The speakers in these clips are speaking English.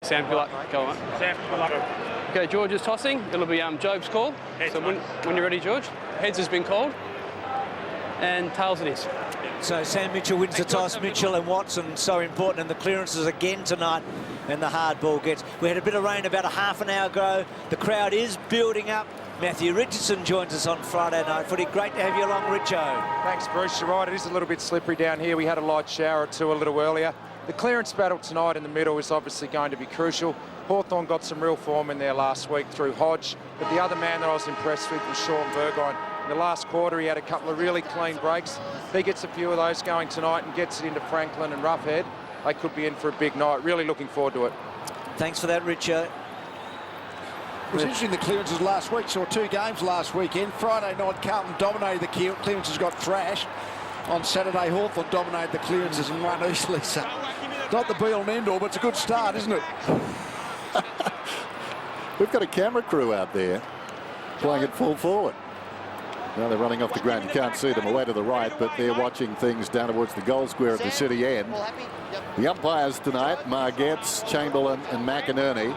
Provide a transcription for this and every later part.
Sam, good luck. Go on. Sam, good luck. Okay, George is tossing. It'll be Job's call. Heads, so when you're ready, George. Heads has been called. And tails it is. So Sam Mitchell wins the toss. Mitchell and Watson so important in the clearances again tonight. And the hard ball gets. We had a bit of rain about a half an hour ago. The crowd is building up. Matthew Richardson joins us on Friday Night Footy. Great to have you along, Richo. Thanks, Bruce. You're right. It is a little bit slippery down here. We had a light shower or two a little earlier. The clearance battle tonight in the middle is obviously going to be crucial. Hawthorn got some real form in there last week through Hodge, but the other man that I was impressed with was Sean Burgoyne. In the last quarter, he had a couple of really clean breaks. If he gets a few of those going tonight and gets it into Franklin and Roughhead, they could be in for a big night. Really looking forward to it. Thanks for that, Richo. It was interesting, the clearances last week. Saw two games last weekend. Friday night, Carlton dominated the clearances, got thrashed. On Saturday, Hawthorn dominated the clearances and won easily. So, not the be-all and end-all, but it's a good start, isn't it? We've got a camera crew out there playing it full forward. Now they're running off the ground. You can't see them away to the right, but they're watching things down towards the goal square at the city end. The umpires tonight, Margetts, Chamberlain and McInerney.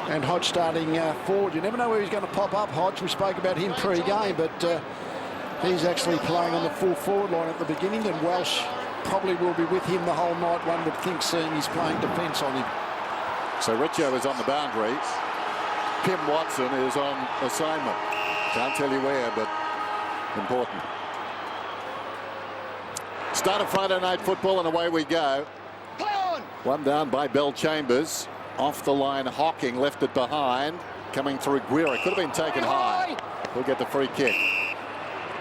And Hodge starting forward. You never know where he's going to pop up, Hodge. We spoke about him pre-game, but he's actually playing on the full forward line at the beginning, and Welsh probably will be with him the whole night, one would think, seeing he's playing defence on him. So Richo is on the boundary. Kim Watson is on assignment. Can't tell you where, but important. Start of Friday Night Football, and away we go. One down by Bell Chambers. Off the line, Hocking left it behind. Coming through Guerra. Could have been taken high. He'll get the free kick.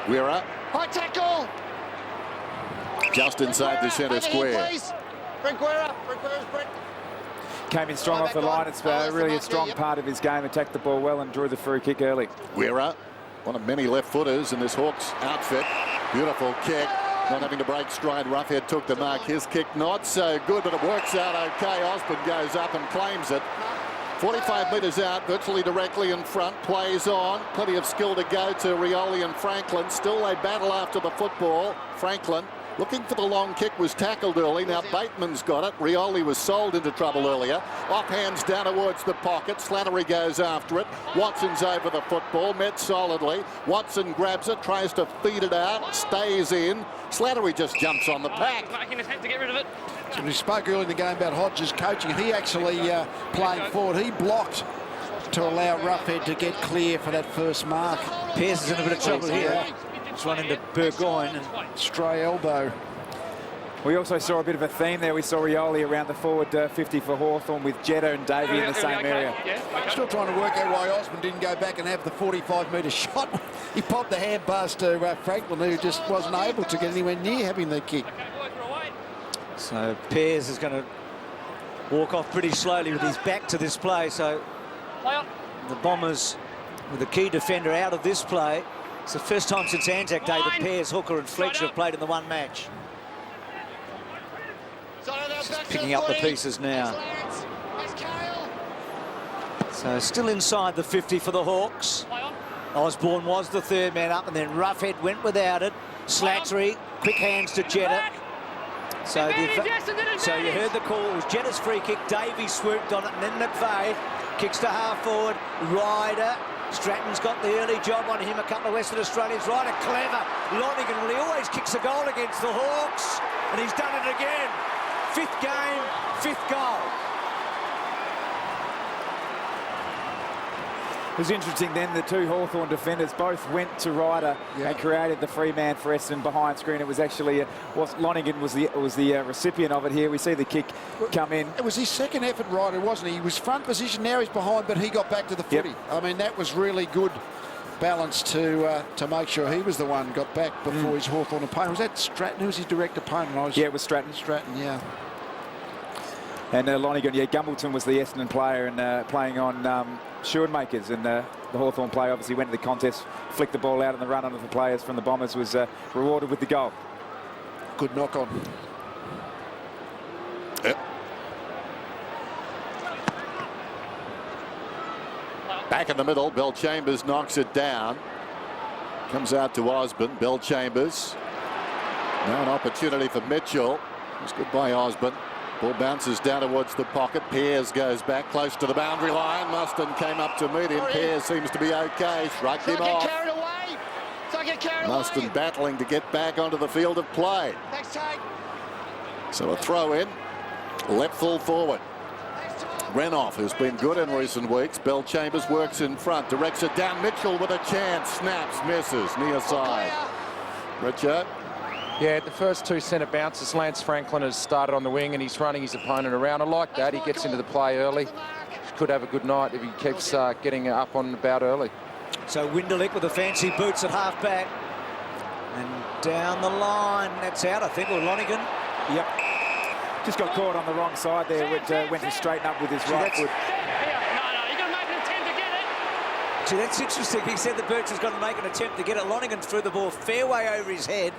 Guerra. High tackle. Just inside the centre square. Bring Guerra. Bring. Came in strong off the line. It's really a strong part of his game. Attacked the ball well and drew the free kick early. Guerra, one of many left footers in this Hawks outfit. Beautiful kick. Not having to break stride. Roughhead took the mark. His kick not so good, but it works out okay. Osborne goes up and claims it. 45 metres out, virtually directly in front. Plays on. Plenty of skill to go to Rioli and Franklin. Still they battle after the football. Franklin looking for the long kick, was tackled early. Now Bateman's got it. Rioli was sold into trouble earlier. Off hands down towards the pocket. Slattery goes after it. Watson's over the football. Met solidly. Watson grabs it, tries to feed it out. Stays in. Slattery just jumps on the pack. Making his head to get rid of it. So we spoke earlier in the game about Hodges coaching. He actually playing forward. He blocked to allow Roughhead to get clear for that first mark. Pearce is in a bit of trouble here. It's run into Burgoyne and stray elbow. We also saw a bit of a theme there. We saw Rioli around the forward 50 for Hawthorn with Jetta and Davey in the same area. Still trying to work out why Osborne didn't go back and have the 45-metre shot. He popped the hand pass to Franklin, who just wasn't able to get anywhere near having the kick. So Pearce is going to walk off pretty slowly with his back to this play. So the Bombers with the key defender out of this play. It's the first time since Anzac Day that Pearce, Hooker and Fletcher have played in the one match. Just picking up the pieces now. So still inside the 50 for the Hawks. Osborne was the third man up, and then Roughhead went without it. Slattery, quick hands to Jetta. So you heard the call. It was Jetta's free kick. Davey swooped on it, and then McVeigh kicks to half forward. Ryder. Stratton's got the early job on him. A couple of Western Australians. Ryder clever. Lonergan, well, he always kicks a goal against the Hawks, and he's done it again. Fifth game, fifth goal. It was interesting then, the two Hawthorn defenders both went to Ryder and created the free man for Essendon behind screen. It was actually, Lonergan was the recipient of it here. We see the kick come in. It was his second effort, Ryder, wasn't he? He was front position, now he's behind, but he got back to the footy. I mean, that was really good balance to make sure he was the one got back before his Hawthorn opponent. Was that Stratton? Who was his direct opponent? Yeah, it was Stratton. Stratton, yeah. And Lonergan, Gumbleton was the Essendon player and playing on Schoenmakers, and the Hawthorn player obviously went to the contest, flicked the ball out, and the run under the players from the Bombers was rewarded with the goal. Good knock on. Yep. Back in the middle, Bell Chambers knocks it down. Comes out to Osborne. Bell Chambers. Now an opportunity for Mitchell. It was good by Osborne. Ball bounces down towards the pocket. Pears goes back close to the boundary line. Mustin came up to meet him. Pears seems to be okay. Shrugged him off. Carried away. So I get carried Mustin away. battling to get back onto the field of play. Thanks, Tate. So a throw in. Left full forward. Thanks, Tom. Renoff has been good in recent weeks. Bell Chambers works in front. Directs it down. Mitchell with a chance. Snaps. Misses. Near side. Richard. Yeah, the first two centre bounces, Lance Franklin has started on the wing and he's running his opponent around. I like that. He gets into the play early. Could have a good night if he keeps getting up on about early. So Winderlick with the fancy boots at half back. And down the line. That's out, I think, or Lonigan. Yep. Just got caught on the wrong side there. Went to straighten up with his right foot. See, that's interesting. He said that Birchall's got to make an attempt to get it. Lonigan threw the ball fairway over his head.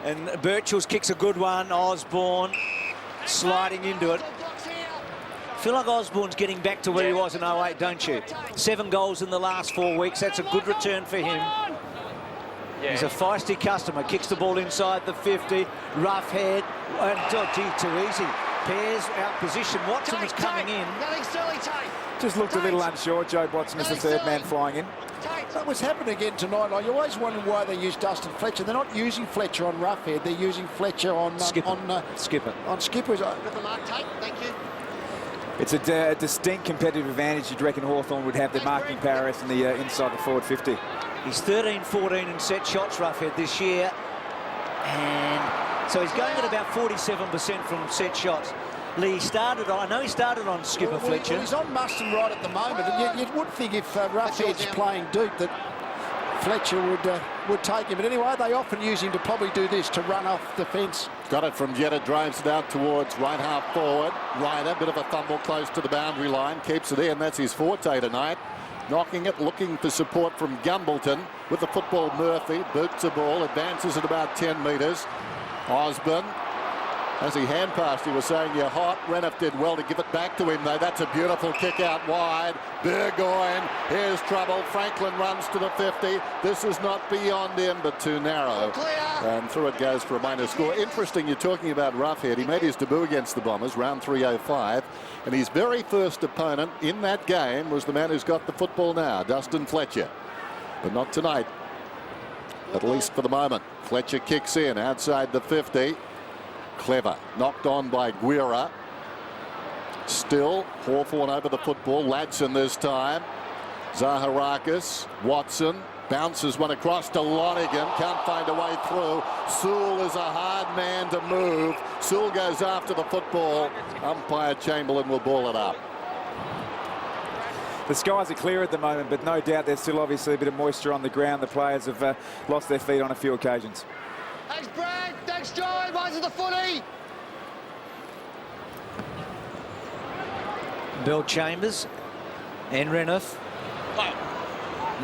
And Birchall's kicks a good one. Osborne sliding into it. I feel like Osborne's getting back to where he was in 08, don't you? 7 goals in the last 4 weeks. That's a good return for him. He's a feisty customer. Kicks the ball inside the 50. Rough head. And, oh, gee, too easy. Pears out position. Watson was coming in. Nothing silly, Tate. Just looked a little unsure. Joe Watson is the third man flying in. That was happening again tonight. Like, you always wondered why they use Dustin Fletcher. They're not using Fletcher on Roughhead. They're using Fletcher on Skipper. Skipper. On Skipper. Got the mark, Tate. Thank you. It's a distinct competitive advantage. You'd reckon Hawthorn would have the marking prowess in the inside the forward 50. He's 13-14 in set shots, Roughhead, this year. And so he's going at about 47% from set shots. Lee started on, I know he started on Skipper Fletcher. Well, he's on Mustin right at the moment. And you would think if Roughhead's playing deep that Fletcher would take him. But anyway, they often use him to probably do this, to run off defence. Got it from Jetta, drives it out towards right half forward. Ryder, bit of a fumble close to the boundary line, keeps it in. That's his forte tonight. Knocking it, looking for support from Gumbleton. With the football, Murphy boots the ball, advances at about 10 metres. Osborne, as he hand passed, he was saying, you're hot. Renoff did well to give it back to him, though. That's a beautiful kick out wide. Burgoyne, here's trouble. Franklin runs to the 50. This is not beyond him, but too narrow. And through it goes for a minor score. Interesting, you're talking about Roughhead. He made his debut against the Bombers, round 305. And his very first opponent in that game was the man who's got the football now, Dustin Fletcher. But not tonight, at least for the moment. Fletcher kicks in outside the 50. Clever. Knocked on by Guerra. Still, Hawthorn over the football. Ladson this time. Zaharakis. Watson. Bounces one across to Lonigan. Can't find a way through. Sewell is a hard man to move. Sewell goes after the football. Umpire Chamberlain will ball it up. The skies are clear at the moment, but no doubt there's still obviously a bit of moisture on the ground. The players have lost their feet on a few occasions. Thanks, Brad. Thanks, Joe. Mine's at the footy. Bell Chambers and Renoff.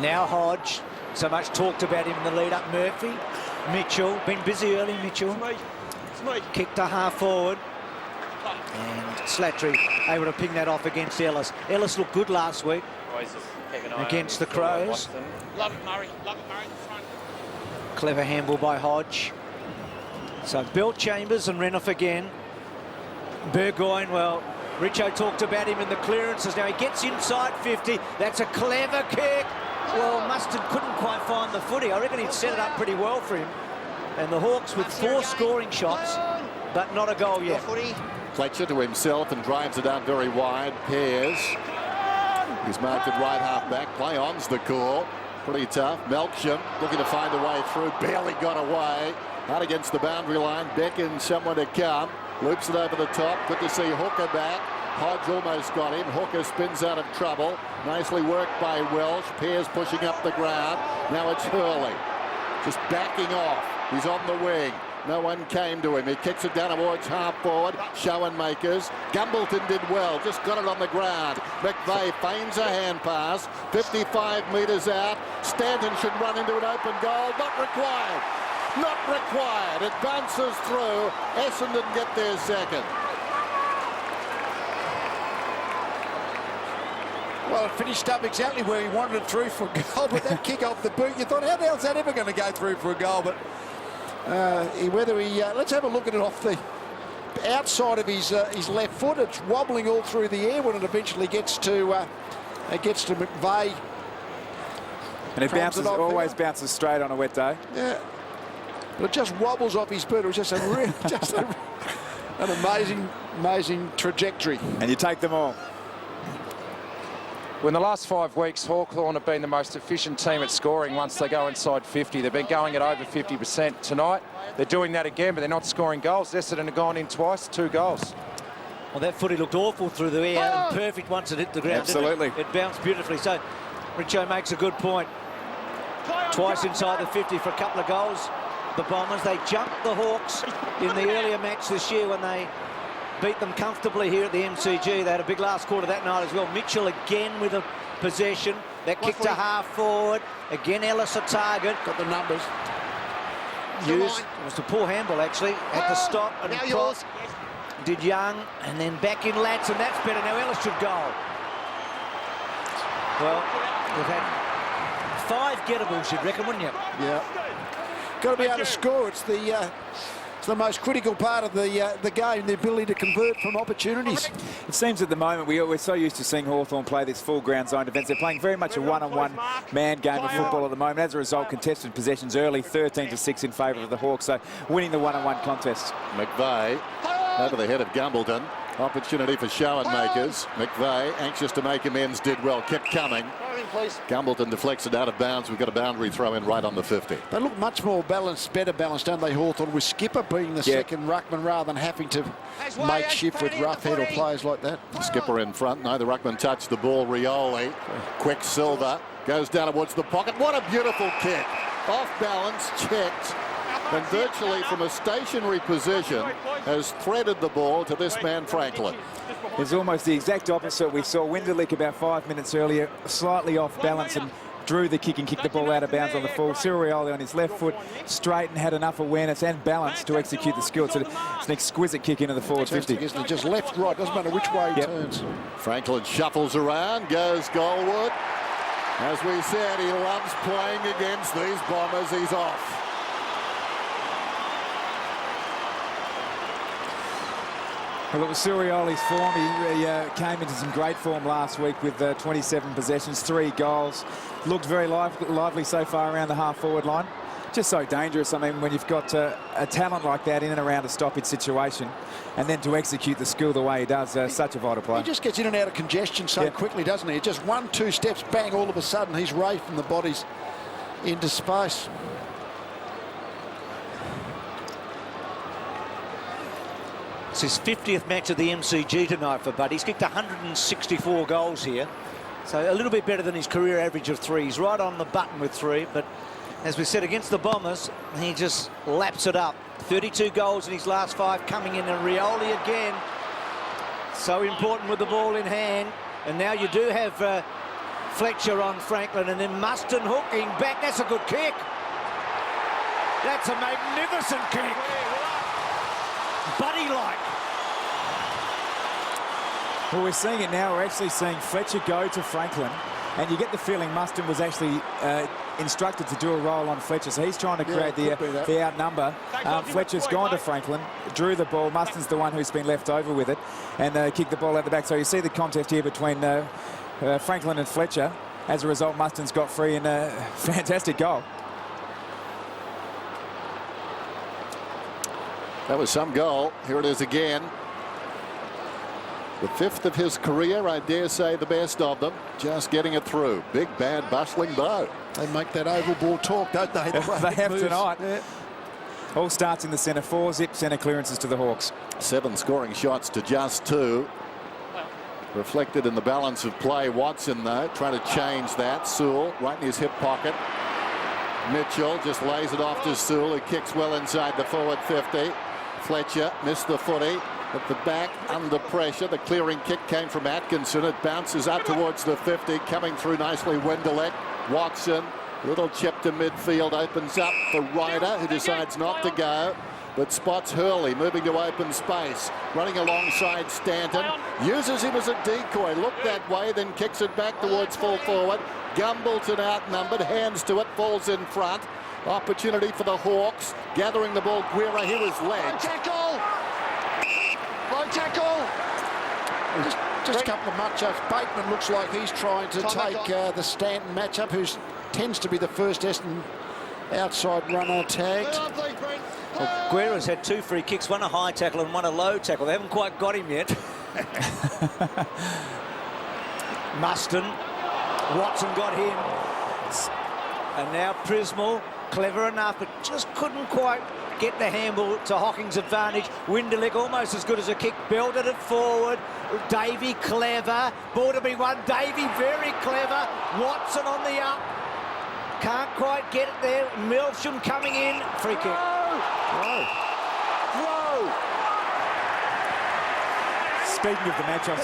Now Hodge. So much talked about him in the lead up. Murphy. Mitchell. Been busy early, Mitchell. It's me. Kicked to half forward. And Slattery able to ping that off against Ellis. Ellis looked good last week against the Crows. Love it, Murray. Love it, Murray in front. Clever handball by Hodge. So Bell Chambers and Renoff again. Burgoyne, well, Richo talked about him in the clearances. Now he gets inside 50. That's a clever kick. Well, Mustard couldn't quite find the footy. I reckon he'd set it up pretty well for him. And the Hawks with 4 scoring shots, but not a goal yet. Fletcher to himself and drives it out very wide. Pears. He's marked it right half back. Play on's the call. Pretty tough. Melksham looking to find a way through. Barely got away. Out against the boundary line. Beckons someone to come. Loops it over the top. Good to see Hooker back. Hodge almost got him. Hooker spins out of trouble. Nicely worked by Welsh. Pears pushing up the ground. Now it's Hurley. Just backing off. He's on the wing. No one came to him. He kicks it down towards half forward. Schoenmakers. Gumbleton did well. Just got it on the ground. McVeigh feigns a hand pass. 55 metres out. Stanton should run into an open goal. Not required. Not required. It bounces through. Essendon get their second. Well, it finished up exactly where he wanted it through for a goal, but that kick off the boot, you thought, how the hell's that ever going to go through for a goal? But let's have a look at it off the outside of his left foot. It's wobbling all through the air when it eventually gets to McVeigh. And it always bounces straight on a wet day. Yeah, but it just wobbles off his boot. It was just an amazing trajectory. And you take them all. Well, in the last 5 weeks, Hawthorn have been the most efficient team at scoring once they go inside 50. They've been going at over 50%. Tonight, they're doing that again, but they're not scoring goals. Essendon have gone in twice, 2 goals. Well, that footy looked awful through the air and perfect once it hit the ground. Absolutely. It bounced beautifully. So Richo makes a good point. Twice inside the 50 for a couple of goals. The Bombers, they jumped the Hawks in the earlier match this year when they beat them comfortably here at the MCG. They had a big last quarter that night as well. Mitchell again with a possession. That kick to half forward. Again, Ellis a target. Got the numbers. It was a poor handball, actually. Had to stop and now yours. Did Young, and then back in Lats, and that's better. Now Ellis should go. Well, we've had 5 gettables, you'd reckon, wouldn't you? Yeah. Got to be able to score. It's the most critical part of the game, the ability to convert from opportunities. It seems at the moment we're so used to seeing Hawthorn play this full ground zone defence. They're playing very much a one-on-one man game of football at the moment. As a result, contested possessions early, 13-6 in favour of the Hawks, so winning the one-on-one contest. McVeigh over the head of Gumbleton. Opportunity for Schoenmakers. McVeigh, anxious to make amends, did well, kept coming. Gumbleton deflects it out of bounds. We've got a boundary throw in right on the 50. They look much more balanced, better balanced, don't they, Hawthorn, with Skipper being the second ruckman rather than having to make shift with Roughhead or players like that. Skipper in front. No, the ruckman touched the ball. Rioli, quick Silver, goes down towards the pocket. What a beautiful kick. Off balance, checked, and virtually from a stationary position has threaded the ball to this man, Franklin. It's almost the exact opposite. We saw Winderlick about 5 minutes earlier, slightly off balance and drew the kick and kicked the ball out of bounds on the full. Sirioli on his left foot, straight and had enough awareness and balance to execute the skill. It's an exquisite kick into the forward 50. Isn't it? Just left, right, doesn't matter which way he turns. Franklin shuffles around, goes goalward. As we said, he loves playing against these Bombers. He's off. Well, it was Sirioli's form. He came into some great form last week with 27 possessions, 3 goals. Looked very lively so far around the half-forward line. Just so dangerous. I mean, when you've got a talent like that in and around a stoppage situation, and then to execute the skill the way he does, such a vital play. He just gets in and out of congestion so quickly, doesn't he? Just 1-2 steps, bang, all of a sudden he's racing the bodies into space. It's his 50th match at the MCG tonight for Bud. He's kicked 164 goals here, so a little bit better than his career average of 3. He's right on the button with 3, but as we said, against the Bombers, he just laps it up. 32 goals in his last 5 coming in, and Rioli again. So important with the ball in hand, and now you do have Fletcher on Franklin, and then Muston hooking back. That's a good kick. That's a magnificent kick. Buddy-like. Well, we're seeing it now. We're actually seeing Fletcher go to Franklin, and you get the feeling Muston was actually instructed to do a roll on Fletcher, so he's trying to create the outnumber. Fletcher's gone to Franklin, drew the ball. Muston's the one who's been left over with it, and kicked the ball out the back. So you see the contest here between Franklin and Fletcher. As a result, Muston's got free, and a fantastic goal. That was some goal. Here it is again. The 5th of his career, I dare say the best of them. Just getting it through. Big, bad, bustling bow. They make that oval ball talk, don't they? They have tonight. Yeah. All starts in the centre. 4 zip centre clearances to the Hawks. 7 scoring shots to just 2. Reflected in the balance of play. Watson, though, trying to change that. Sewell right in his hip pocket. Mitchell just lays it off to Sewell, who kicks well inside the forward 50. Fletcher missed the footy at the back under pressure. The clearing kick came from Atkinson. It bounces up towards the 50, coming through nicely. Winderlick, Watson, little chip to midfield, opens up for Ryder, who decides not to go, but spots Hurley moving to open space, running alongside Stanton, uses him as a decoy, looked that way, then kicks it back towards full forward. Gumbleton outnumbered, hands to it, falls in front. Opportunity for the Hawks, gathering the ball. Guerra, here is leg. Just a couple of matchups. Bateman looks like he's trying to take the Stanton matchup, who tends to be the first Essendon outside runner tagged. Well, Guerra's had 2 free kicks, one a high tackle and one a low tackle. They haven't quite got him yet. Muston. Watson got him. And now Prismal, clever enough, but just couldn't quite get the handball to Hocking's advantage. Winderlich almost as good as a kick, belted it forward. Davey clever, ball to be won. Davey very clever. Watson on the up. Can't quite get it there. Milsham coming in. Free kick. Throw! Speaking of the matchups,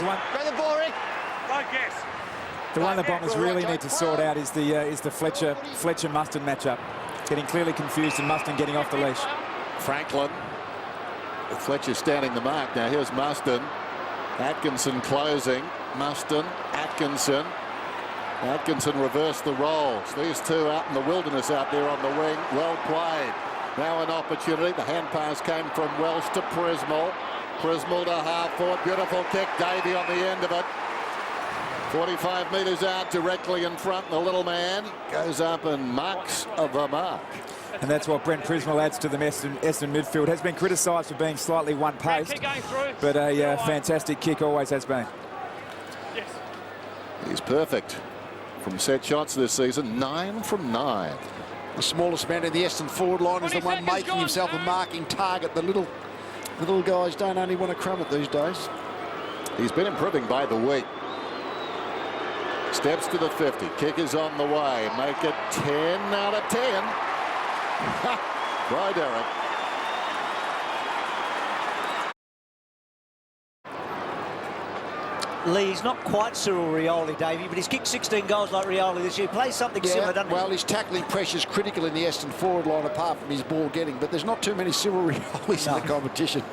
the one the Bombers really need to sort out is the Fletcher Muston matchup. Getting clearly confused and Muston getting off the leash. Franklin. With Fletcher standing the mark. Now here's Muston. Atkinson closing. Muston, Atkinson. Atkinson reversed the roles. These two out in the wilderness out there on the wing. Well played. Now an opportunity. The hand pass came from Welsh to Prismal. Prismal to half-forward. Beautiful kick. Davey on the end of it. 45 metres out, directly in front. The little man goes up and marks the mark. And that's what Brent Prismal adds to the Essendon midfield. Has been criticised for being slightly one-paced, but a fantastic kick always has been. Yes. He's perfect from set shots this season. 9 from 9. The smallest man in the Essendon forward line is the one making himself a marking target. The little guys don't only want to crumb it these days. He's been improving by the week. Steps to the 50. Kick is on the way. Make it 10 out of 10. By Derek. Lee's not quite Cyril Rioli, Davey, but he's kicked 16 goals like Rioli this year. He plays something similar, doesn't he? Well, his tackling pressure is critical in the Essendon forward line, apart from his ball getting. But there's not too many Cyril Riolis in the competition.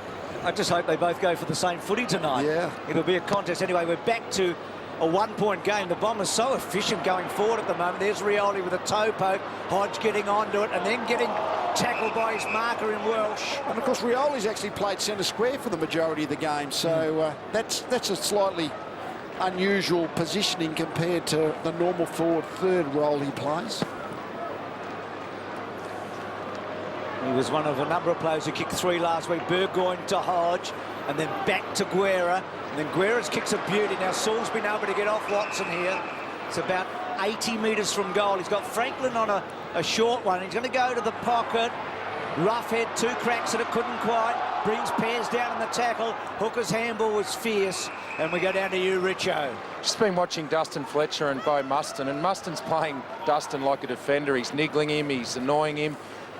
I just hope they both go for the same footy tonight. Yeah. It'll be a contest. Anyway, we're back to a one-point game. The Bombers so efficient going forward at the moment. There's Rioli with a toe poke. Hodge getting onto it and then getting tackled by his marker in Welsh. And of course, Rioli's actually played centre square for the majority of the game, so that's a slightly unusual positioning compared to the normal forward third role he plays. He was one of a number of players who kicked 3 last week. Burgoyne to Hodge and then back to Guerra. And then Guerra's kicks a beauty. Now Saul's been able to get off Watson here. It's about 80 metres from goal. He's got Franklin on a short one. He's going to go to the pocket. Roughhead, 2 cracks at it, couldn't quite. Brings Pears down in the tackle. Hooker's handball was fierce. And we go down to you, Richo. Just been watching Dustin Fletcher and Bo Muston, and Muston's playing Dustin like a defender. He's niggling him, he's annoying him.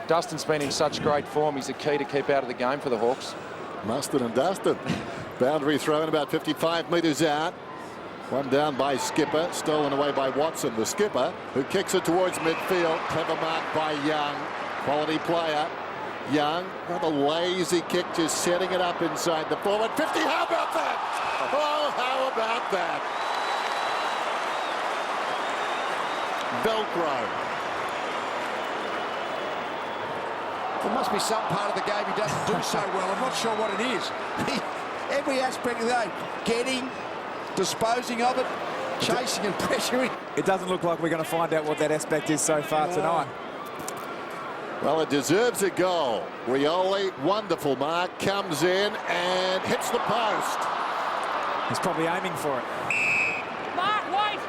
Dustin's been in such great form. He's the key to keep out of the game for the Hawks. Muston and Dustin. Boundary thrown about 55 metres out. One down by Skipper, stolen away by Watson, the skipper, who kicks it towards midfield. Clever mark by Young. Quality player. Young, rather lazy kick, just setting it up inside the forward 50. How about that? Oh, how about that? Velcro. There must be some part of the game he doesn't do so well. I'm not sure what it is. Every aspect of the game, getting, disposing of it, chasing and pressuring. It doesn't look like we're going to find out what that aspect is so far tonight. Well, it deserves a goal. Rioli, wonderful mark, comes in and hits the post. He's probably aiming for it. Mark, wait!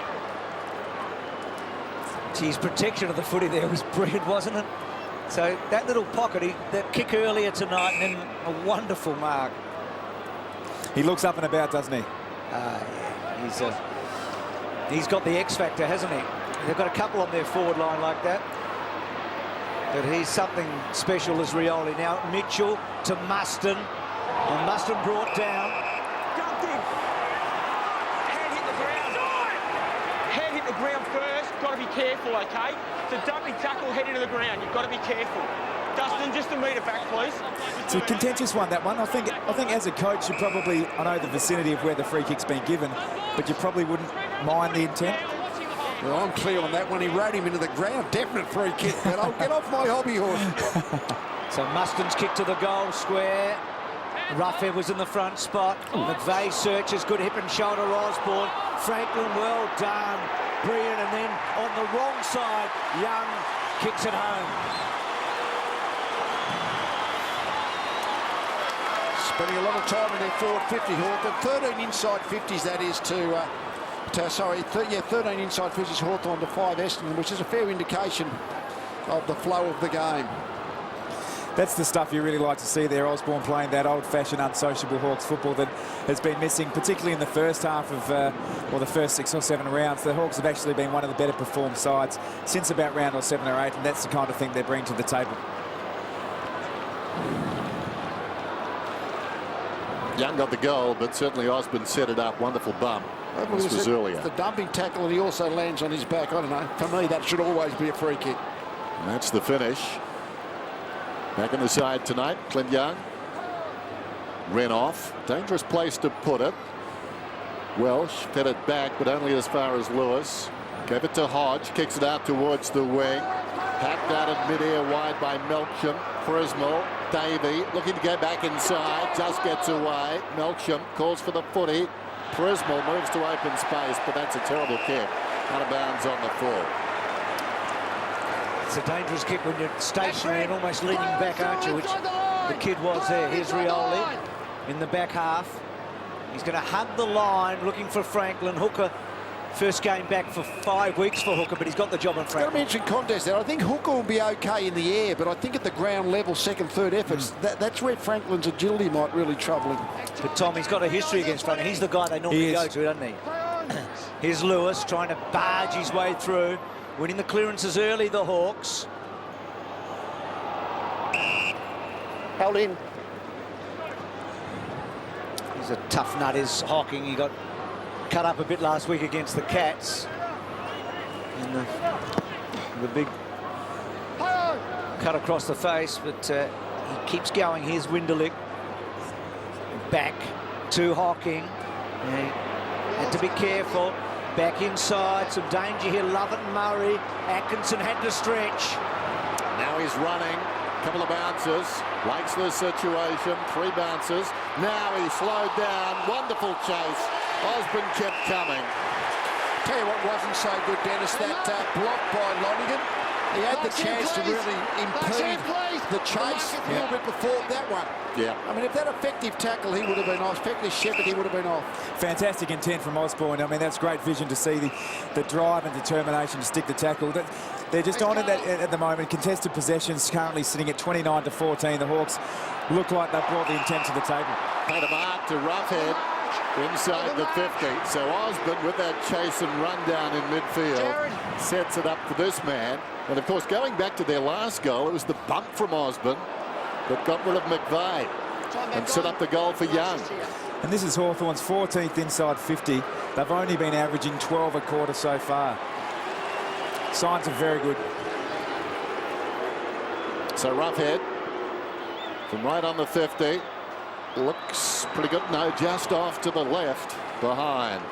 His protection of the footy there was brilliant, wasn't it? So that little pocket, that kick earlier tonight, and then a wonderful mark. He looks up and about, doesn't he? Yeah, he's got the X factor, hasn't he? They've got a couple on their forward line like that. But he's something special as Rioli. Now Mitchell to Muston. And Muston brought down. Dumped him. Head hit the ground. Head hit the ground first. Got to be careful, okay? It's a dumping tackle, head into the ground. You've got to be careful. Dustin, just a metre back, please. It's a contentious one, that one. I think as a coach, you probably, I know the vicinity of where the free kick's been given, but you probably wouldn't mind the intent. Well, I'm clear on that one. He rode him into the ground. Definite free kick, but I'll get off my hobby horse. So Muston's kick to the goal square. Roughhead was in the front spot. McVeigh searches, good hip and shoulder, Osborne. Franklin, well done. Brilliant, and then on the wrong side, Young kicks it home. Spending a lot of time in their forward 50, Hawthorn. 13 inside 50s, that is, 13 inside 50s Hawthorn to 5 Essendon, which is a fair indication of the flow of the game. That's the stuff you really like to see there. Osborne playing that old-fashioned, unsociable Hawks football that has been missing, particularly in the first half of, or the first 6 or 7 rounds. The Hawks have actually been one of the better performed sides since about round or 7 or 8, and that's the kind of thing they bring to the table. Young got the goal, but certainly Osborne set it up. Wonderful bump. This was earlier. The dumping tackle, and he also lands on his back. I don't know. For me, that should always be a free kick. And that's the finish. Back on the side tonight, Clint Young. Ran off. Dangerous place to put it. Welsh fed it back, but only as far as Lewis. Gave it to Hodge. Kicks it out towards the wing. Hacked out in mid-air wide by Melksham. Frismel. Davey looking to go back inside. Just gets away. Melksham calls for the footy. Frismel moves to open space, but that's a terrible kick. Out of bounds on the full. It's a dangerous kick when you're stationary and almost leaning back, aren't you? Which the kid was there. Here's Rioli in the back half. He's going to hug the line, looking for Franklin. Hooker, first game back for 5 weeks for Hooker, but he's got the job on Franklin. Got to mention contest there. I think Hooker will be okay in the air, but I think at the ground level, second, third efforts, that's where Franklin's agility might really trouble him. But Tom, he's got a history against Franklin. He's the guy they normally go to, doesn't he? Here's Lewis trying to barge his way through. Winning the clearances early, the Hawks. Held in. He's a tough nut, is Hocking. He got cut up a bit last week against the Cats. And the big cut across the face, but he keeps going. Here's Winderlich. Back to Hocking. Had to be careful. Back inside, some danger here. Lovett and Murray. Atkinson had to stretch. Now he's running. Couple of bounces. Likes the situation. 3 bounces. Now he's slowed down. Wonderful chase. Osborne kept coming. Tell you what wasn't so good, Dennis, that block by Lonigan. He had the chance to really impede the chase a little bit before that one. Yeah. I mean, if that effective tackle, he would have been off. Effective shepherd, he would have been off. Fantastic intent from Osborne. I mean, that's great vision to see the drive and determination to stick the tackle. They're just on it at the moment. Contested possessions currently sitting at 29-14. The Hawks look like they've brought the intent to the table. Paid a mark to Roughhead inside the 50. So Osborne, with that chase and run down in midfield, sets it up for this man. And of course, going back to their last goal, it was the bump from Osborne that got rid of McVeigh and set up the goal for Young. And this is Hawthorn's 14th inside 50. They've only been averaging 12 a quarter so far. Signs are very good. So Roughhead from right on the 50. Looks pretty good. No, just off to the left behind.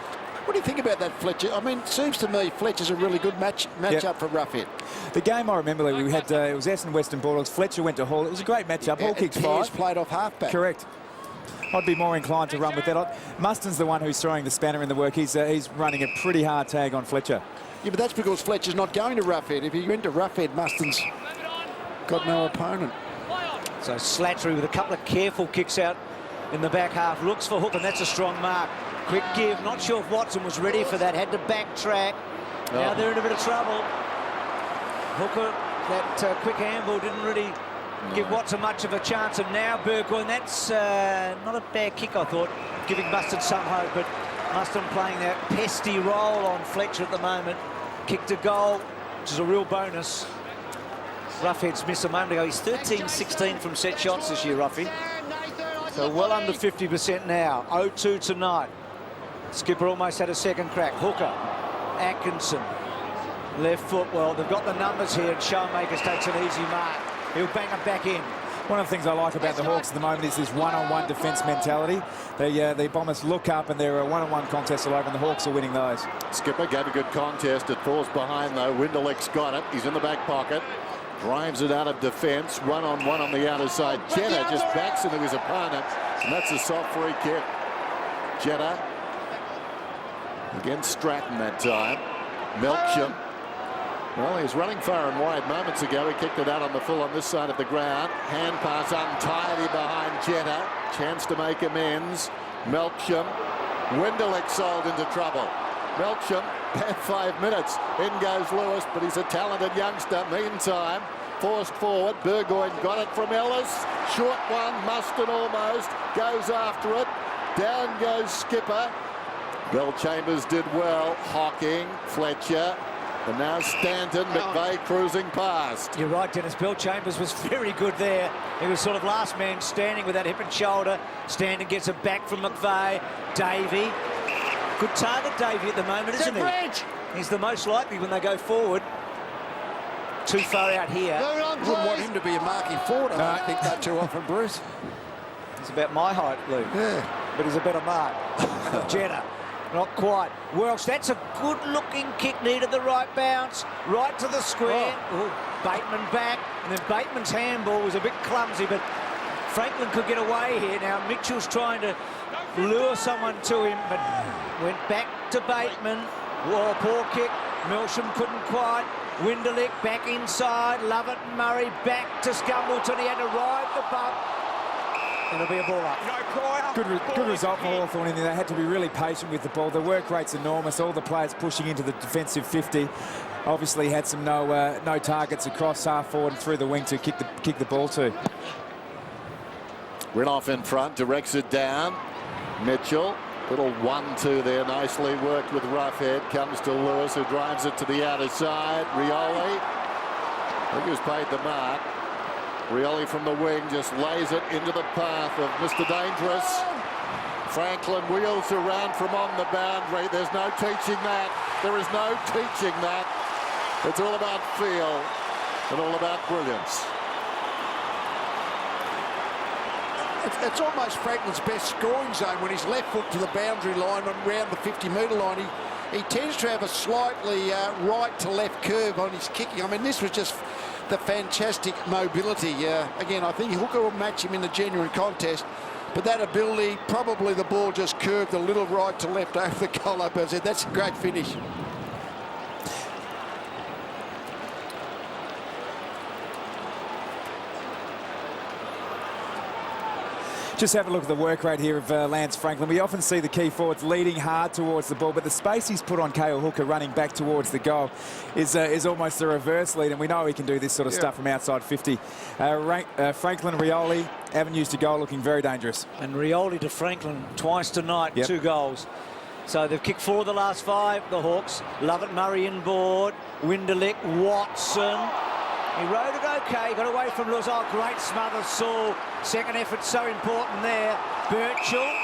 What do you think about that, Fletcher? I mean, it seems to me Fletcher's a really good matchup for Roughhead. The game I remember, we had it was Essendon Western Bulldogs. Fletcher went to Hall. It was a great matchup. Hall kicked 5. Played off halfback. Correct. I'd be more inclined to run with that. Muston's the one who's throwing the spanner in the work. He's running a pretty hard tag on Fletcher. Yeah, but that's because Fletcher's not going to Roughhead. If he went to Roughhead, Muston's got no opponent. So Slattery with a couple of careful kicks out in the back half. Looks for Hook, and that's a strong mark. Quick give. Not sure if Watson was ready for that. Had to backtrack. Now they're in a bit of trouble. Hooker, that quick handball didn't really give Watson much of a chance. And now Burgoyne, that's not a bad kick, I thought, giving Muston some hope. But Muston playing that pesty role on Fletcher at the moment. Kicked a goal, which is a real bonus. Roughhead's missed a moment ago. He's 13-16 from set shots this year, Ruffy. So well under 50% now. 0-2 tonight. Skipper almost had a second crack. Hooker, Atkinson, left foot. Well, they've got the numbers here, and Showmakers takes an easy mark. He'll bang it back in. One of the things I like about the Hawks at the moment is this one-on-one defence mentality. The Bombers look up and they're a one-on-one contest all over, and the Hawks are winning those. Skipper gave a good contest. It falls behind though. Winderlich's got it. He's in the back pocket. drives it out of defence. One-on-one on the outer side. Jetta just backs into his opponent, and that's a soft free kick. Jetta against Stratton that time. Melksham. Well, he was running far and wide moments ago. He kicked it out on the full on this side of the ground. Hand pass untidy behind Jetta. Chance to make amends. Melksham. Winderlick sold into trouble. Melksham, bad 5 minutes. In goes Lewis, but he's a talented youngster. Meantime, forced forward. Burgoyne got it from Ellis. Short one, Mustin almost. Goes after it. Down goes Skipper. Bell Chambers did well. Hocking, Fletcher. And now Stanton, McVeigh cruising past. You're right, Dennis. Bell Chambers was very good there. He was sort of last man standing with that hip and shoulder. Stanton gets it back from McVeigh. Davey. Good target, Davey, at the moment, isn't he? He's the most likely when they go forward. Too far out here. Wouldn't want him to be a marking forward. I don't think that too often, Bruce. He's about my height, Luke. Yeah. But he's a better mark. Jenner. Not quite. Welsh, that's a good-looking kick, needed the right bounce, right to the square. Ooh, Bateman back, and then Bateman's handball was a bit clumsy, but Franklin could get away here. Now Mitchell's trying to lure someone to him, but went back to Bateman. Whoa, poor kick. Melsham couldn't quite. Winderlick back inside. Lovett and Murray back to Scumbleton. He had to ride the bump. It'll be a ball up. Good result for Hawthorn in there. They had to be really patient with the ball. The work rate's enormous. All the players pushing into the defensive 50. Obviously had some no targets across half forward and through the wing to kick the ball to. Renoff in front, directs it down. Mitchell, little 1-2 there, nicely worked with Roughhead. Comes to Lewis, who drives it to the outer side. Rioli, I think he's paid the mark. Rioli from the wing just lays it into the path of Mr. Dangerous. Franklin wheels around from on the boundary. There's no teaching that. There is no teaching that. It's all about feel and all about brilliance. It's almost Franklin's best scoring zone when he's left foot to the boundary line and around the 50-metre line. He tends to have a slightly right to left curve on his kicking. I mean, this was just the fantastic mobility. Again, I think Hooker will match him in the genuine contest, but that ability, probably the ball just curved a little right to left over the goal. But that's a great finish. Just have a look at the work rate here of Lance Franklin. We often see the key forwards leading hard towards the ball, but the space he's put on Cale Hooker running back towards the goal is almost the reverse lead, and we know he can do this sort of stuff from outside 50. Franklin, Rioli, avenues to goal looking very dangerous. And Rioli to Franklin twice tonight, 2 goals. So they've kicked 4 of the last 5, the Hawks. Lovett, Murray inboard. Winderlick, Watson. He rode it okay, got away from Lewis. Oh, great smother, Saul. Second effort so important there. Birchall.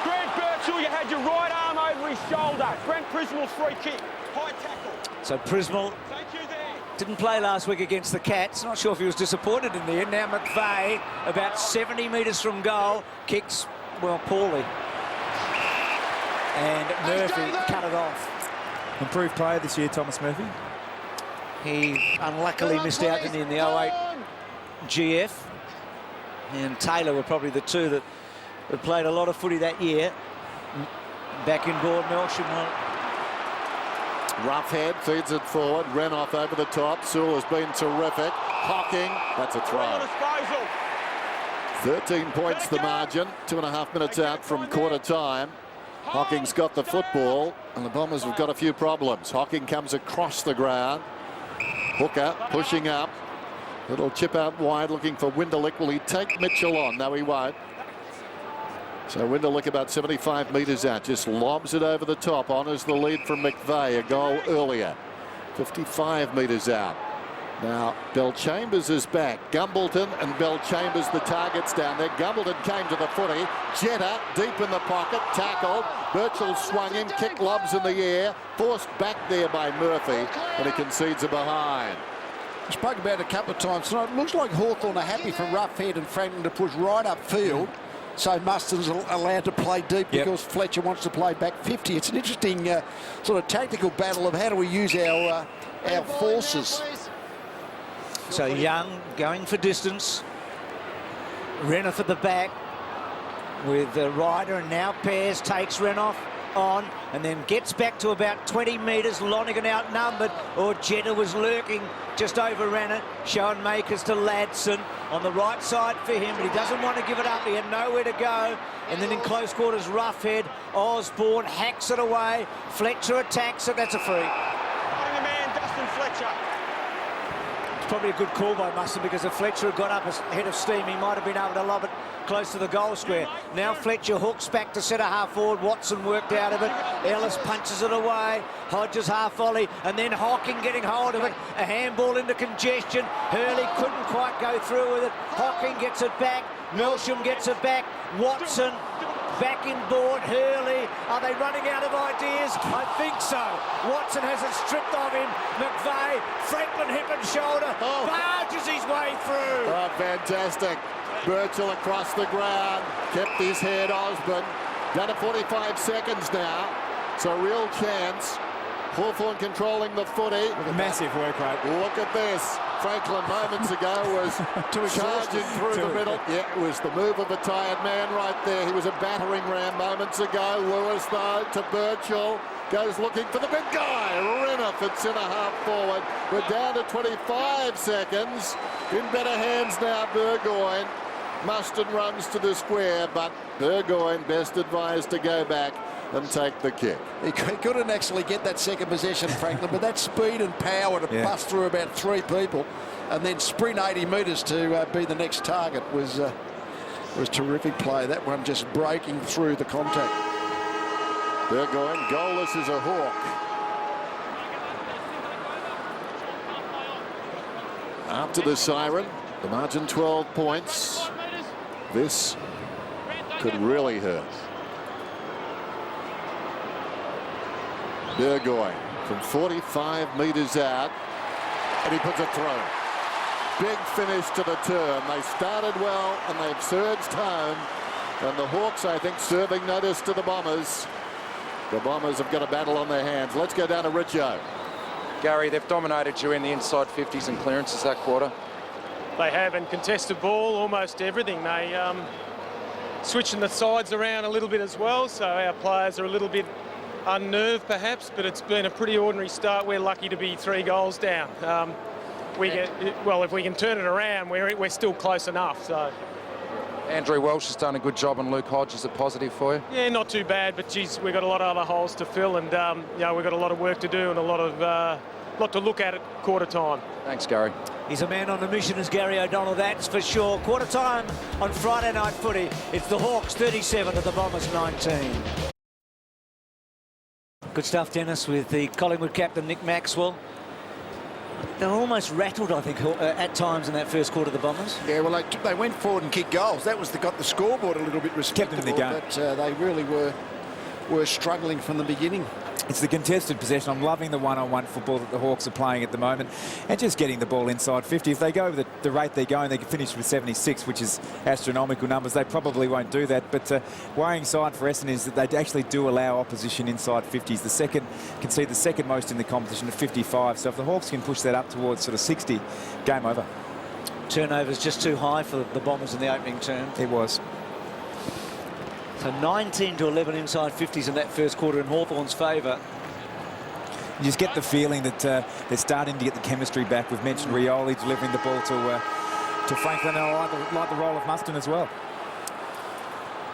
Grant Birchall, you had your right arm over his shoulder. Brent Prismal's free kick. High tackle. So Prismal didn't play last week against the Cats. Not sure if he was disappointed in the end. Now McVeigh, about 70 metres from goal, kicks, well, poorly. And Murphy cut it off. Improved player this year, Thomas Murphy. He unluckily missed out in the 08 GF. And Taylor were probably the two that played a lot of footy that year. Back in board, Melsham. Roughhead feeds it forward. Renoff over the top. Sewell has been terrific. Hocking, that's a try. 13 points the margin. 2.5 minutes out from quarter time. Hocking's got the football, and the Bombers have got a few problems. Hocking comes across the ground. Hooker pushing up. Little chip out wide looking for Winderlick. Will he take Mitchell on? No, he won't. So Winderlick about 75 metres out. Just lobs it over the top. Honours the lead from McVeigh. A goal earlier. 55 metres out. Now, Bell Chambers is back. Gumbleton and Bell Chambers, the targets down there. Gumbleton came to the footy. Jetta deep in the pocket, tackled. Birchall swung in, kick lobs in the air. Forced back there by Murphy, and he concedes a behind. I spoke about it a couple of times tonight. It looks like Hawthorn are happy for Roughhead and Franklin to push right upfield. So Mustin's allowed to play deep because Fletcher wants to play back 50. It's an interesting sort of tactical battle of how do we use our forces. So Young going for distance. Renouf at the back with Ryder, and now Pears takes Renouf on and then gets back to about 20 metres. Lonigan outnumbered, or Jetta was lurking just over Rennett, showing makers to Ladson on the right side for him, but he doesn't want to give it up. He had nowhere to go. And then in close quarters, Roughhead, Osborne hacks it away. Fletcher attacks it. That's a free. Holding a man, Dustin Fletcher. It's probably a good call by Mustin, because if Fletcher had got up ahead of steam, he might have been able to lob it close to the goal square. Now Fletcher hooks back to centre half forward. Watson worked out of it. Ellis punches it away. Hodges half volley, and then Hocking getting hold of it. A handball into congestion. Hurley couldn't quite go through with it. Hocking gets it back. Melsham gets it back. Watson back in board. Hurley, are they running out of ideas? I think so. Watson has it stripped of him. McVeigh, Franklin hip and shoulder, barges his way through. Oh, fantastic. Birchall across the ground, kept his head, Osborne. Down to 45 seconds now, so real chance. Hawthorn controlling the footy. Massive work rate. Look at this. Franklin moments ago was charging through the middle. Yeah, it was the move of a tired man right there. He was a battering ram moments ago. Lewis, though, to Birchall. Goes looking for the big guy. Renouf at centre half forward. We're down to 25 seconds. In better hands now, Burgoyne. Mustin runs to the square, but Burgoyne best advised to go back and take the kick. He couldn't actually get that second possession, Franklin, but that speed and power to bust through about 3 people and then sprint 80 metres to be the next target was terrific play. That one just breaking through the contact. Burgoyne goalless as a hawk. After the siren, the margin 12 points. This could really hurt. Burgoyne from 45 metres out, and he puts it through. Big finish to the term. They started well and they've surged home, and the Hawks, I think, serving notice to the Bombers. The Bombers have got a battle on their hands. Let's go down to Richo. Gary, they've dominated you in the inside 50s and clearances that quarter. They have, and contested ball, almost everything. They switching the sides around a little bit as well, so our players are a little bit unnerved perhaps, but it's been a pretty ordinary start. We're lucky to be 3 goals down. If we can turn it around, we're still close enough. So Andrew Welsh has done a good job, and Luke Hodge is a positive for you. yeah, not too bad, but geez, we've got a lot of other holes to fill, and we've got a lot of work to do and a lot to look at quarter time. Thanks, Gary. He's a man on a mission, as Gary O'Donnell, that's for sure. Quarter time on Friday night footy. It's the Hawks 37 to the Bombers 19. Good stuff, Dennis, with the Collingwood captain, Nick Maxwell. They were almost rattled, I think, at times in that first quarter, the Bombers. Yeah, well, they went forward and kicked goals. That was got the scoreboard a little bit respectable. Kept them in the game. But they really were struggling from the beginning. It's the contested possession. I'm loving the one-on-one football that the Hawks are playing at the moment, and just getting the ball inside 50. If they go with the rate they're going, they can finish with 76, which is astronomical numbers. They probably won't do that, but worrying side for Essendon is that they actually do allow opposition inside 50s. The second most in the competition at 55. So if the Hawks can push that up towards sort of 60, game over. Turnovers just too high for the Bombers in the opening term. It was. So 19 to 11 inside 50s in that first quarter in Hawthorn's favour. You just get the feeling that they're starting to get the chemistry back. We've mentioned Rioli delivering the ball to Franklin, and I like the role of Mustin as well.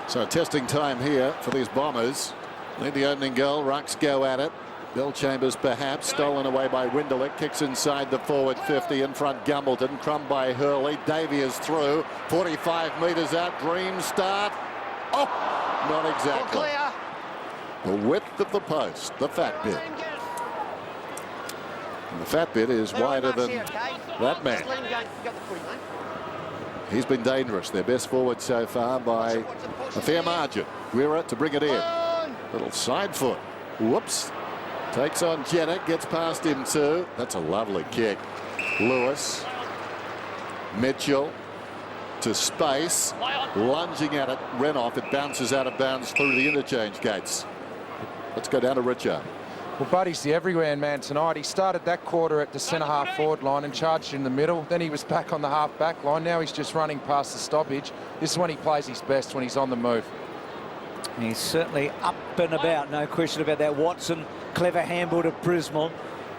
So testing time here for these Bombers. Lead the opening goal. Rucks go at it. Bill Chambers perhaps stolen away by Winderlick. Kicks inside the forward 50. In front Gumbleton. Crumb by Hurley. Davey is through. 45 metres out. Dream start. Oh, not exactly. The width of the post, the fat bit. And the fat bit is wider than that man. He's been dangerous. Their best forward so far by a fair margin. Guerra to bring it in. Little side foot. Whoops. Takes on Jennett. Gets past him too. That's a lovely kick. Lewis. Mitchell. To space, lunging at it, Renouf. It bounces out of bounds through the interchange gates. Let's go down to Richo. Well, Buddy's the everywhere man tonight. He started that quarter at the centre-half forward line and charged in the middle. Then he was back on the half-back line. Now he's just running past the stoppage. This is when he plays his best, when he's on the move. He's certainly up and about, no question about that. Watson, clever handball to Prismal.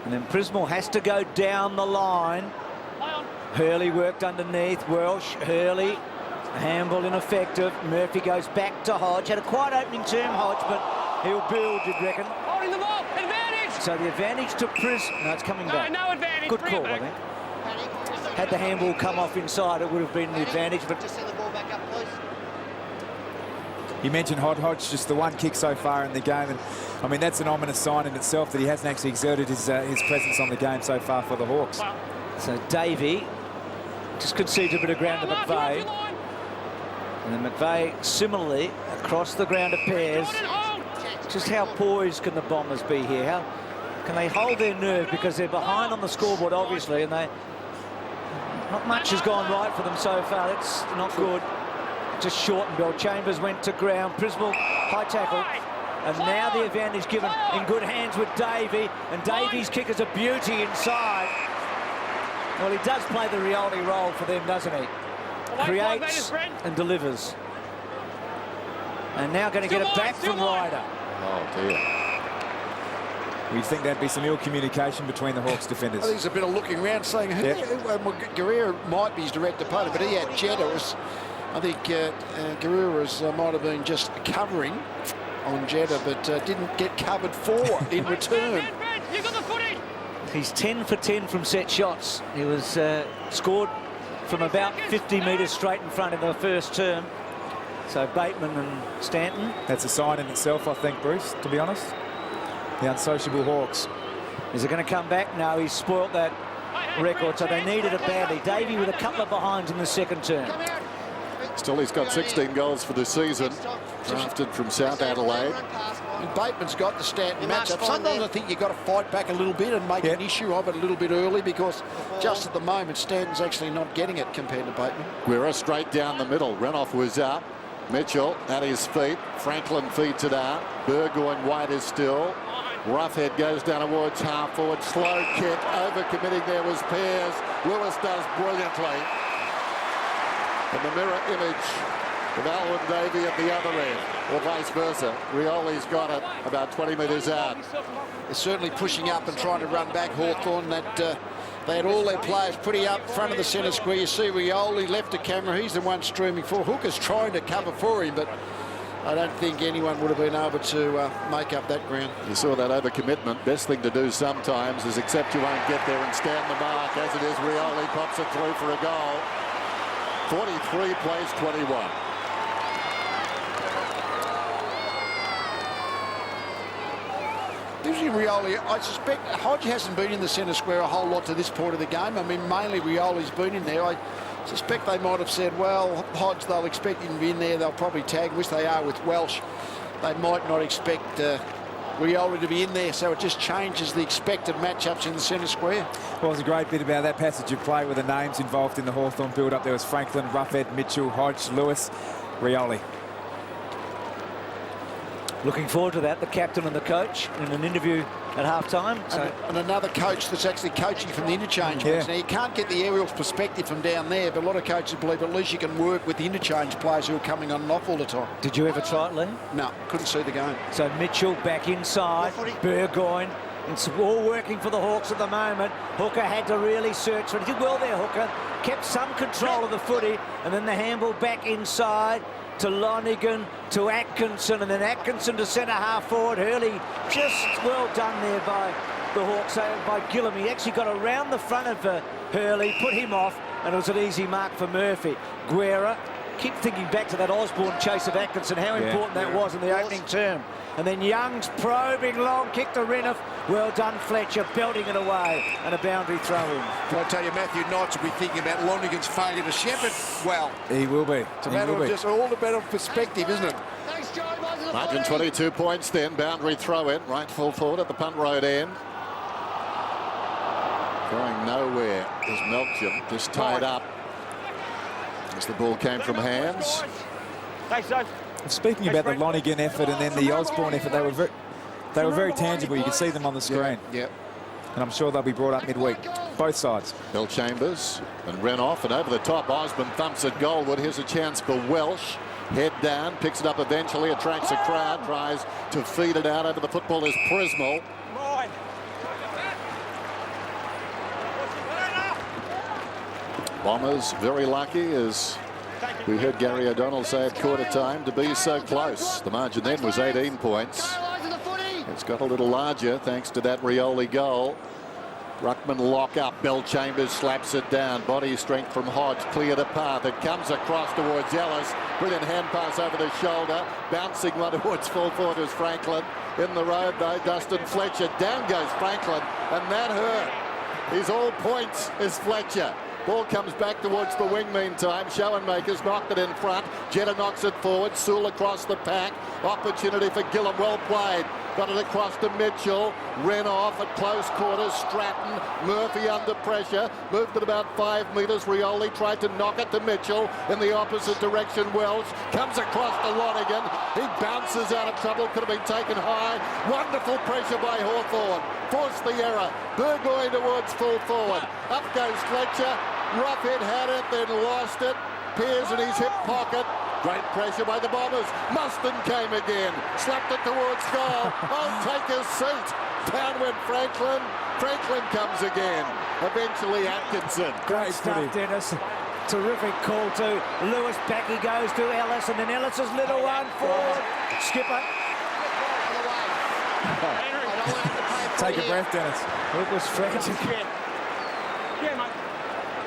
And then Prismal has to go down the line. Hurley worked underneath. Welsh, Hurley, handball ineffective. Murphy goes back to Hodge. Had a quiet opening term, Hodge, but he'll build, you'd reckon. Holding the ball, advantage! So the advantage to Prismal. No, it's coming back. No advantage. Good call, I think. Had the handball come off inside, it would have been the advantage, but Just send the ball back up, please. You mentioned Hodge, just the one kick so far in the game, and I mean that's an ominous sign in itself that he hasn't actually exerted his presence on the game so far for the Hawks. so Davey just concedes a bit of ground to McVeigh. And then McVeigh similarly across the ground of pairs. Just how poised can the Bombers be here? How can they hold their nerve, because they're behind on the scoreboard obviously, and not much has gone right for them so far. That's not good. Just short and Bell. Chambers went to ground. Prismal high tackle. And now the advantage given in good hands with Davey. And Davey's kick is a beauty inside. Well, he does play the Rioli role for them, doesn't he? Creates and delivers. And now going to get it back from Ryder. Oh, dear. You'd think there'd be some ill communication between the Hawks defenders. I think there's a bit of looking around saying, Guerrero might be his direct opponent, but he had Jetta. I think Guerrero might have been just covering on Jetta, but didn't get covered for in return. He's 10 for 10 from set shots. He was scored from about 50 metres straight in front in the first term. So Bateman and Stanton. That's a sign in itself, I think, Bruce, to be honest. The unsociable Hawks. Is it going to come back? No, he's spoilt that record, so they needed it badly. Davey with a couple of behinds in the second term. Still, he's got 16 goals for the season. Drafted from South Adelaide. And Bateman's got the Stanton matchup. Sometimes I think you've got to fight back a little bit and make an issue of it a little bit early, because just at the moment Stanton's actually not getting it compared to Bateman. Guerra straight down the middle. Renoff was up. Mitchell at his feet. Franklin feeds it out. Burgoyne wide is still. Roughhead goes down towards half forward. Slow kick. Over-committing there was Pears. Lewis does brilliantly. And the mirror image of Alwyn Davey at the other end, or vice versa. Rioli's got it about 20 metres out. They're certainly pushing up and trying to run back Hawthorn. That they had all their players pretty up front of the centre square. You see Rioli left the camera. He's the one streaming for. Hooker's trying to cover for him, but I don't think anyone would have been able to make up that ground. You saw that overcommitment. Best thing to do sometimes is accept you won't get there and stand the mark. As it is, Rioli pops it through for a goal. 43 plays 21. Usually Rioli, I suspect Hodge hasn't been in the centre square a whole lot to this point of the game. I mean, mainly Rioli's been in there. I suspect they might have said, well, Hodge, they'll expect him to be in there. They'll probably tag, which they are with Welsh. They might not expect Rioli to be in there, so it just changes the expected matchups in the centre square. Well, there's a great bit about that passage of play with the names involved in the Hawthorn build-up. There was Franklin, Roughhead, Mitchell, Hodge, Lewis, Rioli. Looking forward to that, the captain and the coach in an interview at half-time. So. And another coach that's actually coaching from the interchange. Yeah. Now, you can't get the aerial perspective from down there, but a lot of coaches believe at least you can work with the interchange players who are coming on and off all the time. Did you ever try it, Lee? No, couldn't see the game. So Mitchell back inside, Burgoyne. It's all working for the Hawks at the moment. Hooker had to really search for it. He did well there, Hooker. Kept some control of the footy, and then the handball back inside to Lonigan, to Atkinson, and then Atkinson to centre half forward. Hurley just well done there by the Hawks, by Gillum. He actually got around the front of Hurley, put him off, and it was an easy mark for Murphy. Guerra, keep thinking back to that Osborne chase of Atkinson, how important that was in the opening term. And then Young's probing long kick to Renouf. Well done, Fletcher, belting it away, and a boundary throw in. Can I tell you, Matthew Knights will be thinking about Lonigan's failure to shepherd well. He will be. It's a matter of just all about of perspective, isn't it? 122 points then, boundary throw in, right full forward at the punt road end. Going nowhere is Melksham, just tied up as the ball came from hands. Thanks, Dave. Speaking about the Lonigan effort and then the Osborne effort, they were They were very tangible. You could see them on the screen. Yeah. And I'm sure they'll be brought up midweek, both sides. Bell Chambers and ran off and over the top. Osborne thumps at goalward. Here's a chance for Welsh. Head down, picks it up eventually, attracts a crowd, tries to feed it out over the footballer's Prismal. Bombers very lucky, as we heard Gary O'Donnell say at quarter time, to be so close. The margin then was 18 points. It's got a little larger thanks to that Rioli goal. Ruckman lock up. Bell Chambers slaps it down. Body strength from Hodge cleared a path. It comes across towards Ellis. Brilliant hand pass over the shoulder. Bouncing one towards full forward is Franklin. In the road though, Dustin Fletcher. Down goes Franklin, and that hurt. He's all points is Fletcher. Ball comes back towards the wing meantime. Schoenmakers knocked it in front. Jetta knocks it forward. Sewell across the pack. Opportunity for Gillum. Well played. Got it across to Mitchell. Ran off at close quarters. Stratton. Murphy under pressure. Moved it about 5 metres. Rioli tried to knock it to Mitchell. In the opposite direction, Welsh comes across to Lonigan. He bounces out of trouble. Could have been taken high. Wonderful pressure by Hawthorn. Forced the error. Burgoyne towards full forward. Up goes Fletcher. Roughhead had it, then lost it. Pears in his hip pocket. Great pressure by the Bombers. Muston came again. Slapped it towards goal. Oh, take a seat. Down went Franklin. Franklin comes again. Eventually Atkinson. Great stuff, Dennis. Terrific call to Lewis. Back he goes to Ellis, and then Ellis's little one forward. Skipper. Take a breath, Dennis. It was frantic. Yeah, mate.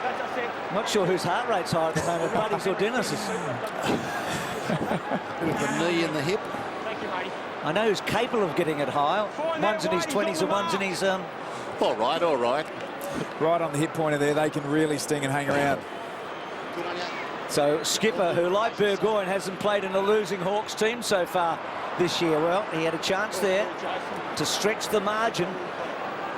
That's just it. Not sure whose heart rate's higher at the moment, Buddy's or Dennis's. With the knee in the hip. Thank you, matey. I know who's capable of getting it high. One's in his 20s and one's in his... All right, all right. Right on the hit pointer there, they can really sting and hang around. So Skipper, who like Burgoyne hasn't played in a losing Hawks team so far this year. Well, he had a chance there to stretch the margin.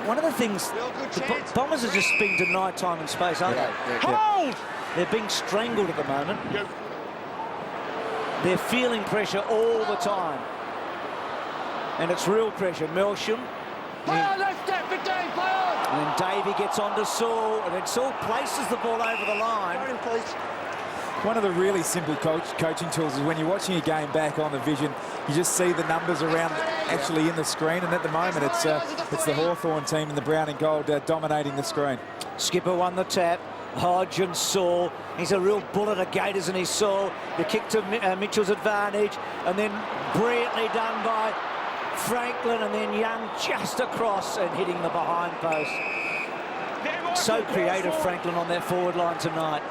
One of the things, the Bombers are just being denied time and space, aren't they? Hold! They're being strangled at the moment. They're feeling pressure all the time. And it's real pressure. Melsham. And then Davey gets on to Saul, and then Saul places the ball over the line. One of the really simple coaching tools is when you're watching a game back on the vision, you just see the numbers around actually in the screen, and at the moment it's the Hawthorn team in the brown and gold dominating the screen. Skipper won the tap. Hodge and Saul. He's a real bullet at gate, isn't he, Saul? The kick to Mitchell's advantage, and then brilliantly done by Franklin, and then Young just across and hitting the behind post. So creative, Franklin, on that forward line tonight.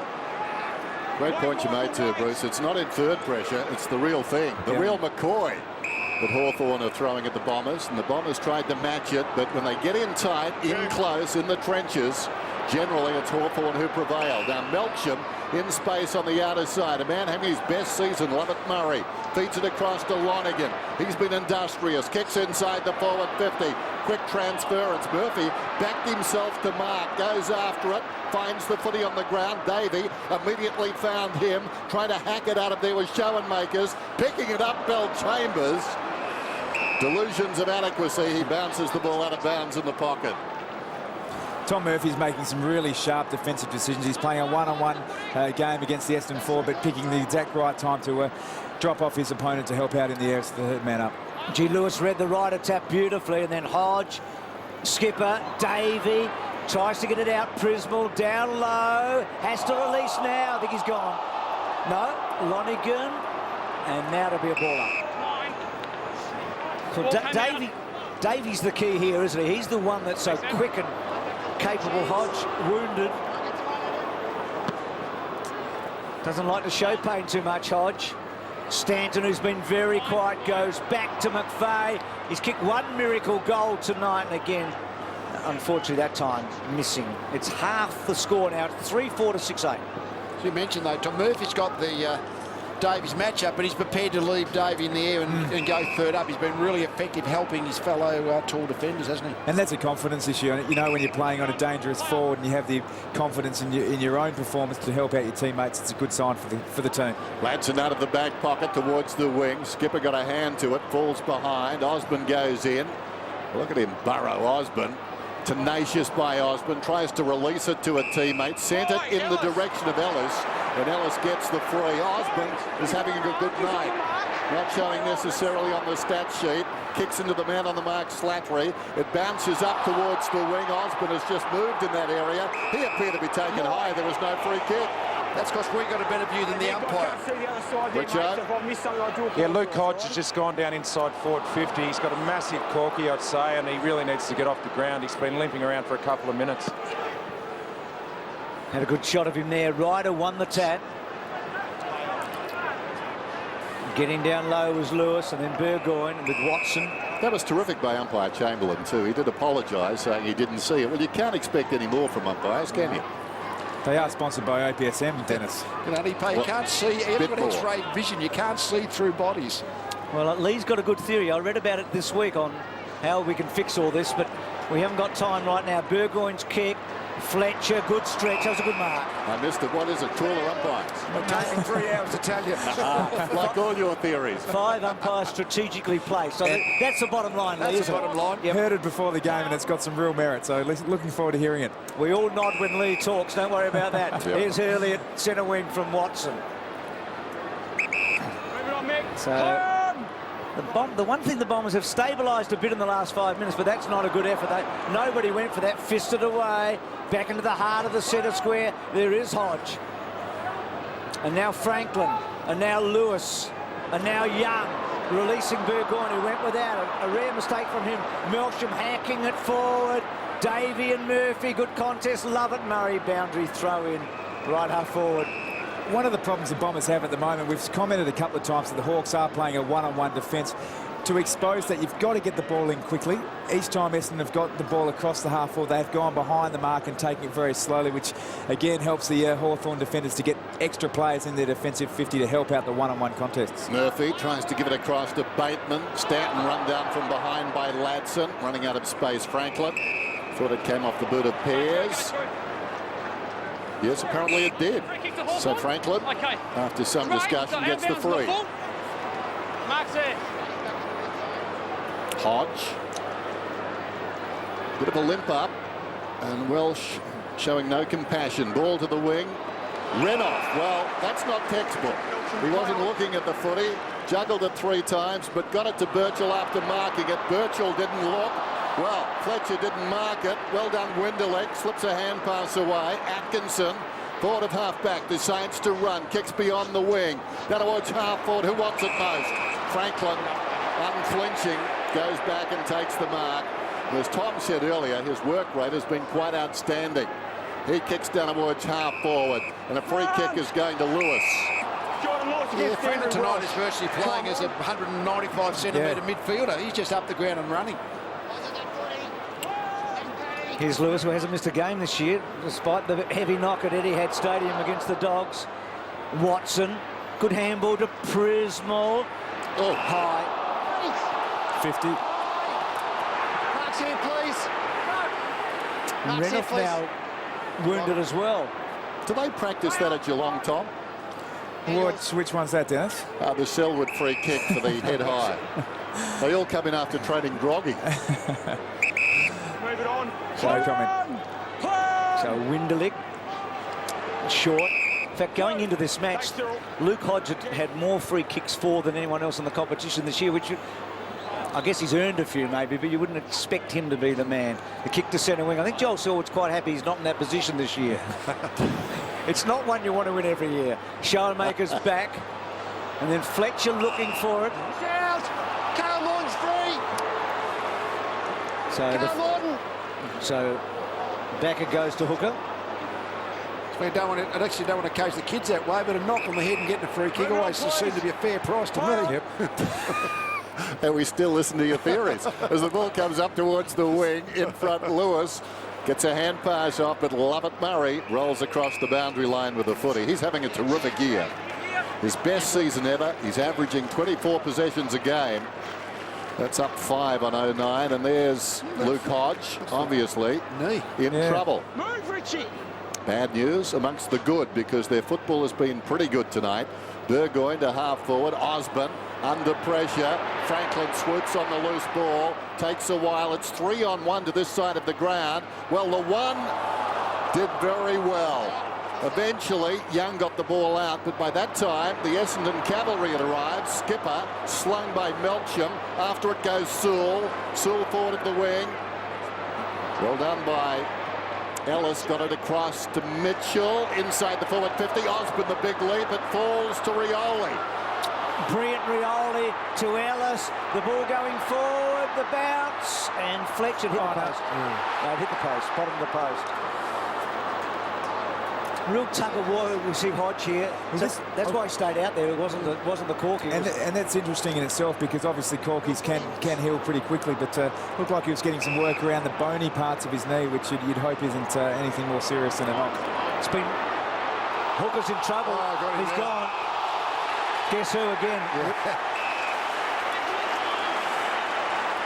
Great point you made too, Bruce. It's not inferred pressure, it's the real thing. The real McCoy that Hawthorn are throwing at the Bombers, and the Bombers tried to match it, but when they get in tight, in close, in the trenches, generally it's Hawthorn who prevail. Now Melksham in space on the outer side. A man having his best season, Lovett Murray. Feeds it across to Lonigan. He's been industrious. Kicks inside the forward 50. Quick transference. Murphy backed himself to mark. Goes after it. Finds the footy on the ground. Davey immediately found him. Trying to hack it out of there with Schoenmakers. Picking it up, Bell Chambers. Delusions of adequacy. He bounces the ball out of bounds in the pocket. Tom Murphy's making some really sharp defensive decisions. He's playing a one-on-one game against the Essendon forward, but picking the exact right time to drop off his opponent to help out in the air as the third man up. G. Lewis read the rider tap beautifully, and then Hodge, Skipper, Davey, tries to get it out. Prismal down low, has to release now. I think he's gone. No, Lonigan, and now to be a ball up. So Davey's the key here, isn't he? He's the one that's so quick and capable. Hodge wounded. Doesn't like to show pain too much, Hodge. Stanton, who's been very quiet, goes back to McVeigh. He's kicked one miracle goal tonight, and again, unfortunately that time, missing. It's half the score now. It's 3-4 to 6-8. As you mentioned, though, Tom Murphy's got the Davies matchup, but he's prepared to leave Davey in the air and go third up. He's been really effective helping his fellow tall defenders, hasn't he? And that's a confidence issue. And you know, when you're playing on a dangerous forward and you have the confidence in your own performance to help out your teammates, it's a good sign for the team. Ladson out of the back pocket towards the wing. Skipper got a hand to it, falls behind. Osborne goes in. Look at him burrow, Osborne. Tenacious by Osborne, tries to release it to a teammate, sent it in the direction of Ellis, and Ellis gets the free. Osborne is having a good night. Not showing necessarily on the stat sheet. Kicks into the man on the mark, Slattery. It bounces up towards the wing. Osborne has just moved in that area. He appeared to be taken high. There was no free kick. That's because we got a better view than the umpire. Yeah, Luke Hodge has just gone down inside forward 50. He's got a massive corky, I'd say, and he really needs to get off the ground. He's been limping around for a couple of minutes. Had a good shot of him there. Ryder won the tap. Getting down low was Lewis, and then Burgoyne with Watson. That was terrific by umpire Chamberlain too. He did apologise, saying he didn't see it. Well, you can't expect any more from umpires, can you? They are sponsored by OPSM, Dennis. You can't see, even with X-ray vision, you can't see through bodies. Well, Lee's got a good theory. I read about it this week on how we can fix all this, but we haven't got time right now. Burgoyne's kick, Fletcher, good stretch. That was a good mark. I missed it. What is it? Cooler umpires. It'll take me 3 hours to tell you. Like all your theories. 5 umpires strategically placed. So that's the bottom line, Lee, That's the bottom line. Yep. Heard it before the game, and it's got some real merit. So looking forward to hearing it. We all nod when Lee talks. Don't worry about that. Yep. Here's Hurley at centre wing from Watson. So the one thing the Bombers have stabilised a bit in the last 5 minutes, but that's not a good effort. Nobody went for that. Fisted away. Back into the heart of the centre square. There is Hodge. And now Franklin. And now Lewis. And now Young. Releasing Burgoyne, who went without it. A rare mistake from him. Melsham hacking it forward. Davey and Murphy. Good contest. Love it. Murray boundary throw in. Right half forward. One of the problems the Bombers have at the moment, we've commented a couple of times that the Hawks are playing a one-on-one defence. To expose that, you've got to get the ball in quickly. Each time Essendon have got the ball across the half forward, they've gone behind the mark and taking it very slowly, which again helps the Hawthorn defenders to get extra players in their defensive 50 to help out the one-on-one contests. Murphy tries to give it across to Bateman. Stanton run down from behind by Ladson. Running out of space, Franklin. Thought it came off the boot of Pears. Yes, apparently it did. So Franklin, after some discussion, gets the free. Hodge. Bit of a limp up. And Welsh showing no compassion. Ball to the wing. Renoff. Well, that's not textbook. He wasn't looking at the footy. Juggled it 3 times, but got it to Birchall after marking it. Birchall didn't look. Well, Fletcher didn't mark it. Well done, Winderlich. Slips a hand pass away. Atkinson. Forward of half-back, decides to run, kicks beyond the wing. Down towards half-forward, who wants it most? Franklin, unflinching, goes back and takes the mark. As Tom said earlier, his work rate has been quite outstanding. He kicks down towards half-forward, and a free kick is going to Lewis. Yeah, Franklin tonight is virtually playing as a 195-centimetre midfielder. He's just up the ground and running. Here's Lewis, who hasn't missed a game this year, despite the heavy knock at Etihad Stadium against the Dogs. Watson, good handball to Prismal. Oh, high. 50. Marks here, please. Renoff now wounded as well. Do they practice that at Geelong, Tom? Which one's that, Dennis? The Selwood free kick for the head high. They all come in after training groggy. Move it on. No comment. So Winderlich, short. In fact, going into this match, Luke Hodge had more free kicks for than anyone else in the competition this year, which I guess he's earned a few maybe, but you wouldn't expect him to be the man. The kick to centre wing. I think Joel Selwood's quite happy he's not in that position this year. It's not one you want to win every year. Showmaker's back. And then Fletcher looking for it. Out. Carl Morton's free. So back it goes to Hooker. I actually don't want to coach the kids that way, but a knock on the head and getting a free kick always seemed to be a fair price to me. Yep. And we still listen to your theories. As the ball comes up towards the wing, in front Lewis gets a hand pass off, but Lovett Murray rolls across the boundary line with the footy. He's having a terrific year. His best season ever. He's averaging 24 possessions a game. That's up 5 on 09. And there's Luke Hodge, obviously, in trouble. Move, Richie. Bad news amongst the good, because their football has been pretty good tonight. Burgoyne to half forward. Osborne under pressure. Franklin swoops on the loose ball. Takes a while. It's 3-on-1 to this side of the ground. Well, the one did very well. Eventually, Young got the ball out, but by that time, the Essendon cavalry had arrived. Skipper slung by Melcham. After it goes Sewell. Sewell forward of the wing. Well done by Ellis. Got it across to Mitchell. Inside the forward 50. Osborne the big leap. It falls to Rioli. Brilliant Rioli to Ellis. The ball going forward. The bounce. And Fletcher hit the post. No, hit the post. Bottom of the post. Real tug of war. We see Hodge here. That's why he stayed out there. It wasn't the Corky. And that's interesting in itself, because obviously Corkies can heal pretty quickly, but looked like he was getting some work around the bony parts of his knee, which you'd hope isn't anything more serious than a knock. It's been Hooker's in trouble. He's gone. Guess who again? Yeah.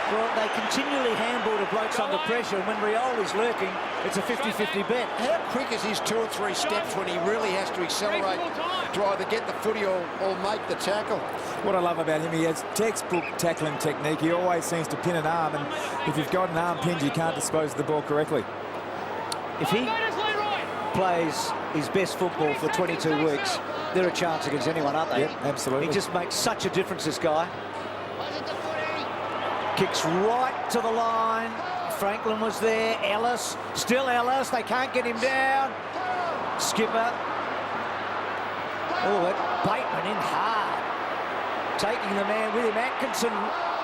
Well, they continually handball the blokes under pressure, and when Rioli's lurking, it's a 50-50 bet. How quick is his 2 or 3 steps when he really has to accelerate to either get the footy or make the tackle? What I love about him, he has textbook tackling technique. He always seems to pin an arm, and if you've got an arm pinned, you can't dispose of the ball correctly. If he plays his best football for 22 weeks, they're a chance against anyone, aren't they? Yep, absolutely. He just makes such a difference, this guy. Kicks right to the line. Franklin was there. Ellis. Still Ellis. They can't get him down. Skipper. Oh, Bateman in hard. Taking the man with him. Atkinson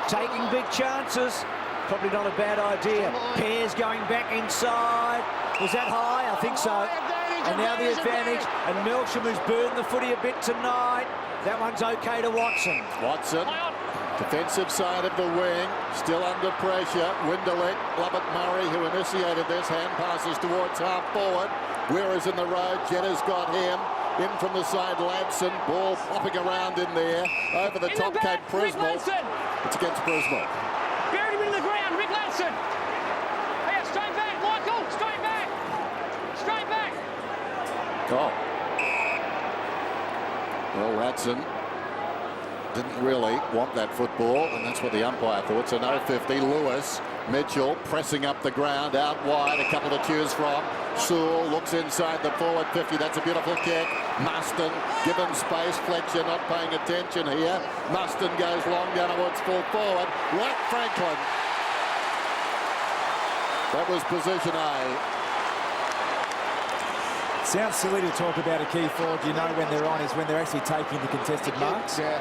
taking big chances. Probably not a bad idea. Pears going back inside. Was that high? I think so. And now the advantage. And Melcham, who's burned the footy a bit tonight. That one's okay to Watson. Watson. Defensive side of the wing, still under pressure. Winderlich, Lovett Murray, who initiated this, hand passes towards half forward. Weir is in the road. Jetter's got him. In from the side, Ladson. Ball popping around in there. Over the top came Prismal. It's against Prismal. Buried him in the ground, Rick Ladson. Hey, straight back, Michael. Straight back. Straight back. Oh. Well, Ladson didn't really want that football, and that's what the umpire thought. So no 50. Lewis, Mitchell pressing up the ground, out wide, a couple to choose from. Sewell looks inside the forward 50. That's a beautiful kick. Muston given space. Fletcher not paying attention here. Muston goes long down towards full forward. Right, Franklin. That was position A. Sounds silly to talk about a key forward. You know when they're on is when they're actually taking the contested marks. Yeah.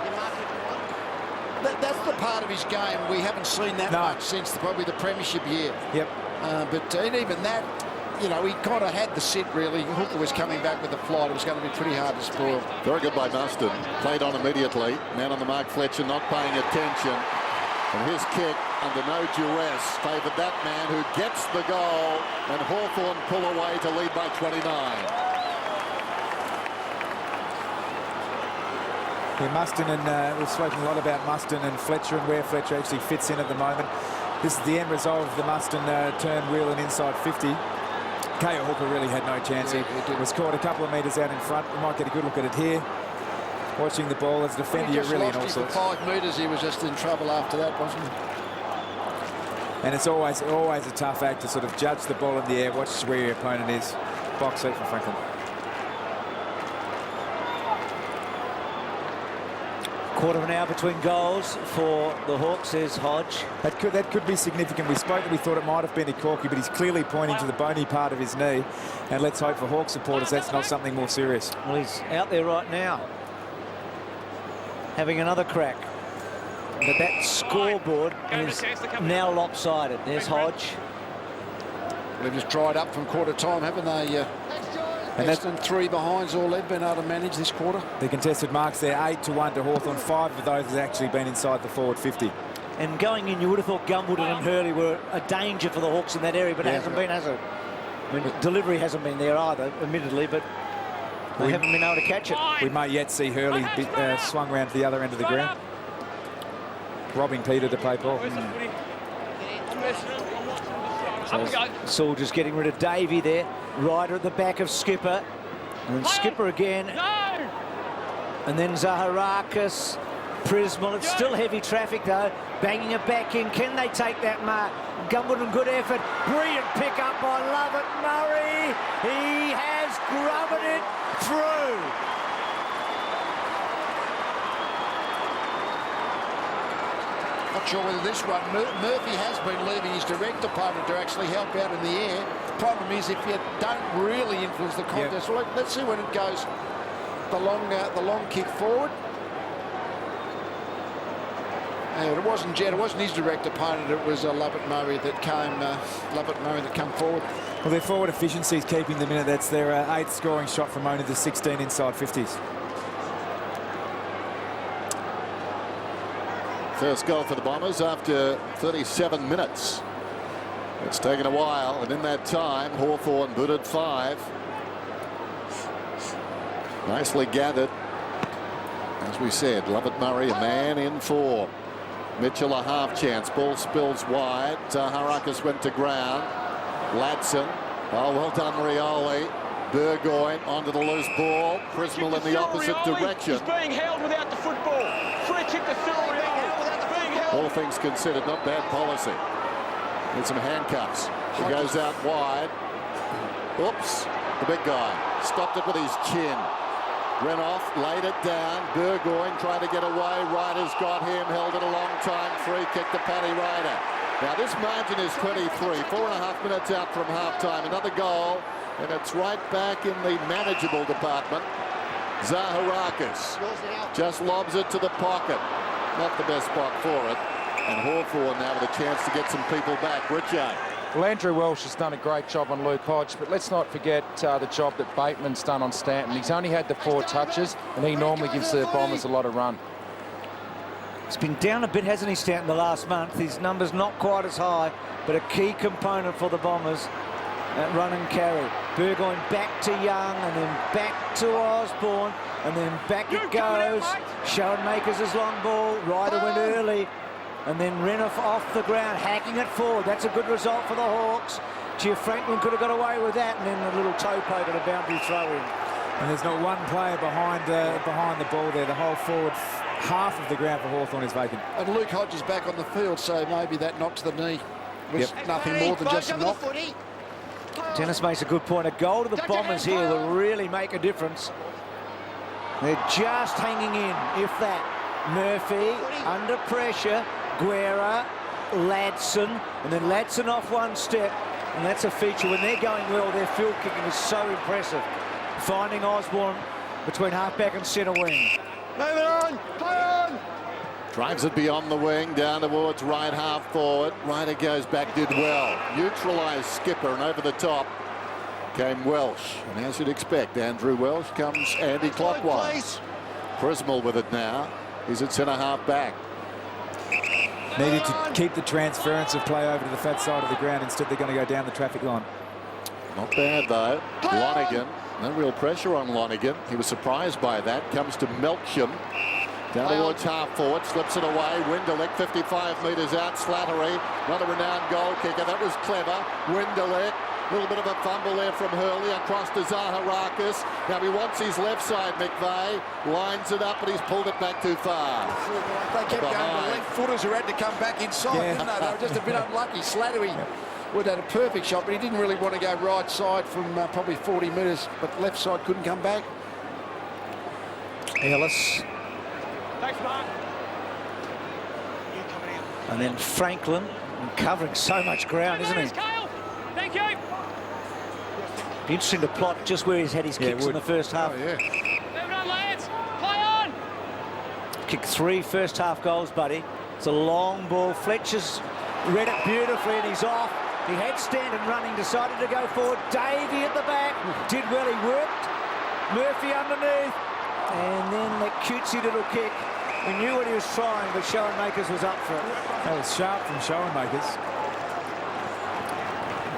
That's the part of his game we haven't seen that much since probably the premiership year. Yep. But even that, you know, he kind of had the sit, really. Hooker was coming back with the flight. It was going to be pretty hard to spoil. Very good by Muston. Played on immediately. Man on the mark, Fletcher not paying attention. And his kick under no duress favoured that man, who gets the goal, and Hawthorn pull away to lead by 29. Yeah, Muston, and we've spoken a lot about Muston and Fletcher and where Fletcher actually fits in at the moment. This is the end result of the Muston turn wheel and inside 50. K.O. Hooker really had no chance. He was caught a couple of metres out in front. We might get a good look at it here. Watching the ball as a defender, you're really in all sorts. For 5 metres, he was just in trouble after that, wasn't he? And it's always a tough act to sort of judge the ball in the air, watch where your opponent is. Box seat for Franklin. Quarter of an hour between goals for the Hawks, says Hodge. That could be significant. We spoke that we thought it might have been a Corky, but he's clearly pointing to the bony part of his knee. And let's hope for Hawks supporters that's not something more serious. Well, he's out there right now, having another crack. But that scoreboard is now lopsided. There's Hodge. They've just dried up from quarter time, haven't they? And that's 3 behinds all they've been able to manage this quarter. The contested marks there, 8-1 to Hawthorn. 5 of those has actually been inside the forward 50. And going in, you would have thought Gumbleton and Hurley were a danger for the Hawks in that area, but it hasn't been, has it? I mean, delivery hasn't been there either, admittedly, but They haven't been able to catch it. We may yet see Hurley swung round to the other end of the ground, robbing Peter to play ball. So Soldiers getting rid of Davey there. Ryder at the back of Skipper. And Skipper again. And then Zaharakis. Prismal. It's still heavy traffic though. Banging it back in. Can they take that mark? Gumbleton, good effort. Brilliant pick up by Lovett Murray. He has grubbed it through. Not sure whether this one, Murphy has been leaving his direct opponent to actually help out in the air. The problem is if you don't really influence the contest, well, let's see when it goes the long kick forward. And it wasn't Jed, it wasn't his direct opponent, it was Lovett Murray that came forward. Well, their forward efficiency is keeping them in it. That's their 8th scoring shot from only the 16 inside 50s. First goal for the Bombers after 37 minutes. It's taken a while, and in that time, Hawthorn booted 5. Nicely gathered. As we said, Lovett Murray, a man in form. Mitchell a half chance. Ball spills wide. Zaharakis went to ground. Ladson. Oh, well done, Rioli. Burgoyne onto the loose ball. Prismal in the opposite direction. He's being held without the football. Free kick to Cyril Rioli. All things considered, not bad policy. With some handcuffs. He goes out wide. Oops. The big guy stopped it with his chin. Ran off, laid it down. Burgoyne tried to get away. Ryder's got him, held it a long time. Free kick to Paddy Ryder. Now this margin is 23. 4.5 minutes out from half-time. Another goal, and it's right back in the manageable department. Zaharakis just lobs it to the pocket. Not the best spot for it. And Hawthorn now with a chance to get some people back. Richard. Well, Andrew Welsh has done a great job on Luke Hodge, but let's not forget the job that Bateman's done on Stanton. He's only had the 4 touches, and he normally gives the Bombers a lot of run. He's been down a bit, hasn't he, Stanton, the last month? His number's not quite as high, but a key component for the Bombers at run and carry. Burgoyne back to Young, and then back to Osborne, and then back it goes. Schoenmakers' his long ball. Ryder went early. And then Renouf off the ground, hacking it forward. That's a good result for the Hawks. Gio Franklin could have got away with that, and then a little toe poke and a boundary throw in. And there's not one player behind the ball there. The whole forward half of the ground for Hawthorn is vacant. And Luke Hodge is back on the field, so maybe that knock to the knee was nothing more than just a knock. Dennis makes a good point. A goal to the Bombers here will really make a difference. They're just hanging in, if that. Murphy under pressure. Guerra, Ladson, and then Ladson off one step, and that's a feature. When they're going well, their field kicking is so impressive. Finding Osborne between halfback and centre wing. Move it on, play on! Drives it beyond the wing, down towards right half forward. Ryder goes back, did well. Neutralised Skipper, and over the top came Welsh. And as you'd expect, Andrew Welsh comes anti-clockwise. Prismal with it now. He's at centre half back. Needed to keep the transference of play over to the fat side of the ground. Instead, they're going to go down the traffic line. Not bad, though. Lonergan. No real pressure on Lonergan. He was surprised by that. Comes to Melksham. Down towards half forward. Slips it away. Winderlick, 55 metres out. Slattery, not a renowned goal kicker. That was clever. Winderlick. A little bit of a fumble there from Hurley across to Zaharakis. Now he wants his left side, McVeigh. Lines it up, but he's pulled it back too far. They kept going to left footers who had to come back inside, didn't they? They were just a bit unlucky. Slattery would have had a perfect shot, but he didn't really want to go right side from probably 40 metres, but left side couldn't come back. Ellis. Thanks, Mark. And then Franklin, covering so much ground, isn't he? Thank you. Be interesting to plot just where he's had his kicks in the first half. Move it on, lads. Play on. Kicked 3 first half goals, buddy. It's a long ball. Fletcher's read it beautifully, and he's off. He had Stanton running, decided to go forward. Davey at the back. Did well, he worked. Murphy underneath. And then that cutesy little kick. He knew what he was trying, but Schoenmakers was up for it. That was sharp from Schoenmakers.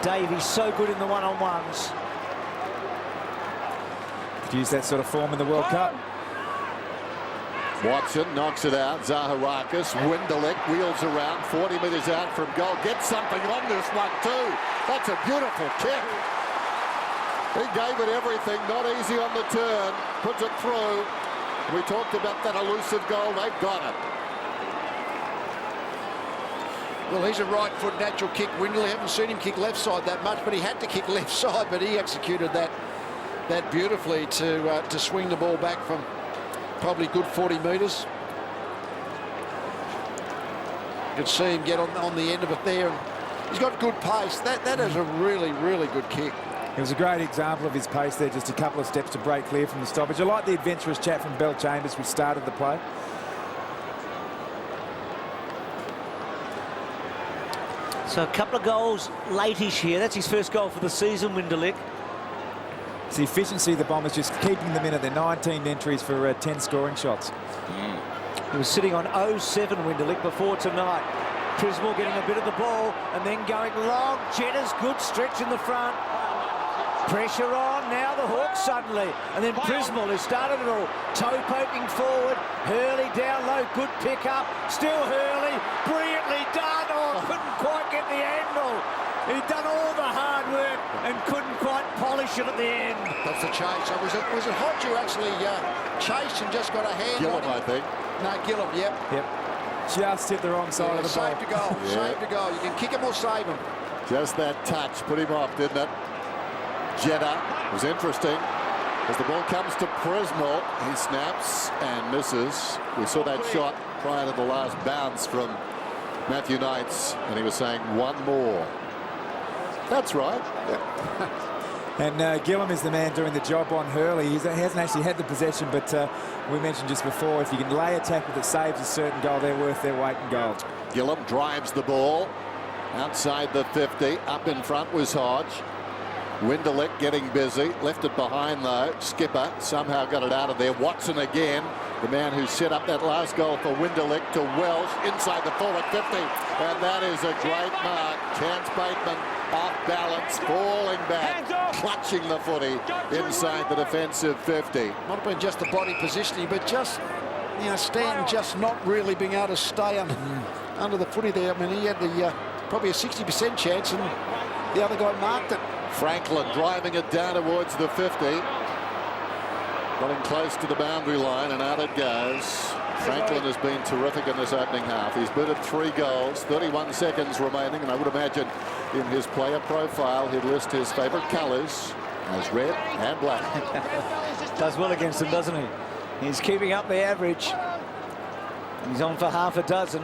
Davey's so good in the one-on-ones. Could use that sort of form in the World Cup. Watson knocks it out. Zaharakis. Winderlich wheels around 40 metres out from goal. Gets something on this one too. That's a beautiful kick. He gave it everything. Not easy on the turn. Puts it through. We talked about that elusive goal. They've got it. Well, he's a right-foot natural kick. Winderlich, haven't seen him kick left side that much, but he had to kick left side, but he executed that beautifully to swing the ball back from probably good 40 metres. You could see him get on the end of it there, and he's got good pace. That is a really, really good kick. It was a great example of his pace there, just a couple of steps to break clear from the stoppage. I like the adventurous chat from Bell Chambers, which started the play. So a couple of goals late-ish here. That's his first goal for the season, Winderlich. It's the efficiency of the Bombers, just keeping them in at their 19 entries for 10 scoring shots. He was sitting on 0-7 Winderlich before tonight. Prismal getting a bit of the ball and then going long. Jetta's good stretch in the front. Pressure on, now the Hawks suddenly. And then Prismal, who started it all, toe poking forward. Hurley down low, good pick up. Still Hurley, brilliantly done. Oh, couldn't quite get the angle. He'd done all the hard work and couldn't quite polish it at the end. That's the change. So was it Hodge who actually chased and just got a hand Gillum, on him? I think. No, Gillum, yep. Just hit the wrong side of the ball. Save to goal, save to goal. You can kick him or save him. Just that touch put him off, didn't it? Jetta was interesting. As the ball comes to Prismal, he snaps and misses. We saw that shot prior to the last bounce from Matthew Knights, and he was saying one more. That's right. And Gillum is the man doing the job on Hurley. He hasn't actually had the possession, but we mentioned just before, if you can lay a tackle that saves a certain goal, they're worth their weight in gold. Gillum drives the ball outside the 50. Up in front was Hodge. Winderlich getting busy. Left it behind, though. Skipper somehow got it out of there. Watson again, the man who set up that last goal for Winderlich, to Welsh inside the forward 50. And that is a great mark. Chance Bateman off balance, falling back, clutching the footy inside the defensive 50. Might have been just the body positioning, but just, you know, Stan just not really being able to stay under the footy there. I mean, he had the probably a 60% chance, and the other guy marked it. Franklin driving it down towards the 50. Getting close to the boundary line, and out it goes. Franklin has been terrific in this opening half. He's booted 3 goals, 31 seconds remaining, and I would imagine in his player profile he'd list his favourite colours as red and black. Does well against him, doesn't he? He's keeping up the average. He's on for half a dozen.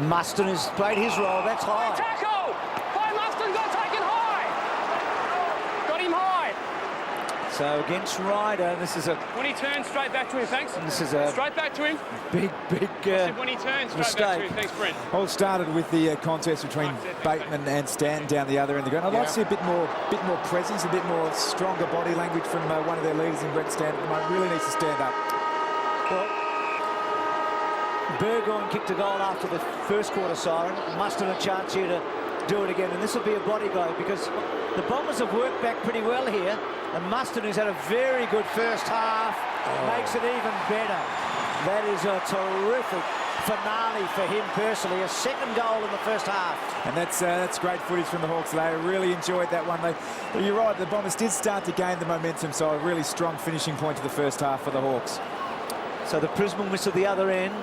Muston has played his role. That's high. Tackle! High Muston got taken high! Got him high! So against Ryder, this is a... When he turns, straight back to him, thanks. This is a Straight back to him. big When he turns, straight back to him, thanks, Brent. All started with the contest between Bateman and Stanton down the other end of the ground. I'd like to see a bit more presence, a bit more stronger body language from one of their leaders in Brent Stanton at the moment. Really needs to stand up. Well, Burgoyne kicked a goal after the first quarter siren. Muston a chance here to do it again, and this will be a body blow because the Bombers have worked back pretty well here, and Muston, who's had a very good first half, makes it even better. That is a terrific finale for him personally, a second goal in the first half. And that's great footage from the Hawks. They really enjoyed that one. You're right, the Bombers did start to gain the momentum, so a really strong finishing point to the first half for the Hawks. So the Prismal miss at the other end.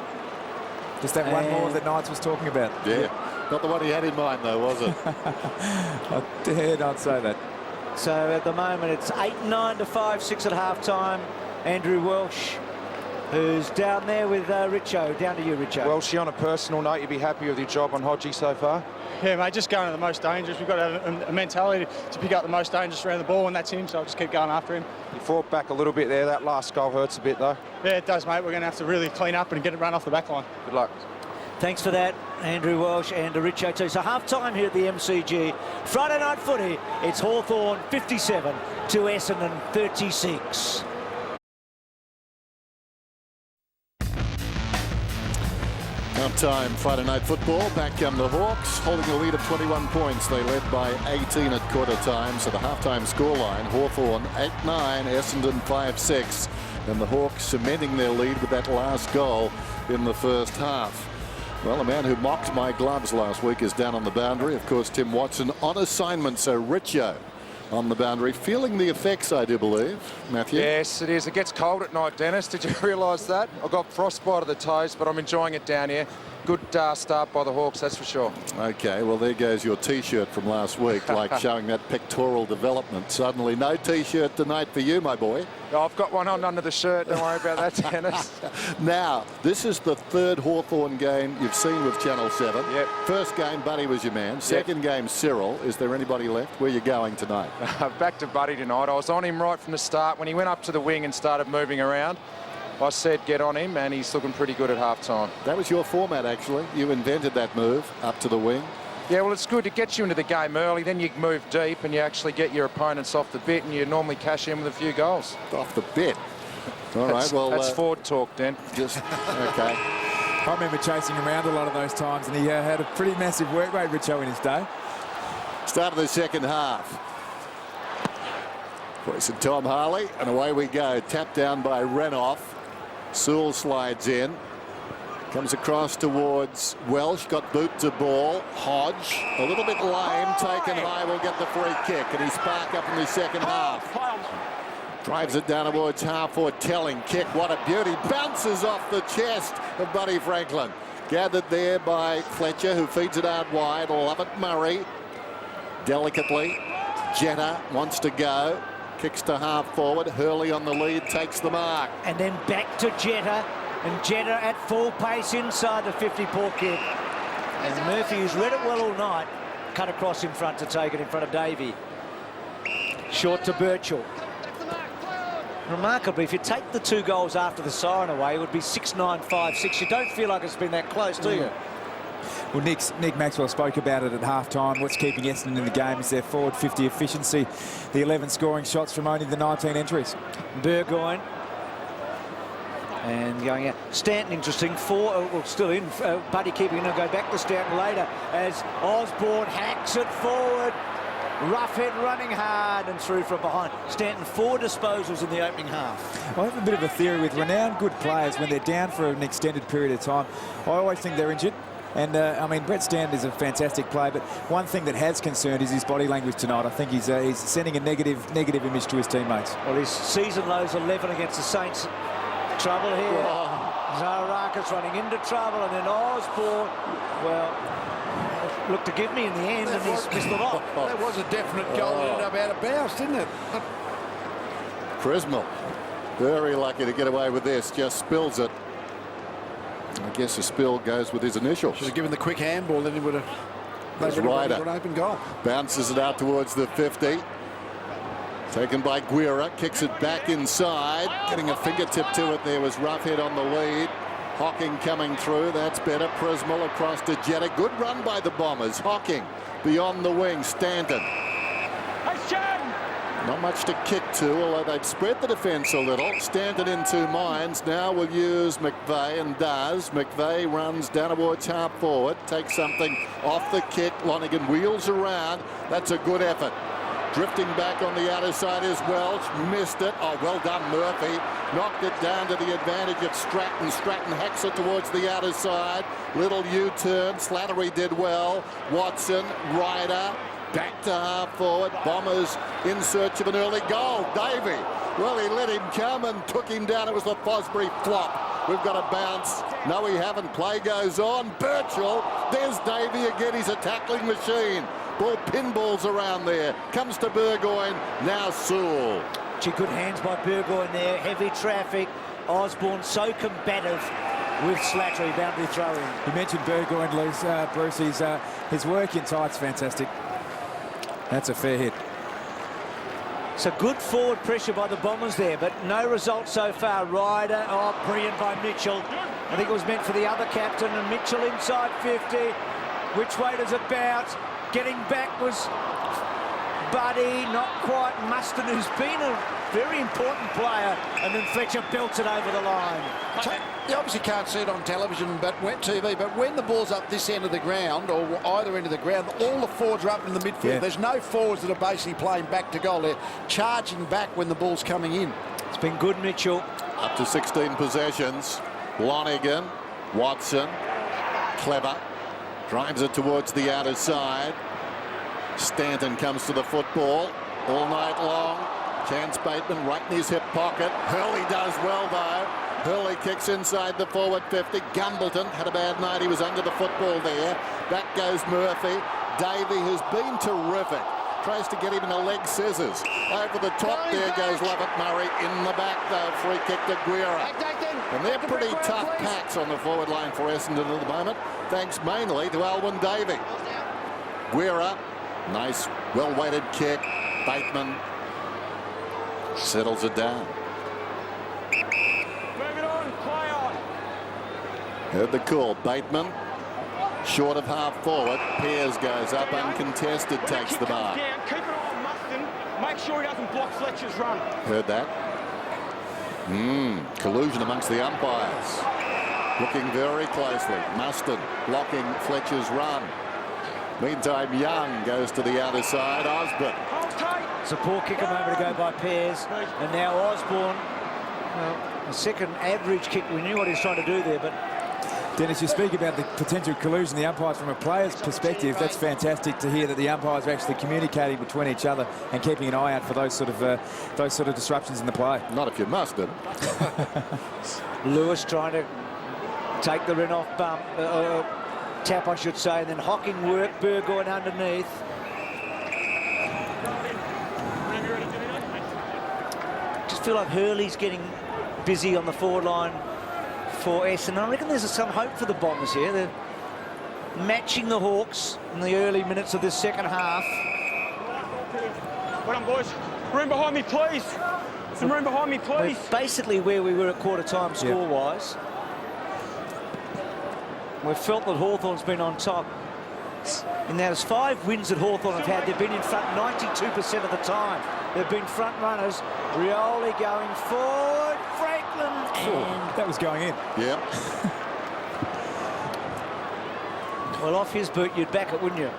Just that one more that Knights was talking about. Yeah, not the one he had in mind, though, was it? I dare not say that. So at the moment it's 8-9 to 5-6 at half-time. Andrew Welsh, who's down there with Richo. Down to you, Richo. Welshie, on a personal note, you'd be happy with your job on Hodgie so far? Yeah, mate, just going to the most dangerous. We've got to have a mentality to pick up the most dangerous around the ball, and that's him, so I'll just keep going after him. You fought back a little bit there. That last goal hurts a bit, though. Yeah, it does, mate. We're going to have to really clean up and get it run off the back line. Good luck. Thanks for that, Andrew Welsh and Richo too. So half-time here at the MCG. Friday night footy, it's Hawthorn 57 to Essendon 36. Half-time Friday night football. Back come the Hawks, holding a lead of 21 points. They led by 18 at quarter time. So the half-time scoreline, Hawthorn 8-9, Essendon 5-6. And the Hawks cementing their lead with that last goal in the first half. Well, a man who mocked my gloves last week is down on the boundary. Of course, Tim Watson on assignment. So Richo on the boundary, feeling the effects, I do believe. Matthew? Yes, it is. It gets cold at night, Dennis. Did you realise that? I've got frostbite of the toes, but I'm enjoying it down here. Good start by the Hawks, that's for sure. Okay, well, there goes your T-shirt from last week, like showing that pectoral development. Suddenly, no T-shirt tonight for you, my boy. Oh, I've got one on under the shirt. Don't worry about that, Dennis. Now, this is the third Hawthorn game you've seen with Channel 7. Yep. First game, Buddy was your man. Second game, Cyril. Is there anybody left? Where are you going tonight? Back to Buddy tonight. I was on him right from the start. When he went up to the wing and started moving around, I said get on him, and he's looking pretty good at half-time. That was your format, actually. You invented that move, up to the wing. Yeah, well, it's good to get you into the game early. Then you move deep and you actually get your opponents off the bit, and you normally cash in with a few goals. Off the bit. All right, well... That's forward talk, Den. Just, okay. I remember chasing him around a lot of those times, and he had a pretty massive work rate, Richo, in his day. Start of the second half. Voice of Tom Harley, and away we go. Tapped down by Renoff. Sewell slides in. Comes across towards Welsh. Got boot to ball. Hodge, a little bit lame. Taken high, will get the free kick. And he spark up in the second half. Drives it down towards half-forward. Telling kick. What a beauty. Bounces off the chest of Buddy Franklin. Gathered there by Fletcher, who feeds it out wide. Lovett Murray. Delicately. Jetta wants to go. Kicks to half forward. Hurley on the lead, takes the mark. And then back to Jetta. And Jetta at full pace inside the 50 ball kick. And Murphy, who's read it well all night, cut across in front to take it in front of Davey. Short to Birchall. Remarkably, if you take the 2 goals after the siren away, it would be 6-9, 5-6. You don't feel like it's been that close, do you? Well, Nick Maxwell spoke about it at half-time. What's keeping Essendon in the game is their forward 50 efficiency. The 11 scoring shots from only the 19 entries. Burgoyne. And going out. Stanton, interesting. Well, still in. Buddy keeping it and go back to Stanton later as Osborne hacks it forward. Roughhead running hard and through from behind. Stanton 4 disposals in the opening half. I have a bit of a theory with renowned good players when they're down for an extended period of time. I always think they're injured. And, I mean, Brett Stanton is a fantastic player, but one thing that has concerned is his body language tonight. I think he's sending a negative image to his teammates. Well, his season low's 11 against the Saints. Trouble here. Zarakas running into trouble, and then Osborne, well, looked to give me in the end, and he's missed the lot. That was a definite goal that ended up out of bounds, didn't it? Prismal, very lucky to get away with this. Just spills it. I guess the spill goes with his initials. Should have given the quick handball, then he would have made an open goal. Bounces it out towards the 50. Taken by Guerra, kicks it back inside. Getting a fingertip to it there was Roughhead on the lead. Hocking coming through, that's better. Prismal across to Jetta. Good run by the Bombers. Hocking beyond the wing. Stanton. Not much to kick to, although they'd spread the defence a little. Stanton in 2 minds. Now will use McVeigh and does. McVeigh runs down towards half forward. Takes something off the kick. Lonergan wheels around. That's a good effort. Drifting back on the outer side is Welch. Missed it. Oh, well done, Murphy. Knocked it down to the advantage of Stratton. Stratton hacks it towards the outer side. Little U-turn. Slattery did well. Watson, Ryder. Back to half forward. Bombers in search of an early goal. Davey. Well, he let him come and took him down. It was the Fosbury flop. We've got a bounce. No, we haven't. Play goes on. Birchall. There's Davey again. He's a tackling machine. Ball pinballs around there. Comes to Burgoyne. Now Sewell. Gee, good hands by Burgoyne there. Heavy traffic. Osborne so combative with Slattery boundary throwing. You mentioned Burgoyne, Bruce. His work in tight's fantastic. That's a fair hit. So good forward pressure by the Bombers there, but no result so far. Ryder, oh, brilliant by Mitchell. I think it was meant for the other captain, and Mitchell inside 50. Which way does it bounce? Getting back was Buddy, not quite Mustin, who's been a very important player, and then Fletcher belts it over the line. You obviously can't see it on television, but when the ball's up this end of the ground, or either end of the ground, all the forwards are up in the midfield. Yeah. There's no forwards that are basically playing back to goal. They're charging back when the ball's coming in. It's been good, Mitchell. Up to 16 possessions. Lonigan, Watson, clever. Drives it towards the outer side. Stanton comes to the football all night long. Chance Bateman right in his hip pocket. Hurley does well, though. Hurley kicks inside the forward 50. Gumbleton had a bad night. He was under the football there. Back goes Murphy. Davey, who's been terrific, tries to get him in the leg scissors. Over the top there goes Lovett Murray. In the back, though, free kick to Guerra. And they're pretty tough packs on the forward line for Essendon at the moment, thanks mainly to Alwyn Davey. Guerra, nice, well-weighted kick. Bateman settles it down. Move it on, play on. Heard the call. Bateman, short of half forward. Pears goes up uncontested, takes the mark. Down, keep an eye on Muston. Make sure he doesn't block Fletcher's run. Heard that. Collusion amongst the umpires. Looking very closely. Muston blocking Fletcher's run. Meantime, Young goes to the outer side. Osborne. Hold tight. It's a poor kick a moment ago by Pears, and now Osborne. Well, a second average kick. We knew what he was trying to do there, but Dennis, you speak about the potential collusion of the umpires from a player's perspective. That's fantastic to hear that the umpires are actually communicating between each other and keeping an eye out for those sort of disruptions in the play. Not if you're Muston. Lewis trying to take the run off bump, tap, I should say, and then Hocking work, Burgoyne underneath. Just feel like Hurley's getting busy on the forward line for Essendon. I reckon there's some hope for the Bombers here. They're matching the Hawks in the early minutes of this second half. Well done, boys. Room behind me, please. Some room behind me, please. We're basically where we were at quarter time score-wise. We've felt that Hawthorn's been on top. In those 5 wins that Hawthorn have had, they've been in front 92% of the time. They've been front runners. Rioli going forward. Franklin. And that was going in. Yeah. Well, off his boot, you'd back it, wouldn't you?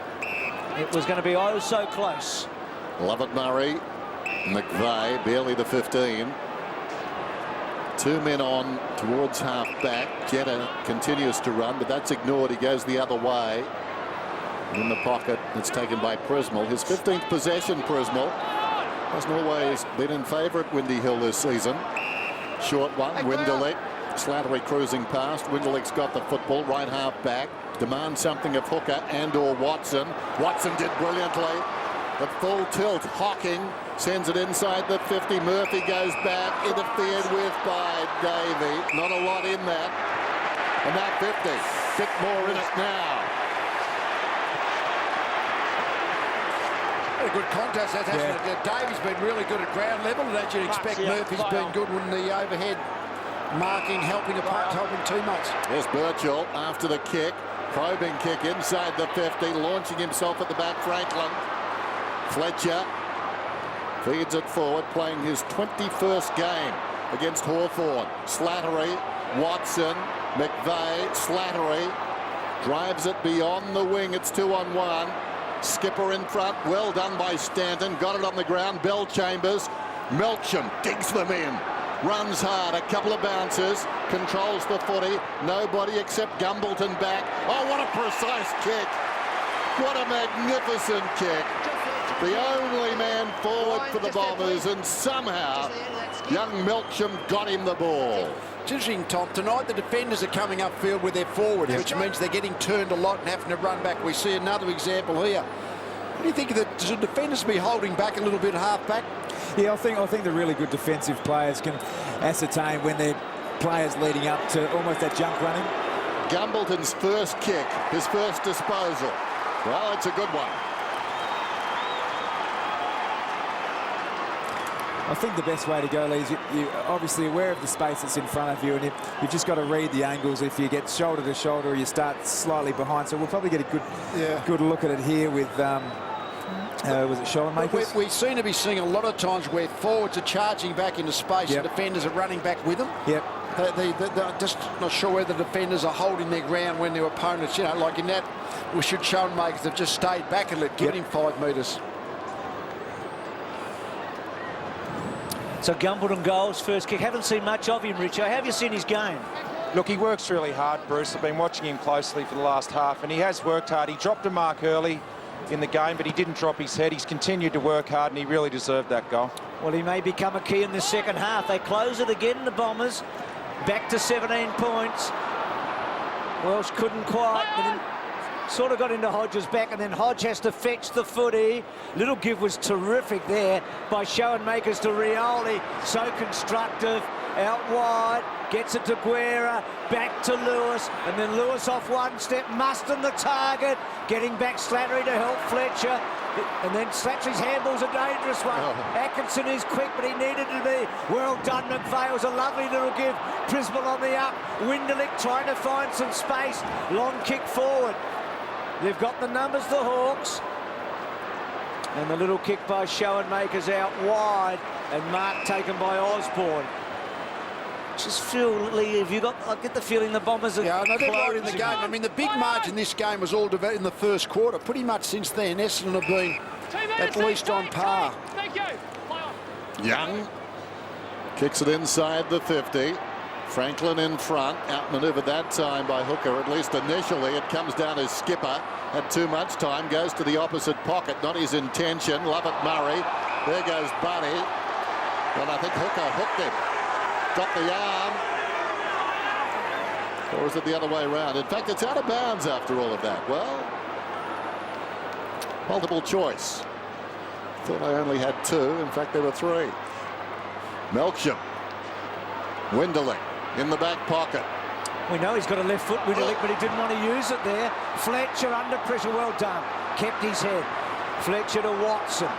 It was going to be oh so close. Lovett Murray. McVeigh, barely the 15. 2 men on towards half back. Jetta continues to run, but that's ignored. He goes the other way. In the pocket, it's taken by Prismal. His 15th possession, Prismal. Hasn't always been in favour at Windy Hill this season. Short one, Winderlich. Slattery cruising past. Winderlich's got the football, right half back. Demands something of Hooker and or Watson. Watson did brilliantly. At full tilt, Hocking sends it inside the 50. Murphy goes back, interfered with by Davey. Not a lot in that. And that 50. Bit more in it now. A good contest, that's Davey's been really good at ground level, and as you'd expect, Murphy's been good when the overhead marking, helping apart, helping teammates. There's Birchall after the kick. Probing kick inside the 50, launching himself at the back, Franklin. Fletcher feeds it forward, playing his 21st game against Hawthorn. Slattery, Watson, McVeigh, Slattery drives it beyond the wing. It's 2-on-1. Skipper in front, well done by Stanton. Got it on the ground. Bell Chambers, Melksham digs them in. Runs hard, a couple of bounces, controls the footy. Nobody except Gumbleton back. Oh, what a precise kick. What a magnificent kick. The only man forward for the Bombers, and somehow young Melksham got him the ball. It's interesting, Tom. Tonight the defenders are coming upfield with their forwards, which means they're getting turned a lot and having to run back. We see another example here. What do you think? Should defenders be holding back a little bit half back? Yeah, I think the really good defensive players can ascertain when their players leading up to almost that jump running. Gumbleton's first kick, his first disposal. Well, it's a good one. I think the best way to go, Lee, is you're obviously aware of the space that's in front of you, and you've just got to read the angles. If you get shoulder to shoulder, or you start slightly behind. So we'll probably get a good look at it here with Was it Schoenmakers? We seem to be seeing a lot of times where forwards are charging back into space and defenders are running back with them. Yep. They're just not sure whether the defenders are holding their ground when their opponents, you know, like in that, we should Schoenmakers have just stayed back and given him 5 metres. So Gumbleton goals, first kick. Haven't seen much of him, Richo. Have you seen his game? Look, he works really hard, Bruce. I've been watching him closely for the last half, and he has worked hard. He dropped a mark early in the game, but he didn't drop his head. He's continued to work hard, and he really deserved that goal. Well, he may become a key in the second half. They close it again, the Bombers. Back to 17 points. Welsh couldn't quite, but then sort of got into Hodge's back, and then Hodge has to fetch the footy. Little give was terrific there by Schoenmakers to Rioli. So constructive. Out wide, gets it to Guerra, back to Lewis, and then Lewis off one step, Mustin the target, getting back Slattery to help Fletcher, and then Slattery's handball's a dangerous one. Atkinson is quick, but he needed to be. Well done, McVale's a lovely little give. Prismal on the up, Winderlick trying to find some space, long kick forward. They've got the numbers, the Hawks. And the little kick by Schoenmakers out wide, and mark taken by Osborne. Just feel, Lee, have you got? I get the feeling the Bombers are. Yeah, I know they're right in the game. I mean, the big margin this game was all developed in the first quarter. Pretty much since then, Essendon have been at least on par. Thank you. Young kicks it inside the 50. Franklin in front, outmanoeuvred that time by Hooker, at least initially. It comes down as Skipper, had too much time, goes to the opposite pocket, not his intention. Lovett Murray, there goes Buddy. Well, I think Hooker hooked him. Got the arm. Or is it the other way around? In fact, it's out of bounds after all of that. Well, multiple choice. Thought I only had 2. In fact, there were 3. Melksham. Winderlick in the back pocket. We know he's got a left foot, Winderlick, but he didn't want to use it there. Fletcher under pressure, well done. Kept his head. Fletcher to Watson.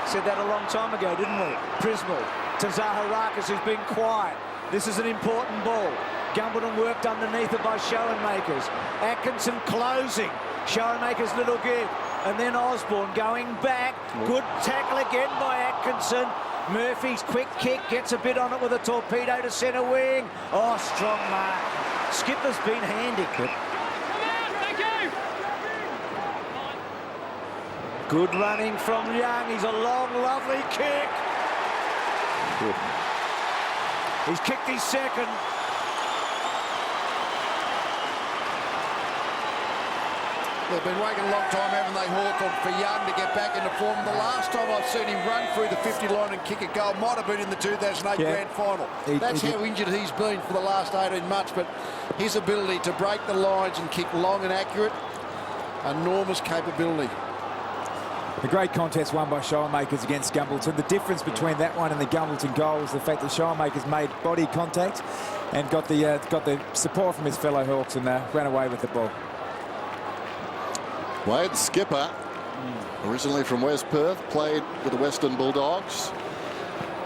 Said that a long time ago, didn't we? Prismal to Zaharakis, who's been quiet. This is an important ball. Gumbleton worked underneath it by Schoenmakers. Atkinson closing. Schoenmakers little give. And then Osborne going back. Good tackle again by Atkinson. Murphy's quick kick, gets a bit on it with a torpedo to centre wing. Oh, strong mark. Skipper's been handy. Good running from Young. He's a long, lovely kick. He's kicked his second. They've been waiting a long time, haven't they, Hawthorn, for Young to get back into form. The last time I've seen him run through the 50 line and kick a goal might have been in the 2008 Grand Final. That's how injured he's been for the last 18 months, but his ability to break the lines and kick long and accurate, enormous capability. A great contest won by Schoenmakers against Gumbleton. The difference between that one and the Gumbleton goal was the fact that Schoenmakers made body contact and got the support from his fellow Hawks and ran away with the ball. Wade Skipper, originally from West Perth, played with the Western Bulldogs.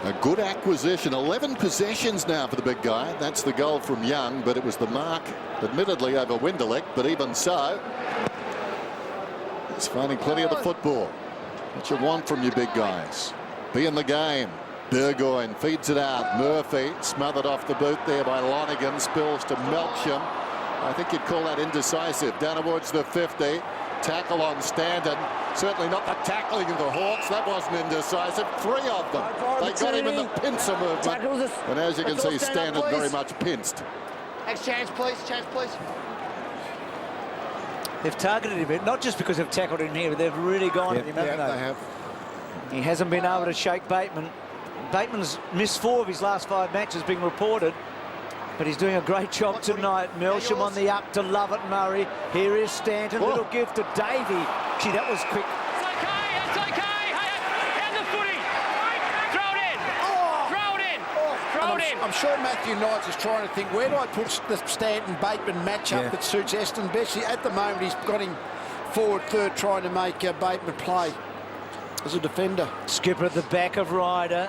A good acquisition. 11 possessions now for the big guy. That's the goal from Young, but it was the mark, admittedly, over Winderlick, but even so, he's finding plenty of the football. What you want from your big guys. Be in the game. Burgoyne feeds it out. Murphy smothered off the boot there by Lonigan. Spills to Melksham. I think you'd call that indecisive. Down towards the 50. Tackle on Stanton. Certainly not the tackling of the Hawks. That wasn't indecisive. 3 of them. They got him in the pincer movement. And as you can see, Stanton very much pinched. Next chance, please. Chance, please. They've targeted him, not just because they've tackled him here, but they've really gone at him, haven't they? They have. He hasn't been able to shake Bateman. Bateman's missed 4 of his last 5 matches, being reported. But he's doing a great job tonight. Melsham on the up to Lovett Murray. Here is Stanton. Little gift to Davey. Gee, that was quick. It's okay. It's okay. Hand the footy. Throw it in. Throw it in. Throw it in. I'm sure Matthew Knights is trying to think, where do I put the Stanton-Bateman matchup that suits Essendon best? At the moment, he's got him forward third, trying to make Bateman play as a defender. Skipper at the back of Ryder.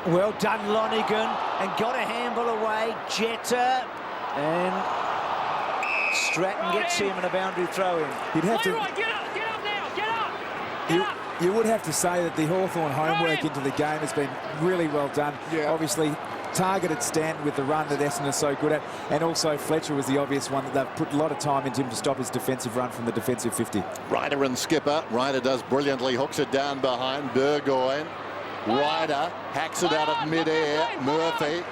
Well done, Lonigan, and got a handball away. Jetta, and Stratton gets him and a boundary throw in. You'd have to. Get up You would have to say that the Hawthorn homework into the game has been really well done. Yeah. Obviously, targeted Stanton with the run that Essendon is so good at, and also Fletcher was the obvious one that they've put a lot of time into him to stop his defensive run from the defensive 50. Ryder and skipper. Ryder does brilliantly, hooks it down behind Burgoyne. Ryder hacks it out of mid-air. Murphy.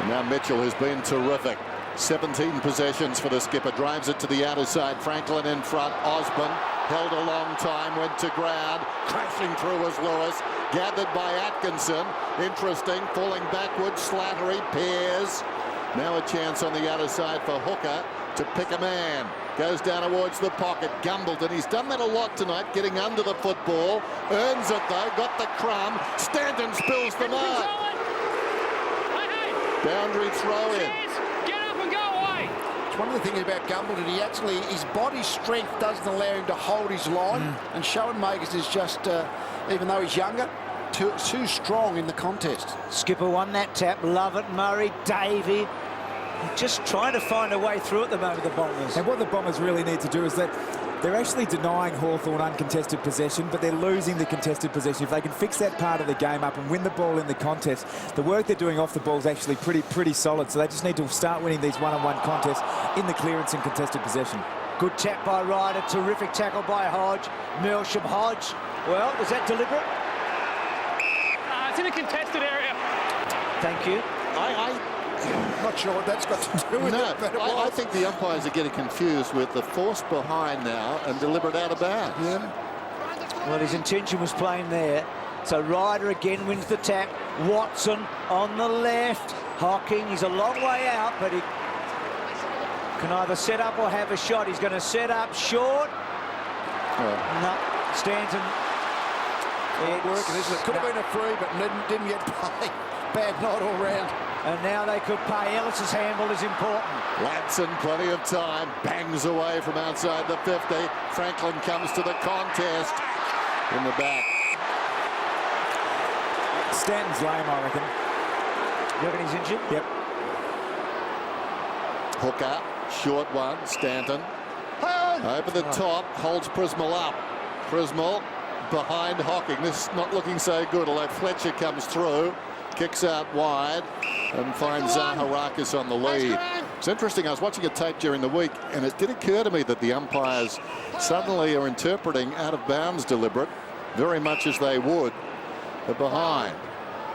And now Mitchell has been terrific. 17 possessions for the skipper. Drives it to the outer side. Franklin in front. Osborne held a long time. Went to ground. Crashing through as Lewis. Gathered by Atkinson. Interesting. Falling backwards. Slattery. Pears. Now a chance on the outer side for Hooker to pick a man. Goes down towards the pocket. Gumbleton. He's done that a lot tonight. Getting under the football. Earns it though. Got the crumb. Stanton spills the mark. Boundary throw in. Get up and go away. One of the things about Gumbleton, his body strength doesn't allow him to hold his line, and Schoenmakers is just, even though he's younger, too strong in the contest. Skipper won that tap. Lovett, Murray, Davey. Just trying to find a way through at the moment, the Bombers. And what the Bombers really need to do is that they're actually denying Hawthorn uncontested possession, but they're losing the contested possession. If they can fix that part of the game up and win the ball in the contest, the work they're doing off the ball is actually pretty solid. So they just need to start winning these one-on-one contests in the clearance and contested possession. Good tap by Ryder. Terrific tackle by Hodge. Milsham. Hodge. Well, was that deliberate? It's in a contested area. Thank you. I'm not sure what that's got to do with it. But I think the umpires are getting confused with the force behind now and deliberate out of bounds. Yeah. Well, his intention was plain there. So Ryder again wins the tap. Watson on the left. Hocking, he's a long way out, but he can either set up or have a shot. He's going to set up short. No, Stanton. Working, isn't it? Could have been a free, but didn't get paid. Bad night all round. And now they could pay. Ellis's handball is important. Latson, plenty of time, bangs away from outside the 50. Franklin comes to the contest in the back. Stanton's lame, I reckon. You reckon he's injured? Yep. Hooker, short one, Stanton. Over the top, holds Prismal up. Prismal behind Hocking. This is not looking so good, although Fletcher comes through. Kicks out wide and finds Zaharakis on the lead. It's interesting, I was watching a tape during the week and it did occur to me that the umpires suddenly are interpreting out of bounds deliberate, very much as they would behind.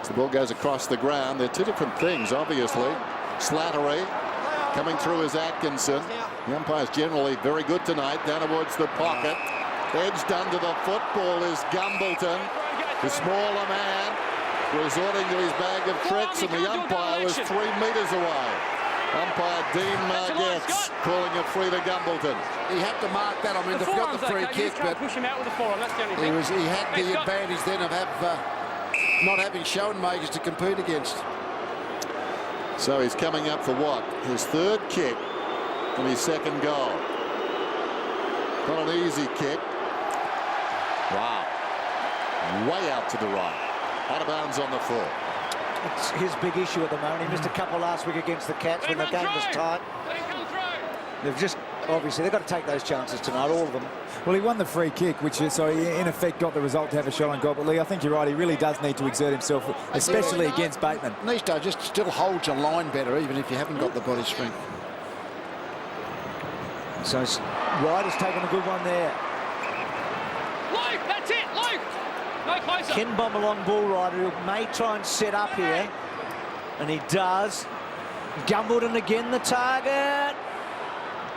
As the ball goes across the ground, they're two different things, obviously. Slattery coming through is Atkinson. The umpire's generally very good tonight, down towards the pocket. Edged under the football is Gumbleton, the smaller man, resorting to his bag of tricks, and the umpire was 3 metres away. Umpire Dean Margetts calling a free to Gumbleton. He had to mark that. I mean, they've got the free kick, but push him out with the forearm. That's the only thing. he had the advantage then of not having Schoenmakers to compete against. So he's coming up for what? His third kick and his second goal. Not an easy kick. Wow. Way out to the right. Out of bounds on the full. It's his big issue at the moment. He missed a couple last week against the Cats when the game was tight. They've just, obviously, they've got to take those chances tonight, all of them. Well, he won the free kick, which is, so he in effect got the result to have a shot on goal. But Lee, I think you're right. He really does need to exert himself, especially against Bateman. Needs to just still hold your line better, even if you haven't got the body strength. So Ryder's taken a good one there. Luke, that's it, Luke. No closer. Ken Bomb along ball Ryder, who may try and set up here. And he does. Gumbleton again, the target.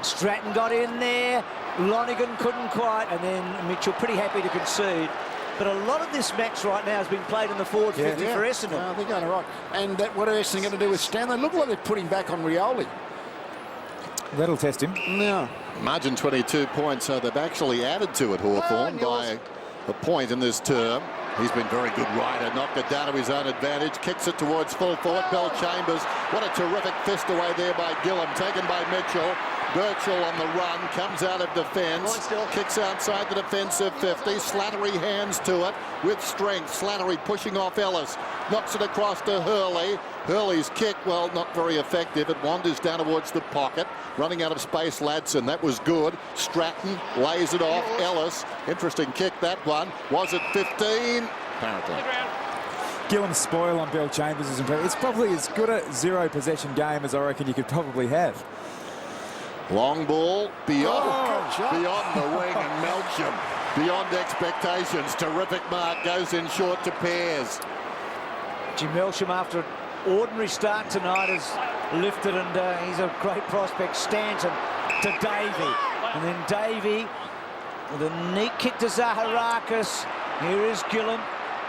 Stratton got in there. Lonigan couldn't quite. And then Mitchell pretty happy to concede. But a lot of this match right now has been played in the forward 50 for Essendon. No, they're going to rock. And what are Essendon going to do with Stan? They look like they're putting back on Rioli. That'll test him. No. Margin 22 points, so they've actually added to it, Hawthorn, by a point in this term. He's been very good rider, knocked it down to his own advantage, kicks it towards full forward. Bell Chambers, what a terrific fist away there by Gillum, taken by Mitchell. Birchall on the run, comes out of defence, kicks outside the defensive 50. Slattery hands to it with strength. Slattery pushing off Ellis. knocks it across to Hurley. Hurley's kick, well, not very effective. It wanders down towards the pocket. Running out of space, Ladson. That was good. Stratton lays it off. Ellis, interesting kick, that one. Was it 15? Apparently. Gillam's spoil on Bill Chambers is impressive. It's probably as good a zero possession game as I reckon you could probably have. Long ball beyond the wing, and Melcham beyond expectations. Terrific mark, goes in short to Pears. Jim Melcham, after an ordinary start tonight, has lifted, and he's a great prospect. Stanton to Davey, and then Davey with a neat kick to Zaharakis. Here is Gillam,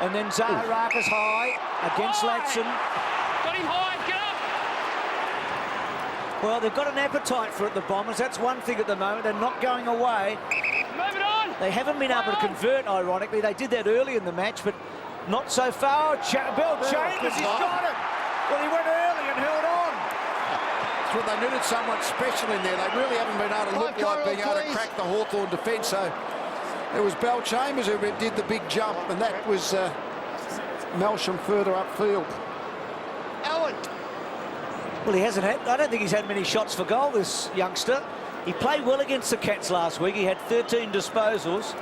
and then Zaharakis high against Ladson. Got him high, get up! Well, they've got an appetite for it, the Bombers. That's one thing at the moment. They're not going away. Move it on! They haven't been able to convert, ironically. They did that early in the match, but not so far. Bill Chambers, he's got it. Well, he went early and held on. That's what they needed, someone special in there. They really haven't been able to look like being able to crack the Hawthorn defence. So it was Bell Chambers who did the big jump, and that was Melcham further upfield. Owen. Well, he hasn't had, I don't think he's had many shots for goal, this youngster. He played well against the Cats last week. He had 13 disposals.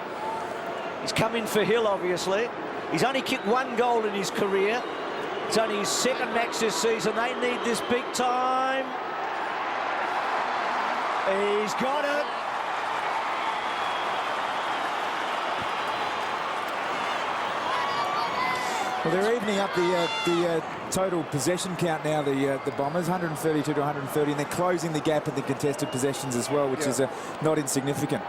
He's come in for Hill, obviously. He's only kicked 1 goal in his career. It's only his 2nd match this season. They need this big time. He's got it. Well, they're evening up the total possession count now, the Bombers, 132 to 130, and they're closing the gap in the contested possessions as well, which is not insignificant.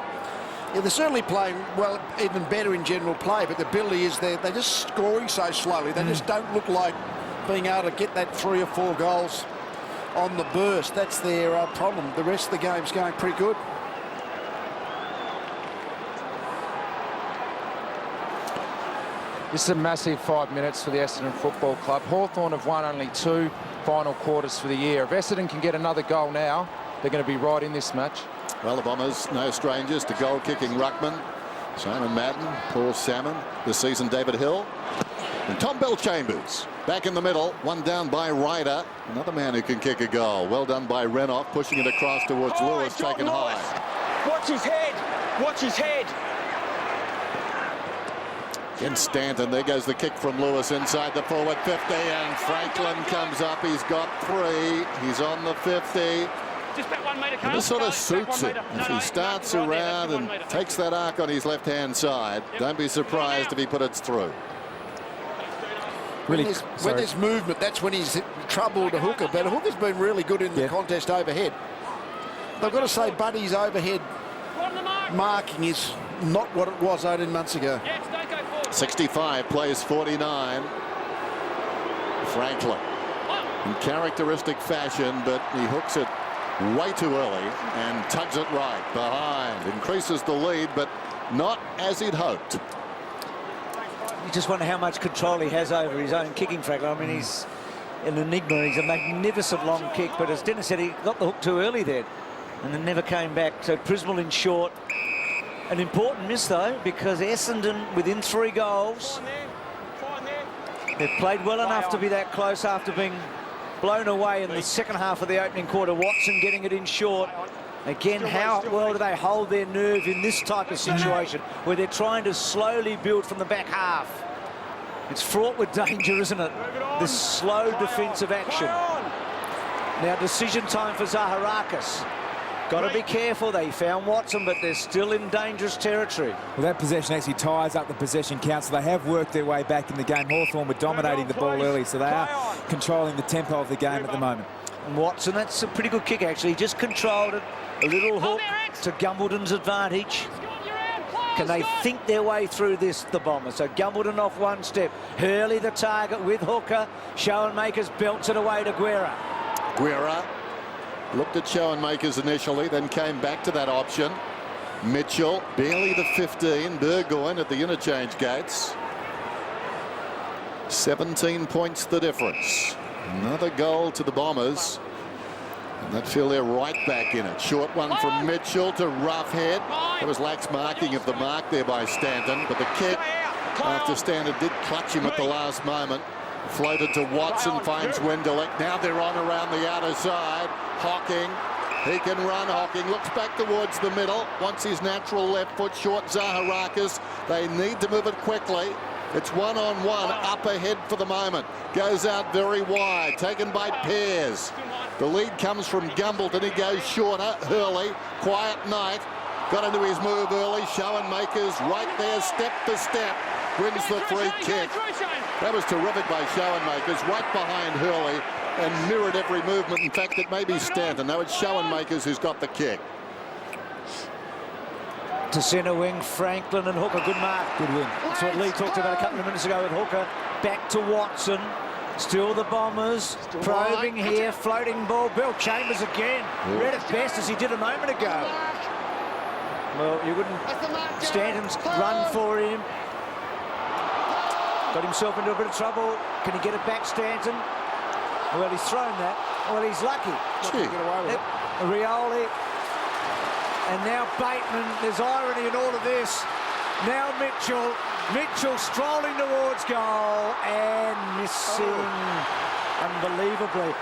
Yeah, they're certainly playing well, even better in general play, but the ability is they're just scoring so slowly. They just don't look like being able to get that 3 or 4 goals on the burst. That's their problem. The rest of the game's going pretty good. This is a massive 5 minutes for the Essendon Football Club. Hawthorn have won only 2 final quarters for the year. If Essendon can get another goal now, they're going to be right in this match. Well, the Bombers, no strangers to goal-kicking ruckman. Simon Madden, Paul Salmon, this season David Hill. And Tom Bell-Chambers back in the middle, one down by Ryder. Another man who can kick a goal. Well done by Renoff, pushing it across towards Lewis, taken high. Watch his head. Watch his head. In Stanton, there goes the kick from Lewis inside the forward 50, and Franklin comes up. He's got 3. He's on the 50. Just back 1 metre, Carl. And this sort of suits him. If he starts around and takes that arc on his left-hand side, don't be surprised if he put it through. Really, when there's movement, that's when he's troubled a hooker. But a hooker's been really good in the contest overhead. I've got to say, Buddy's overhead marking is not what it was 18 months ago. 65 plays 49. Franklin in characteristic fashion, but he hooks it way too early and tugs it right behind. Increases the lead, but not as he'd hoped. You just wonder how much control he has over his own kicking, Franklin. I mean, he's an enigma. He's a magnificent long kick, but as Dennis said, he got the hook too early there and then never came back. So Prismal in short. An important miss, though, because Essendon within 3 goals. They've played well enough to be that close after being blown away in the second half of the opening quarter. Watson getting it in short. Again, how well do they hold their nerve in this type of situation where they're trying to slowly build from the back half? It's fraught with danger, isn't it? This slow defensive action. Now decision time for Zaharakis. Got to be careful. They found Watson, but they're still in dangerous territory. Well, that possession actually ties up the possession count, so they have worked their way back in the game. Hawthorn were dominating the ball early, so they are controlling the tempo of the game at the moment. And Watson, that's a pretty good kick, actually. He just controlled it. A little hook to Gumbleton's advantage. Can they think their way through this, the Bombers? So Gumbleton off 1 step. Hurley the target with hooker. Schoenmakers belts it away to Guerra. Guerra looked at Schoenmakers initially, then came back to that option. Mitchell, barely the 15. Burgoyne at the interchange gates. 17 points the difference. Another goal to the Bombers. And they feel they're right back in it. Short one from Mitchell to Roughhead. There was lax marking of the mark there by Stanton, but the kick after Stanton did clutch him at the last moment. Floated to Watson, finds Wenderlich. Now they're on around the outer side. Hocking. He can run. Hocking looks back towards the middle. Wants his natural left foot short. Zaharakis. They need to move it quickly. It's one-on-one up ahead for the moment. Goes out very wide. Taken by Pears. The lead comes from Gumbleton. He goes shorter. Hurley. Quiet night. Got into his move early. Schoenmakers right there, step for step. Wins the free kick. That was terrific by Schoenmakers, right behind Hurley, and mirrored every movement. In fact, it may be Stanton. No, it's Schoenmakers who's got the kick. To centre wing, Franklin and Hooker. Good mark. Good win. That's what Lee talked about a couple of minutes ago with Hooker. Back to Watson. Still the Bombers. Probing here. Floating ball. Bill Chambers again. Read it best as he did a moment ago. Well, you wouldn't. Stanton's run for him. Got himself into a bit of trouble. Can he get it back, Stanton? Well, he's thrown that. Well, he's lucky. Get away with it. Rioli. And now Bateman. There's irony in all of this. Now Mitchell. Mitchell strolling towards goal and missing unbelievably.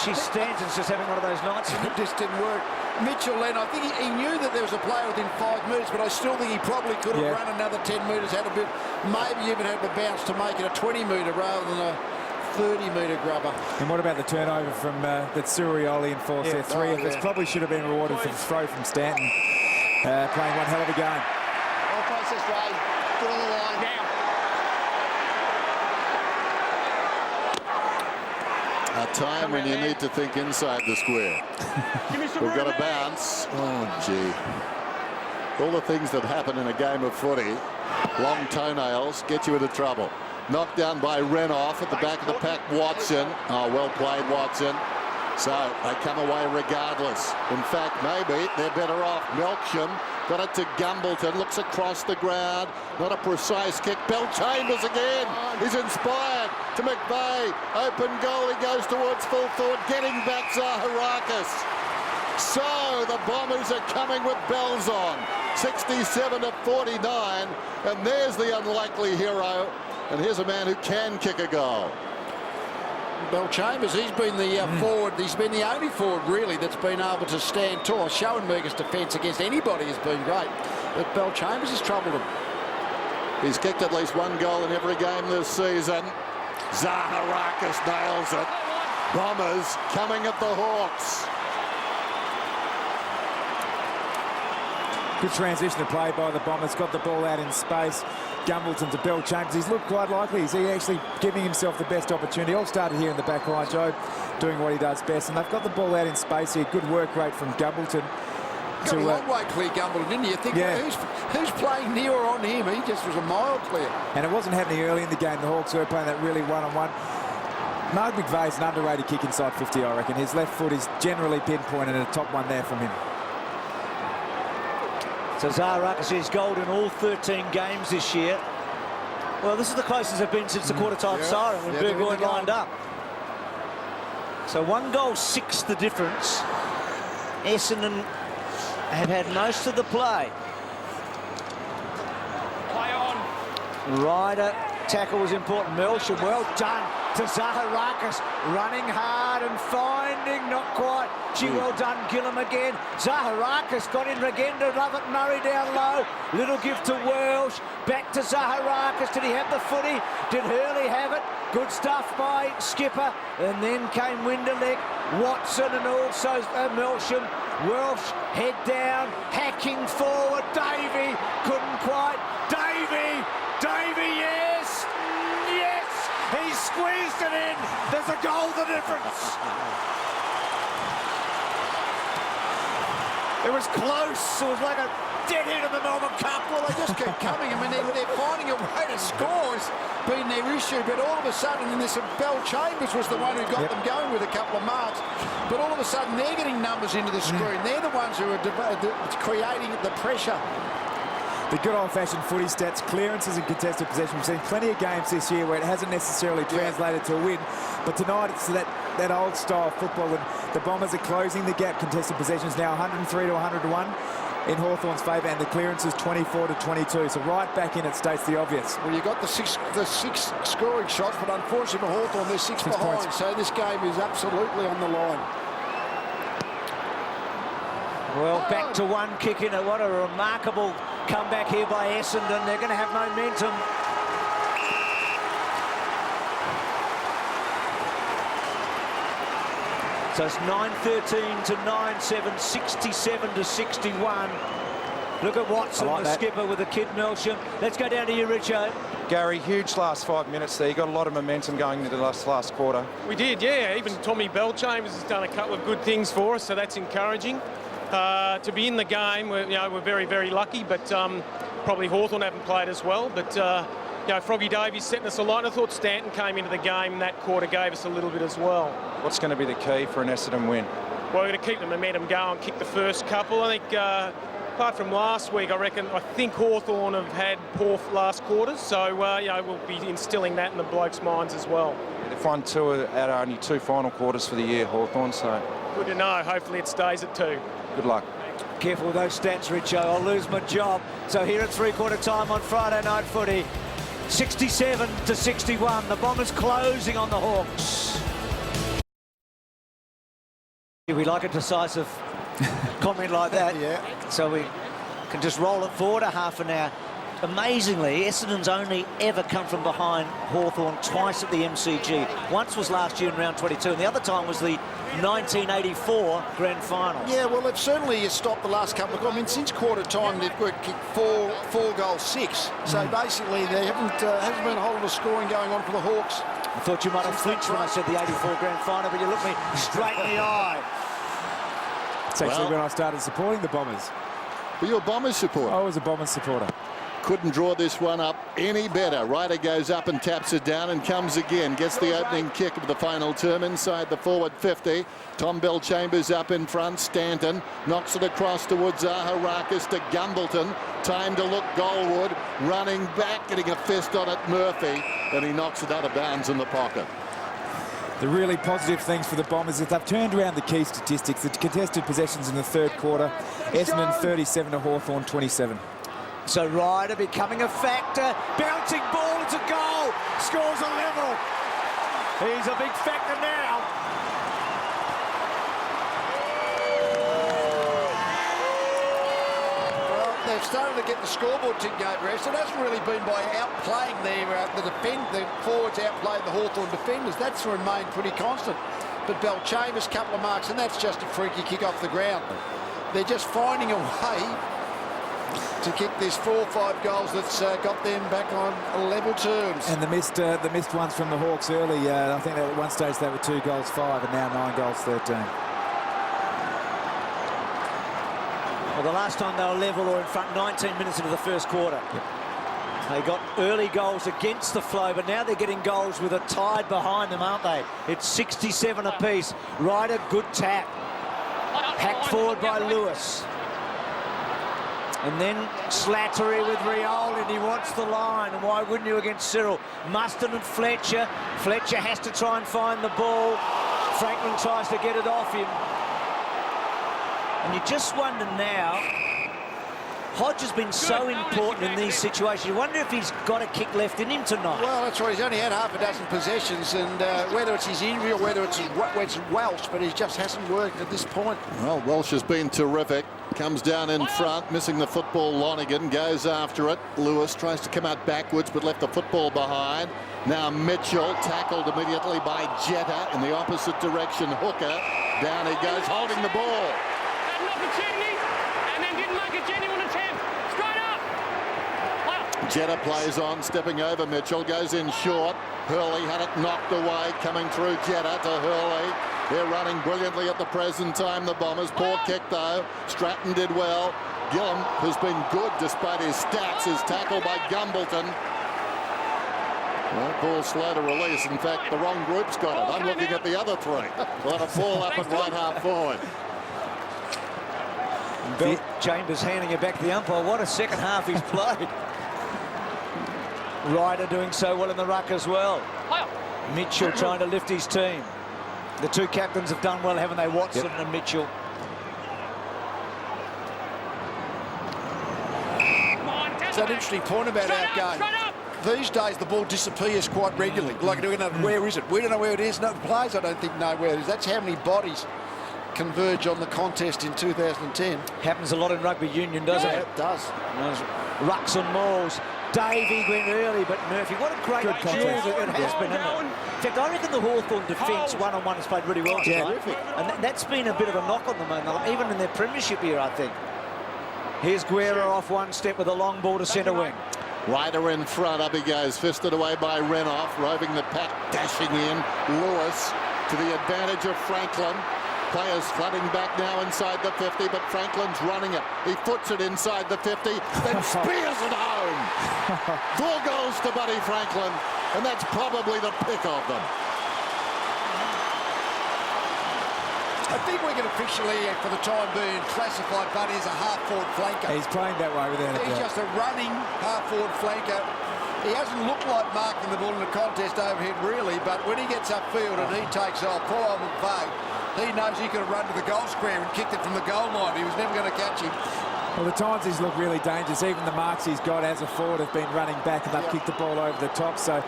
Stanton's just having one of those nights. It just didn't work. Mitchell then, I think he knew that there was a player within 5 metres, but I still think he probably could have run another 10 metres, had a bit, maybe even had the bounce to make it a 20-metre rather than a 30-metre grubber. And what about the turnover from that Surioli enforced there? 3 of us probably should have been rewarded for the throw from Stanton. Playing one hell of a game. All process, Ray. Good on the line. Now. A time when you need to think inside the square. We've got a bounce. Oh, gee. All the things that happen in a game of footy. Long toenails get you into trouble. Knocked down by Renoff at the back of the pack. Watson. Oh, well played, Watson. So they come away regardless. In fact, maybe they're better off. Melksham got it to Gumbleton. Looks across the ground. Not a precise kick. Bell Chambers again. He's inspired to McVeigh. Open goal. He goes towards full forward. Getting back Zaharakis. So the Bombers are coming with bells on. 67-49. And there's the unlikely hero. And here's a man who can kick a goal. Bell Chambers, he's been the forward. He's been the only forward, really, that's been able to stand tall. Schoenmakers' defence against anybody has been great. But Bell Chambers has troubled him. He's kicked at least 1 goal in every game this season. Zaharakis nails it. Bombers coming at the Hawks. Good transition to play by the Bombers. Got the ball out in space. Gumbleton to Bell Chambers. He's looked quite likely. Is he actually giving himself the best opportunity? All started here in the back line, Joe, doing what he does best. And they've got the ball out in space here. Good work rate from Gumbleton. Got a long way clear, Gumbleton, didn't you? Think, who's playing near or on him? He just was a mile clear. And it wasn't happening early in the game. The Hawks were playing that really one-on-one. Mark McVeigh's an underrated kick inside 50, I reckon. His left foot is generally pinpointed, and a top one there from him. So Zaharakis is gold in all 13 games this year. Well, this is the closest they've been since the quarter-time siren when Burgoyne lined up. So 1 goal, 6 the difference. Essendon have had most of the play. Play on. Ryder tackle was important. Melsham, well done to Zaharakis, running hard and finding, not quite. Gee, well done, Gillam again. Zaharakis got in again to Lovett Murray down low. Little gift to Welsh. Back to Zaharakis. Did he have the footy? Did Hurley have it? Good stuff by Skipper. And then came Winderlich, Watson, and also Melsham. Welsh head down, hacking forward. Davey couldn't quite. Davey, yes, yes. He squeezed it in. There's a goal, the difference. It was close. It was like a dead hit in the Melbourne Cup. Well, they just keep coming. I mean, they're finding a way to score has been their issue. But all of a sudden, and this Bell Chambers was the one who got them going with a couple of marks. But all of a sudden, they're getting numbers into the screen. They're the ones who are creating the pressure. The good old-fashioned footy stats, clearances and contested possession. We've seen plenty of games this year where it hasn't necessarily translated to a win. But tonight, it's that that old style football. And the Bombers are closing the gap. Contested possessions now 103 to 101 in Hawthorn's favour, and the clearance is 24 to 22. So right back in, it states the obvious. Well, you got the six scoring shots, but unfortunately for Hawthorn, they're six behind. Points. So this game is absolutely on the line. Well, back to one kick in it. What a remarkable comeback here by Essendon. They're going to have momentum. So it's 9-13 to 9-7, 67 to 61. Look at Watson, like the that. skipper, with the kid Melsham. Let's go down to you, Richo. Gary, huge last 5 minutes there. You got a lot of momentum going into the last quarter. We did, yeah. Even Tommy Bellchambers has done a couple of good things for us, so that's encouraging. To be in the game, we're very, very lucky, but probably Hawthorn haven't played as well. But Froggy Davies setting us alight. I thought Stanton came into the game that quarter, gave us a little bit as well. What's going to be the key for an Essendon win? Well, we're going to keep the momentum going, kick the first couple. I think, apart from last week, I think Hawthorn have had poor last quarters, so we'll be instilling that in the blokes' minds as well. They've won 2 out of only 2 final quarters for the year, Hawthorn, so Good to know. Hopefully it stays at 2. good luck. Careful with those stats, Richo. I'll lose my job. So here at three-quarter time on Friday night footy, 67 to 61. The Bombers closing on the Hawks. We like a decisive comment like that. Yeah. So we can just roll it forward a half an hour. Amazingly, Essendon's only ever come from behind Hawthorn twice at the MCG. Once was last year in round 22, and the other time was the 1984 grand final. Yeah, well, they've certainly stopped the last couple of goals. I mean, since quarter time, they've kicked four goals, 6. So basically, there hasn't been a whole lot of scoring going on for the Hawks. I thought you might have flinched when I said the 84 grand final, but you looked me straight in the eye. It's actually when I started supporting the Bombers. Were you a Bombers supporter? I was a Bombers supporter. Couldn't draw this one up any better. Ryder goes up and taps it down and comes again. Gets the opening kick of the final term inside the forward 50. Tom Bellchambers up in front. Stanton knocks it across towards Zaharakis to Gumbleton. Time to look goalward. Running back, getting a fist on it, Murphy. And he knocks it out of bounds in the pocket. The really positive things for the Bombers is they've turned around the key statistics. The contested possessions in the third quarter. Essendon 37 to Hawthorn 27. So Ryder becoming a factor. Bouncing ball, it's a goal. Scores a level. He's a big factor now. Well, they've started to get the scoreboard ticking over. It hasn't really been by outplaying the forwards outplayed the Hawthorn defenders. That's remained pretty constant. But Bellchambers, couple of marks, and that's just a freaky kick off the ground. They're just finding a way to kick these 4 or 5 goals that's got them back on level terms. And the missed ones from the Hawks early. I think at one stage they were 2 goals 5 and now 9 goals 13. Well, the last time they were level or in front, 19 minutes into the first quarter. Yep. They got early goals against the flow, but now they're getting goals with a tide behind them, aren't they? It's 67 apiece. Ryder, good tap. Hacked forward by Lewis. And then Slattery with Riol, and he wants the line. And why wouldn't you against Cyril? Mustin and Fletcher. Fletcher has to try and find the ball. Franklin tries to get it off him. And you just wonder now, Hodge has been so important in these situations. You wonder if he's got a kick left in him tonight. Well, that's right. He's only had half a dozen possessions, and whether it's his injury or whether it's Welsh, but he just hasn't worked at this point. Well, Welsh has been terrific. Comes down in front, missing the football. Lonigan goes after it. Lewis tries to come out backwards, but left the football behind. Now Mitchell tackled immediately by Jetta in the opposite direction. Hooker, down he goes, holding the ball. Had an opportunity and then didn't make a genuine attempt. Straight up. Wow. Jetta plays on, stepping over Mitchell, goes in short. Hurley had it knocked away, coming through Jetta to Hurley. They're running brilliantly at the present time, the Bombers. Poor kick, though. Stratton did well. Gillum, who's been good despite his stats, is tackled by Gumbleton. Well, ball slow to release. In fact, the wrong group's got it. I'm looking at the other 3. Got a ball up at right half forward. Chambers handing it back to the umpire. What a second half he's played. Ryder doing so well in the ruck as well. Mitchell trying to lift his team. The two captains have done well, haven't they, Watson and Mitchell? It's an interesting point about our game. These days, the ball disappears quite regularly. Like, where is it? We don't know where it is. No, the players, I don't think, know where it is. That's how many bodies converge on the contest in 2010. Happens a lot in rugby union, doesn't it? It does. Rucks and mauls. Davey went early, but Murphy, what a great duel it has been, hasn't it? In fact, I reckon the Hawthorn defence one-on-one has played really well tonight. And that's been a bit of a knock on them, even in their premiership year, I think. Here's Guerra off one step with a long ball to centre wing. Ryder in front, up he goes, fisted away by Renoff, roving the pack, dashing in. Lewis to the advantage of Franklin. Players flooding back now inside the 50, but Franklin's running it. He foots it inside the 50, then spears it home. 4 goals to Buddy Franklin, and that's probably the pick of them. I think we can officially, for the time being, classify Buddy as a half-forward flanker. He's playing that way without a doubt. He's just a running half-forward flanker. He hasn't looked like marking the ball in the contest overhead, really, but when he gets upfield and he takes off, poor old McVeigh, he knows he could have run to the goal square and kicked it from the goal line. He was never going to catch him. Well, the times he's looked really dangerous. Even the marks he's got as a forward have been running back and they've kicked the ball over the top. So,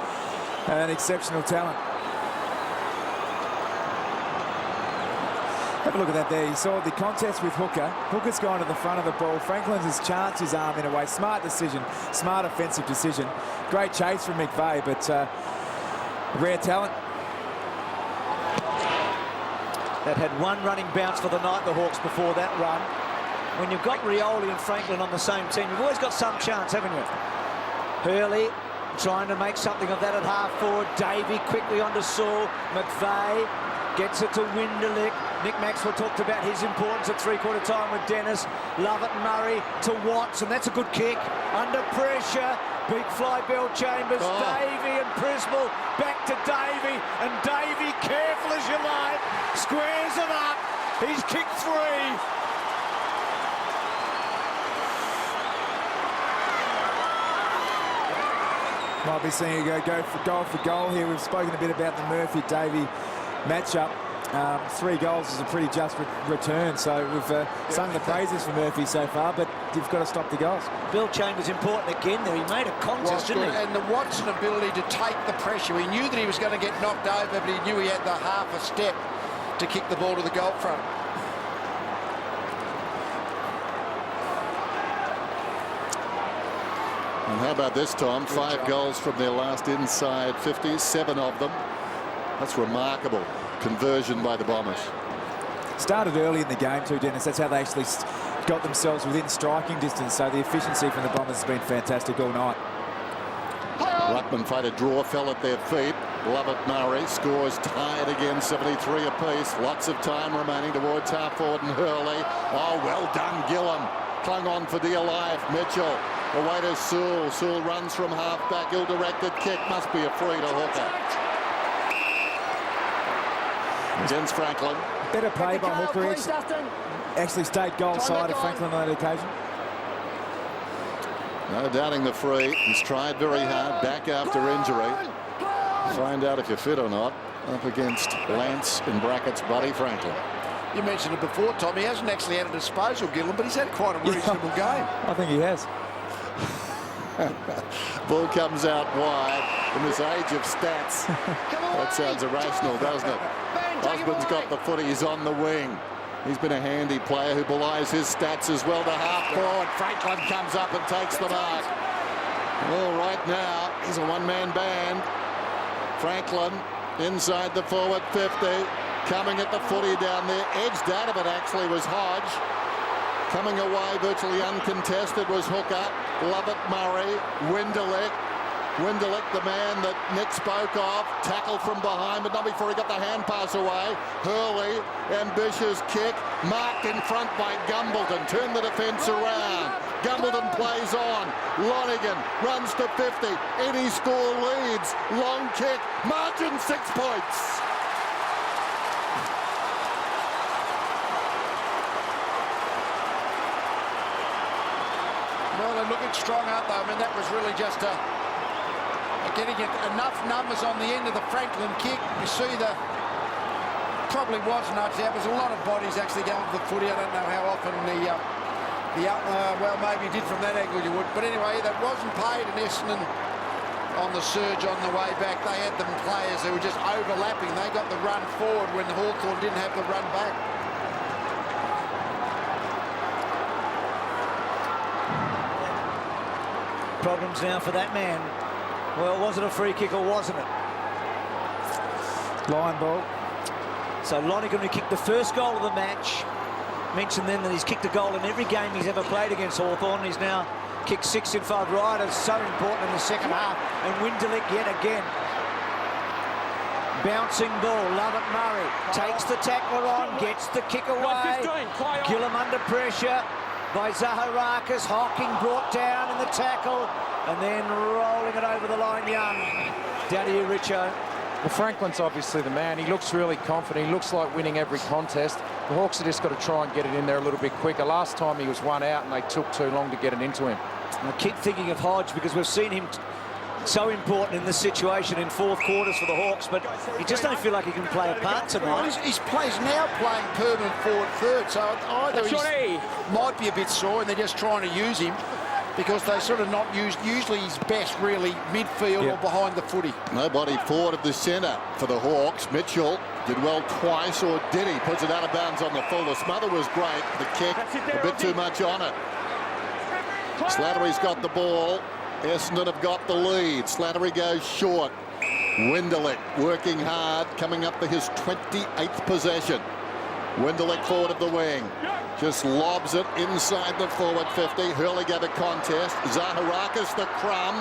an exceptional talent. Have a look at that there. You saw the contest with Hooker. Hooker's gone to the front of the ball. Franklin's has chanced his arm in a way. Smart decision. Smart offensive decision. Great chase from McVeigh, but rare talent. That had one running bounce for the night, the Hawks, before that run. When you've got Rioli and Franklin on the same team, you've always got some chance, haven't you? Hurley trying to make something of that at half-forward. Davey quickly onto Saul. McVeigh gets it to Winderlick. Nick Maxwell talked about his importance at three-quarter time with Dennis. Lovett Murray to Watts, and that's a good kick. Under pressure. Big fly, Bell Chambers, Davey and Prismal, back to Davey, and Davey, careful as you like, squares it up, he's kicked 3. Might be seeing you go for goal here. We've spoken a bit about the Murphy-Davey matchup. 3 goals is a pretty just return, so we've sung the praises for Murphy so far, but you've got to stop the goals. Bill Chambers important again there. He made a contest, didn't he? And the Watson ability to take the pressure. He knew that he was going to get knocked over, but he knew he had the half a step to kick the ball to the goal front. And how about this, Tom? 5 goals from their last inside 50, 7 of them. That's remarkable. Conversion by the Bombers. Started early in the game too, Dennis. That's how they actually got themselves within striking distance. So the efficiency from the Bombers has been fantastic all night. Ruckman fight a draw, fell at their feet. Lovett Murray scores tied again, 73 apiece. Lots of time remaining towards half-forward and Hurley. Oh, well done, Gillam. Clung on for dear life. Mitchell away to Sewell. Sewell runs from half-back. Ill-directed kick. Must be a free to Hooker. Against Franklin. Better play by Hooker. Actually stayed goal side of Franklin on that occasion. No doubting the free. He's tried very hard. Back after injury. Find out if you're fit or not. Up against Lance, in brackets, Buddy Franklin. You mentioned it before, Tom. He hasn't actually had a disposal, Gillam, but he's had quite a reasonable game. I think he has. Ball comes out wide in this age of stats. That sounds irrational, doesn't it? Osborne's got the footy. He's on the wing. He's been a handy player who belies his stats as well to half-forward. Franklin comes up and takes the mark. Well, right now, he's a one-man band. Franklin inside the forward 50. Coming at the footy down there. Edged out of it, actually, was Hodge. Coming away virtually uncontested was Hooker. Lovett Murray. Winderlick. Winderlick, the man that Nick spoke of, tackled from behind, but not before he got the hand pass away. Hurley, ambitious kick, marked in front by Gumbleton, turned the defence around. Gumbleton plays on. Lonigan runs to 50. Any score leads. Long kick, margin 6 points. Well, they're looking strong, aren't they? I mean, that was really just getting enough numbers on the end of the Franklin kick. You see the probably was nudged out. There's a lot of bodies actually going to the footy. I don't know how often well, maybe he did from that angle you would. But anyway, that wasn't paid, and Essendon on the surge on the way back. They had them players who were just overlapping. They got the run forward when Hawthorn didn't have the run back. Problems now for that man. Well, was it a free kick or wasn't it? Line ball. So Lonergan, who kicked the first goal of the match, mentioned then that he's kicked a goal in every game he's ever played against Hawthorn. He's now kicked 6 in 5 riders, so important in the second half. And Winderlick yet again. Bouncing ball, Lovett Murray takes the tackler on, gets the kick away. Gillam under pressure by Zaharakis. Hocking brought down in the tackle, and then rolling it over the line, Young. Down to you, Richo. Well, Franklin's obviously the man. He looks really confident. He looks like winning every contest. The Hawks have just got to try and get it in there a little bit quicker. Last time he was one out and they took too long to get it into him. I keep thinking of Hodge because we've seen him so important in this situation in fourth quarters for the Hawks, but he just don't feel like he can play a part tonight. Well, he's now playing permanent forward third, so either he might be a bit sore and they're just trying to use him because they sort of not use, usually he's best really midfield or behind the footy. Nobody forward of the centre for the Hawks. Mitchell did well twice, or did he? Puts it out of bounds on the full. The smother was great. The kick, a bit too much on it. Slattery's got the ball. Essendon have got the lead. Slattery goes short. Winderlick working hard, coming up for his 28th possession. Winderlick forward of the wing. Just lobs it inside the forward 50. Hurliger the contest. Zaharakis the crumb.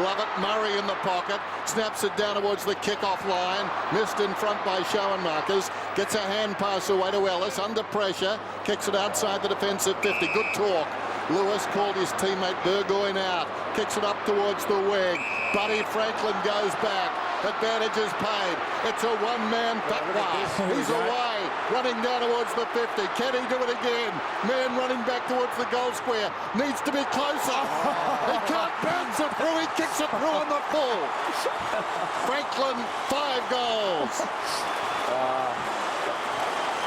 Lovett Murray in the pocket. Snaps it down towards the kick-off line. Missed in front by Schoenmakers. Gets a hand pass away to Ellis. Under pressure. Kicks it outside the defensive 50. Good talk. Lewis called his teammate Burgoyne out. Kicks it up towards the wing. Buddy Franklin goes back. Advantage is paid. It's a one-man fatwa. He's away. Running down towards the 50. Can he do it again? Man running back towards the goal square. Needs to be closer. He can't bounce it through. He kicks it through on the full. Franklin, 5 goals.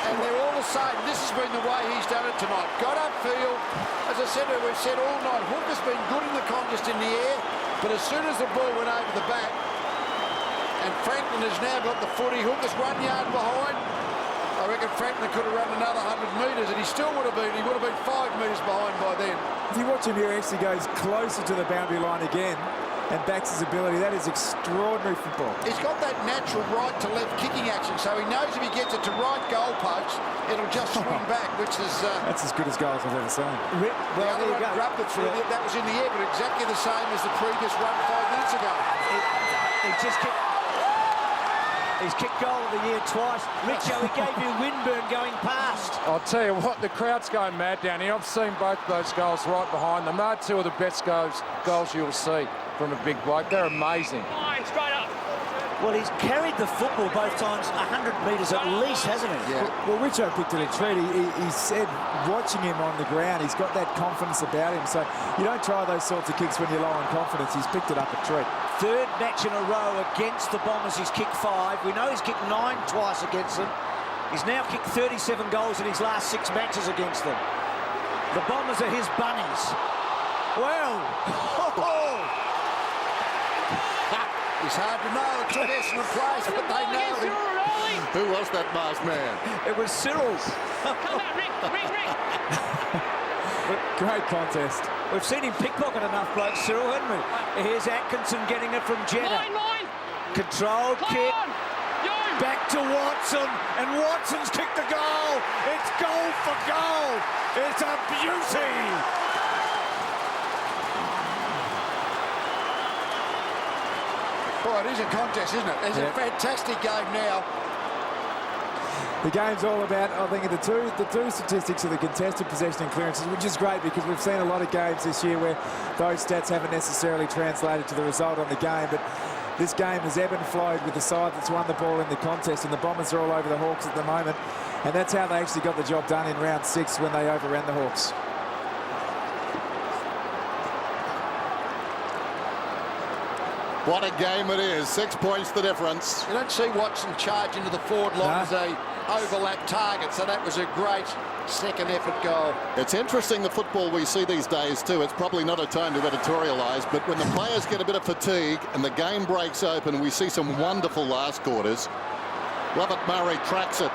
And they're all the same. This has been the way he's done it tonight. Got upfield. As I said, we've said all night, Hook has been good in the contest in the air, but as soon as the ball went over the back, and Franklin has now got the footy, Hook is 1 yard behind. I reckon Franklin could have run another 100 metres, and he still would have been 5 metres behind by then. If you watch him here, he actually goes closer to the boundary line again and backs his ability. That is extraordinary football. He's got that natural right to left kicking action, so he knows if he gets it to right goal post, it'll just swing back, which is... That's as good as goals I've ever seen. The other one rubbed it through, that was in the air, but exactly the same as the previous run 5 minutes ago. He's kicked goal of the year twice. Richo, he gave you Winburn going past. I'll tell you what, the crowd's going mad down here. I've seen both those goals right behind them. They're 2 of the best goals you'll see from a big bloke. They're amazing. Line, straight up. Well, he's carried the football both times 100 metres at least, hasn't he? Yeah. Well, Richo picked it a treat. He said, watching him on the ground, he's got that confidence about him. So you don't try those sorts of kicks when you're low on confidence. He's picked it up a treat. Third match in a row against the Bombers. He's kicked 5. We know he's kicked 9 twice against them. He's now kicked 37 goals in his last 6 matches against them. The Bombers are his bunnies. Well, It's hard to know. It took Essendon players, but they know him. Who was that masked man? it was Cyril's. Come out, Rick. Great contest. We've seen him pickpocket enough blokes, Cyril, haven't we? Here's Atkinson getting it from Jeddah. Mine. Controlled kick. On. Yo. Back to Watson, and Watson's kicked the goal. It's goal for goal. It's a beauty. Boy, it is a contest, isn't it? It's a fantastic game now. The game's all about, I think, the two statistics of the contested possession and clearances, which is great because we've seen a lot of games this year where those stats haven't necessarily translated to the result on the game. But this game has ebbed and flowed with the side that's won the ball in the contest, and the Bombers are all over the Hawks at the moment. And that's how they actually got the job done in round 6 when they overran the Hawks. What a game it is. 6 points the difference. You don't see Watson charge into the forward line as a overlap target. So that was a great second effort goal. It's interesting, the football we see these days too. It's probably not a time to editorialise, but when the players get a bit of fatigue and the game breaks open, we see some wonderful last quarters. Robert Murray tracks it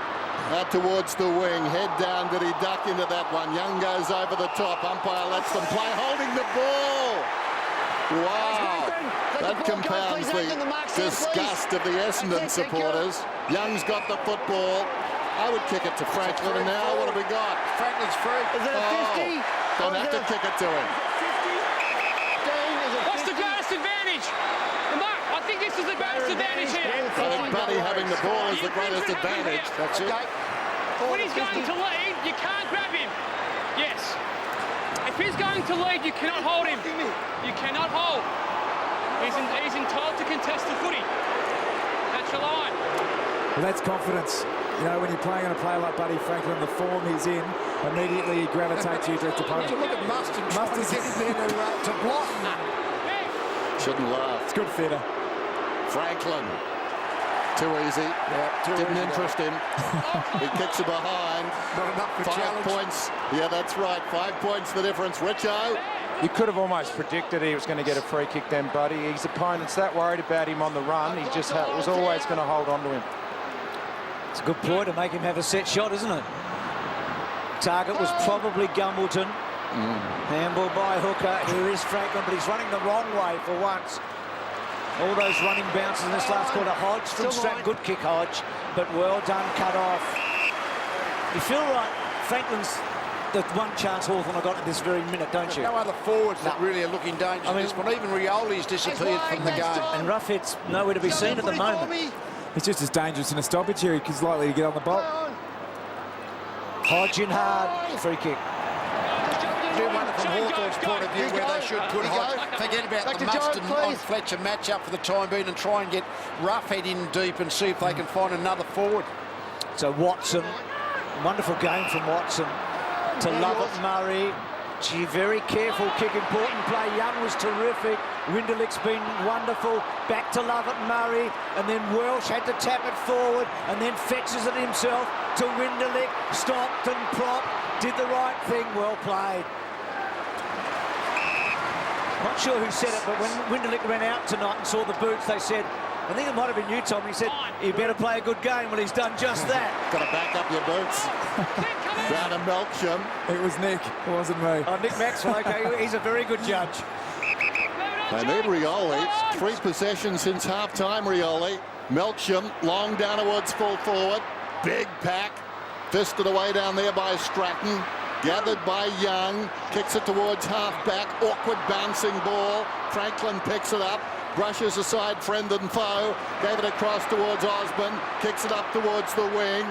out towards the wing. Head down. Did he duck into that one? Young goes over the top. Umpire lets them play, holding the ball. Wow. That compounds the disgust of the Essendon supporters. Young's got the football. I would kick it to Franklin, and now what have we got? Franklin's free. Is it a 50? Don't have to kick it to him. What's the greatest advantage? I think this is the greatest advantage here. I think Buddy having the ball is the greatest advantage. That's it. When he's going to lead, you can't grab him. Yes. If he's going to lead, you cannot hold him. You cannot hold. He's entitled to contest the footy. That's your line. Well, that's confidence. You know, when you're playing on a player like Buddy Franklin, the form he's in, immediately he gravitates you direct opponent. Look at Mustard trying to get in there to block. Shouldn't laugh. It's good theatre. Franklin. Too easy. Didn't interest him. He kicks it behind. Not enough for 5 challenge. points. Yeah, that's right. 5 points the difference. Richo. You could have almost predicted he was going to get a free kick then, Buddy. His opponent's that worried about him on the run. He just was always going to hold on to him. It's a good ploy to make him have a set shot, isn't it? Target was probably Gumbleton. Handball by Hooker. Here is Franklin, but he's running the wrong way for once. All those running bounces in this last quarter. Hodge from Stratton. Good kick, Hodge, but well done, cut off. You feel like Franklin's the one chance Hawthorn have got at this very minute, don't you? No other forwards that really are looking dangerous. I mean, even Rioli's disappeared from the game. And Roughhead's nowhere to be seen at the moment. He's just as dangerous in a stoppage here. He's likely to get on the ball. Hodge in hard. Free kick. Do one from Hawthorn's point of view where they should put Hodge. Forget about the Mustard on Fletcher match-up for the time being and try and get Roughhead in deep and see if they can find another forward. So Watson, wonderful game from Watson to Lovett Murray. Gee, very careful kick, important play. Young was terrific. Winderlick's been wonderful. Back to Lovett Murray, and then Welsh had to tap it forward, and then fetches it himself to Winderlick. Stopped and propped. Did the right thing. Well played. Not sure who said it, but when Winderlick ran out tonight and saw the boots, they said, I think it might have been you, Tom. He said, you better play a good game. Well, he's done just that. Got to back up your boots. Down to Melksham. It was Nick. It wasn't me. Oh, Nick Maxwell, okay, he's a very good judge. They need Rioli. 3 possessions since half-time, Rioli. Melksham, long down towards full forward. Big pack. Fisted away down there by Stratton. Gathered by Young. Kicks it towards half-back. Awkward bouncing ball. Franklin picks it up. Brushes aside friend and foe. Gave it across towards Osborne. Kicks it up towards the wing.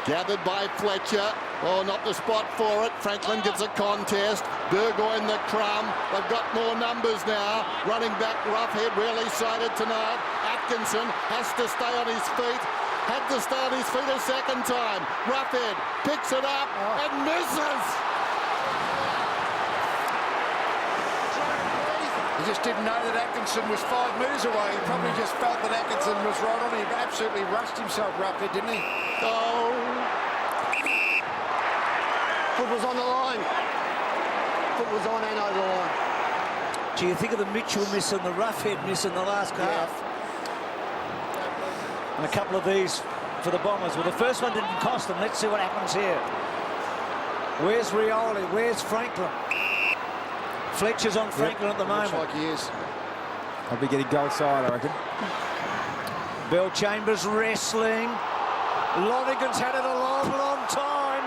Gathered by Fletcher. Oh, not the spot for it. Franklin gives a contest. Burgoyne the crumb. They've got more numbers now. Running back Roughhead really sighted tonight. Atkinson has to stay on his feet. Had to stay on his feet a second time. Roughhead picks it up and misses. He just didn't know that Atkinson was 5 metres away. He probably just felt that Atkinson was right on him. Absolutely rushed himself, Roughhead, didn't he? Oh. Foot was on the line. Foot was on and over the line. Do you think of the Mitchell miss and the Roughhead miss in the last half? And a couple of these for the Bombers. Well, the first one didn't cost them. Let's see what happens here. Where's Rioli? Where's Franklin? Fletcher's on Franklin at the moment. Looks like he is. I'll be getting goal side, I reckon. Bell Chambers wrestling. Lonergan's had it a long, long time.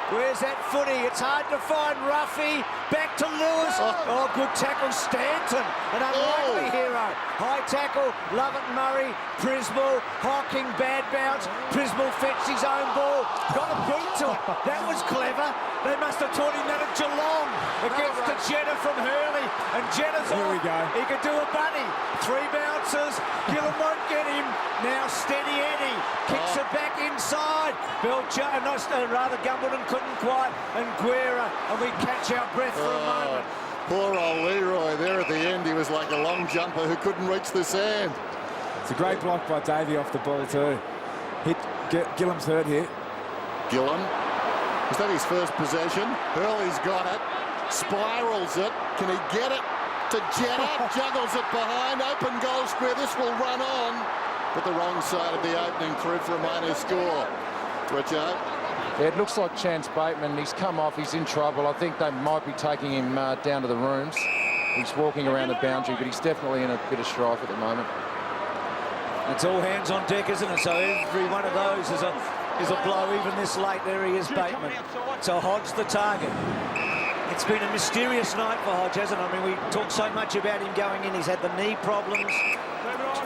Where's that footy? It's hard to find. Ruffy back to Lewis. Oh, good tackle, Stanton. An unlikely hero. High tackle, Lovett Murray. Prismal, Hawking, bad bounce. Prismal fetched his own ball. Got a boot to it. That was clever. They must have taught him that at Geelong. Against the Jetta from Hurley. And Jetta's Here on. we go. He could do a bunny. 3 bounces. Gillen won't get him. Now steady Eddie. Kicks it back inside. Rather Gumbleton couldn't quite. And Guerra. And we catch our breath for a moment. Poor old Leroy there at the end. He was like a long jumper who couldn't reach the sand. It's a great block by Davey off the ball too. Hit Gillam's hurt here. Gillam. Is that his first possession? Hurley's got it. Spirals it. Can he get it to Jetta? Juggles it behind. Open goal square. This will run on. But the wrong side of the opening through for a minor score. Richard. Yeah, it looks like Chance Bateman. He's come off. He's in trouble. I think they might be taking him down to the rooms. He's walking around the boundary, but he's definitely in a bit of strife at the moment. It's all hands on deck, isn't it? So every one of those is a blow. Even this late, there he is, Bateman. So Hodge the target. It's been a mysterious night for Hodge, hasn't it? I mean, we talk so much about him going in. He's had the knee problems.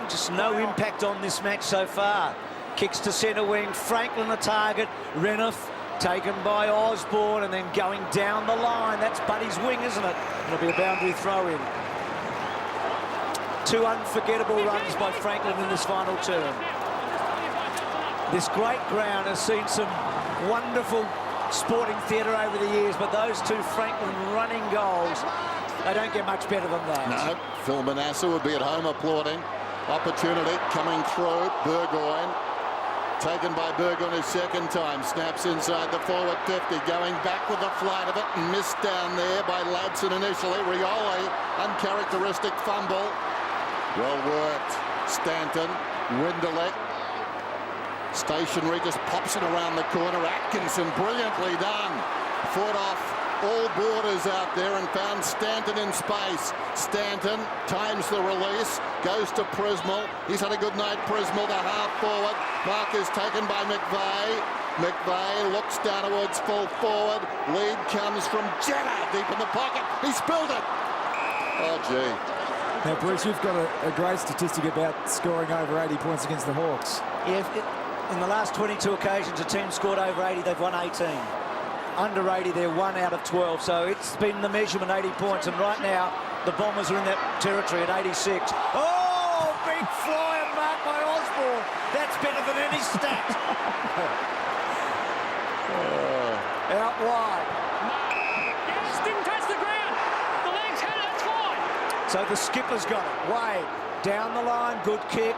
Just no impact on this match so far. Kicks to centre wing. Franklin the target. Renouf taken by Osborne and then going down the line. That's Buddy's wing, isn't it? It'll be a boundary throw in. 2 unforgettable runs by Franklin in this final term. This great ground has seen some wonderful sporting theatre over the years, but those 2 Franklin running goals, they don't get much better than that. No, Phil Manasseh would be at home applauding. Opportunity coming through. Burgoyne. Taken by Burgoyne his second time. Snaps inside the forward 50. Going back with the flight of it. And missed down there by Ladson initially. Rioli, uncharacteristic fumble. Well worked. Stanton. Winderlich. Stationary, just pops it around the corner. Atkinson, brilliantly done. Foot off all borders out there and found Stanton in space. Stanton times the release, goes to Prismal. He's had a good night, Prismal, the half forward. Mark is taken by McVeigh. McVeigh looks downwards, full forward. Lead comes from Jetta, deep in the pocket. He spilled it. Oh, gee. Now, Bruce, you've got a great statistic about scoring over 80 points against the Hawks. Yeah, in the last 22 occasions, a team scored over 80, they've won 18. Under 80, they're 1 out of 12. So it's been the measurement, 80 points. And right now, the Bombers are in that territory at 86. Oh, big fly and mark by Osborne. That's better than any stat. Out wide. Just didn't touch the ground. The legs had it, that's fine. So the skipper's got it. Wade, down the line, good kick.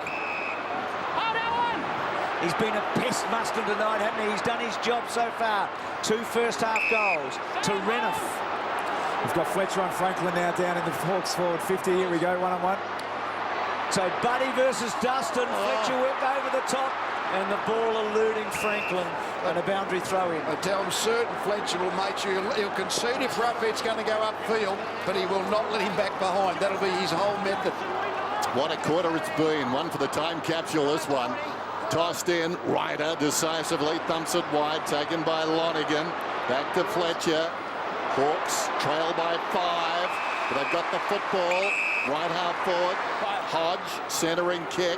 He's been a pest master tonight, hasn't he? He's done his job so far. 2 first-half goals to Renouf. We've got Fletcher on Franklin now down in the Hawks forward 50. Here we go, 1-on-1. So Buddy versus Dustin. Fletcher whipped over the top. And the ball eluding Franklin. And a boundary throw in. I tell him certain Fletcher will make sure he'll concede if Ruffhead's going to go upfield, but he will not let him back behind. That'll be his whole method. What a quarter it's been. One for the time capsule, this one. Tossed in, Ryder decisively thumps it wide, taken by Lonigan. Back to Fletcher. Hawks trail by 5, but they've got the football. Right half forward. Hodge, centering kick.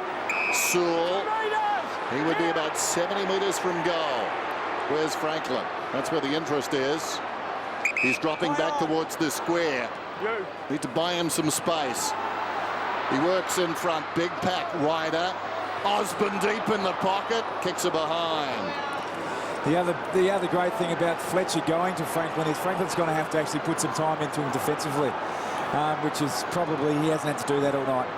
Sewell. He would be about 70 metres from goal. Where's Franklin? That's where the interest is. He's dropping back towards the square. Need to buy him some space. He works in front. Big pack. Ryder. Osborne deep in the pocket, kicks it behind. The other great thing about Fletcher going to Franklin is Franklin's going to have to actually put some time into him defensively, which is probably, he hasn't had to do that all night.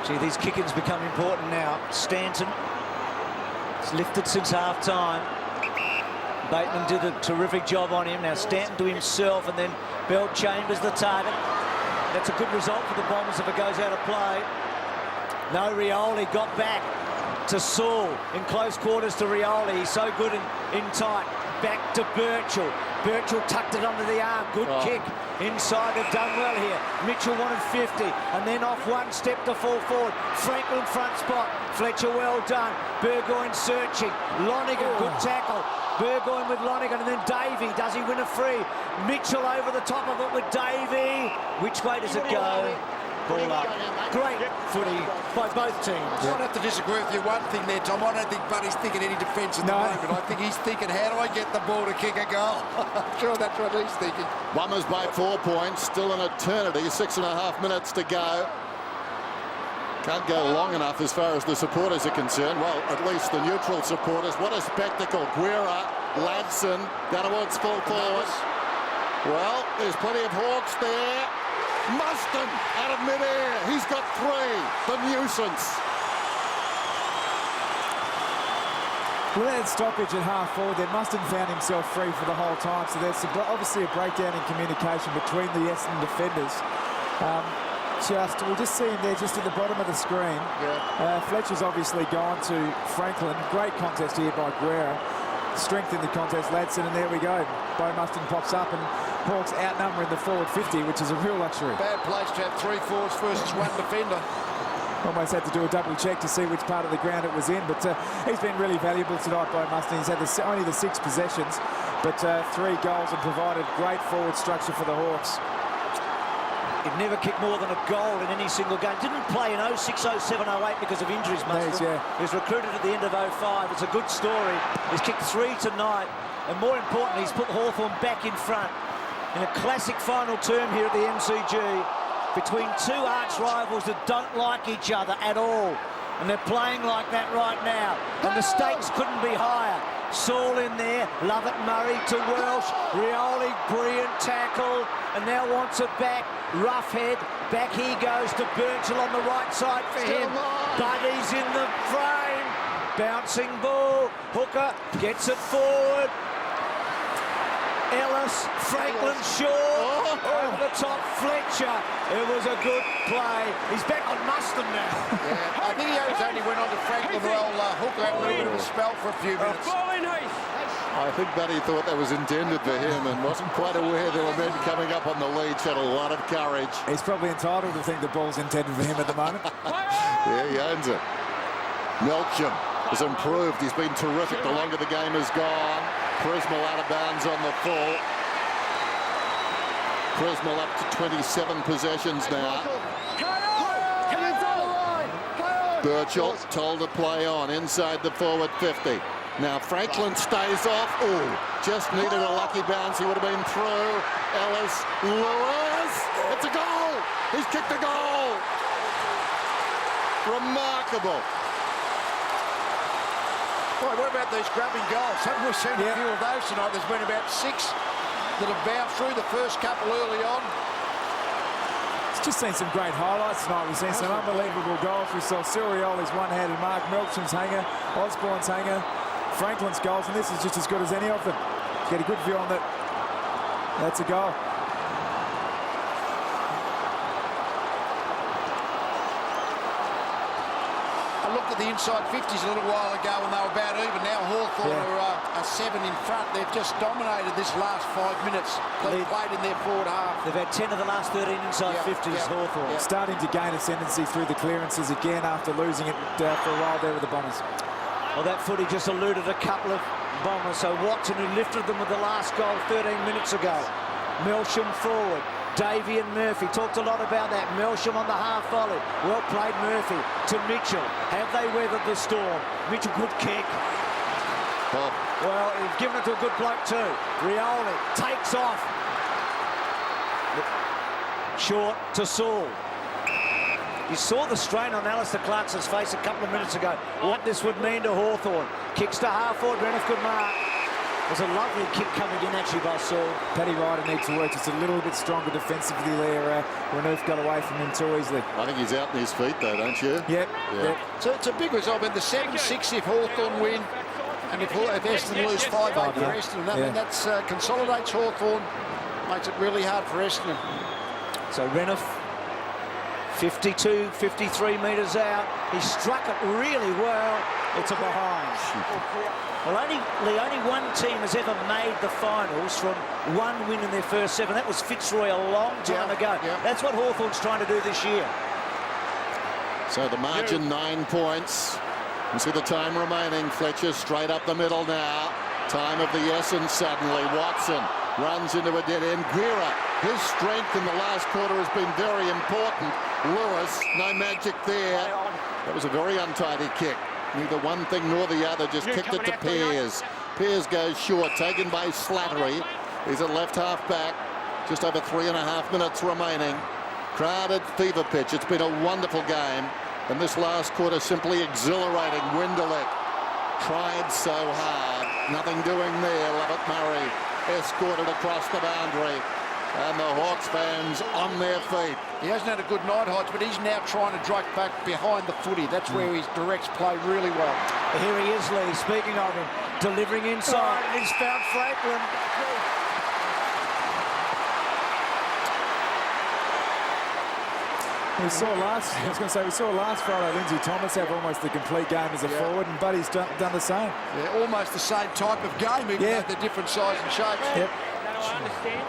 Gee, these kick-ins become important now. Stanton, it's lifted since half-time. Bateman did a terrific job on him. Now Stanton to himself, and then Bell Chambers the target. That's a good result for the Bombers if it goes out of play. No, Rioli got back to Sewell in close quarters to Rioli. He's so good in tight. Back to Birchall. Birchall tucked it under the arm. Good kick inside. They've done well here. Mitchell wanted 50 and then off 1 step to fall forward. Franklin front spot. Fletcher well done. Burgoyne searching. Lonigan, good tackle. Burgoyne with Lonigan and then Davey. Does he win a free? Mitchell over the top of it with Davey. Which way does it go? Ball up. Great footy by both teams. I might have to disagree with you one thing there, Tom. I don't think Buddy's thinking any defence at the moment. I think he's thinking, how do I get the ball to kick a goal? I'm sure that's what he's thinking. Bombers by 4 points. Still an eternity. 6.5 minutes to go. Can't go long enough as far as the supporters are concerned. Well, at least the neutral supporters. What a spectacle. Guerra, Ladson, down towards full forward. Well, there's plenty of Hawks there. Muston out of mid-air. He's got 3. The nuisance. Well, that stoppage at half forward there, Mustin found himself free for the whole time, so there's obviously a breakdown in communication between the Essendon defenders. We'll just see him there just at the bottom of the screen. Yeah. Fletcher's obviously gone to Franklin. Great contest here by Guerra. Strength in the contest, Ladson, and there we go. Bo Mustin pops up and Hawks outnumbering the forward 50, which is a real luxury. Bad place to have 3 forwards versus 1 defender. Almost had to do a double check to see which part of the ground it was in, but he's been really valuable tonight by Mustin. He's had only the 6 possessions, but 3 goals and provided great forward structure for the Hawks. He'd never kicked more than a goal in any single game. Didn't play in 06, 07, 08 because of injuries, Mustin. Yeah. He was recruited at the end of 05. It's a good story. He's kicked 3 tonight, and more importantly, he's put Hawthorn back in front in a classic final term here at the MCG. Between 2 arch rivals that don't like each other at all. And they're playing like that right now. And the stakes couldn't be higher. Saul in there, Lovett Murray to Welsh. Rioli, brilliant tackle. And now wants it back. Roughhead, back he goes to Birchall on the right side for him. Buddy's in the frame. Bouncing ball. Hooker gets it forward. Ellis, Franklin Shaw, over the top, Fletcher. It was a good play. He's back on Mustin now. Yeah, I think he only went on to Franklin while Hooker had a little bit of a spell for a few minutes. I think Buddy thought that was intended for him and wasn't quite aware there were men coming up on the lead. Showed a lot of courage. He's probably entitled to think the ball's intended for him at the moment. Yeah, he owns it. Melcham has improved. He's been terrific the longer the game has gone. Prismal out of bounds on the full. Prismal up to 27 possessions now. Birchall told to play on inside the forward 50. Now Franklin stays off. Oh, just needed a lucky bounce. He would have been through. Ellis, Lewis. It's a goal. He's kicked a goal. Remarkable. Boy, what about these grabbing goals? Haven't we seen a few of those tonight? There's been about 6 that have bounced through, the first couple early on. It's just seen some great highlights tonight. We've seen some unbelievable goals. We saw Surioli's one-handed mark, Melcham's hanger, Osborne's hanger, Franklin's goals, and this is just as good as any of them. Get a good view on that. That's a goal. I looked at the inside 50s a little while ago and they were about even. Now Hawthorn are 7 in front. They've just dominated this last 5 minutes. They've played in their forward half. They've had 10 of the last 13 inside 50s, Hawthorn. Starting to gain ascendancy through the clearances again after losing it for a while there with the Bombers. Well, that footy just eluded a couple of Bombers. So Watson, who lifted them with the last goal 13 minutes ago. Melcham forward. Davey and Murphy talked a lot about that. Melcham on the half volley. Well played, Murphy to Mitchell. Have they weathered the storm? Mitchell, good kick. Oh. Well, he's given it to a good bloke too. Rioli takes off. Short to Saul. You saw the strain on Alistair Clarkson's face a couple of minutes ago. What this would mean to Hawthorn. Kicks to half forward. Renouf good mark. It was a lovely kick coming in actually by Saul. Paddy Ryder needs to work just a little bit stronger defensively there. Renouf got away from him too easily. I think he's out on his feet though, don't you? Yep. So it's a big result. I mean, the 7-6 if Hawthorn win, and if Essendon lose 5-8 for Essendon, I mean, that's consolidates Hawthorn, makes it really hard for Essendon. So Renouf, 52, 53 metres out. He struck it really well. It's a behind. Well, only one team has ever made the finals from 1 win in their first 7. That was Fitzroy a long time ago. That's what Hawthorn's trying to do this year. So the margin 9 points. You see the time remaining. Fletcher straight up the middle now. Time of the essence suddenly. Watson runs into a dead end. Guerra, his strength in the last quarter has been very important. Lewis, no magic there. That was a very untidy kick. Neither one thing nor the other, just kicked it to Pears. Pears goes short, taken by Slattery. He's at left half back. Just over 3.5 minutes remaining. Crowded fever pitch. It's been a wonderful game. And this last quarter simply exhilarating. Winderlick tried so hard. Nothing doing there. Lovett Murray escorted across the boundary. And the Hawks fans on their feet. He hasn't had a good night, Hodge, but he's now trying to drag back behind the footy. That's where he directs play really well. Here he is, Lee, speaking of him, delivering inside, and he's found Franklin. We saw last Friday Lindsay Thomas have almost a complete game as a forward, and Buddy's done the same. Yeah, almost the same type of game, even though they're different size and shapes. Yep.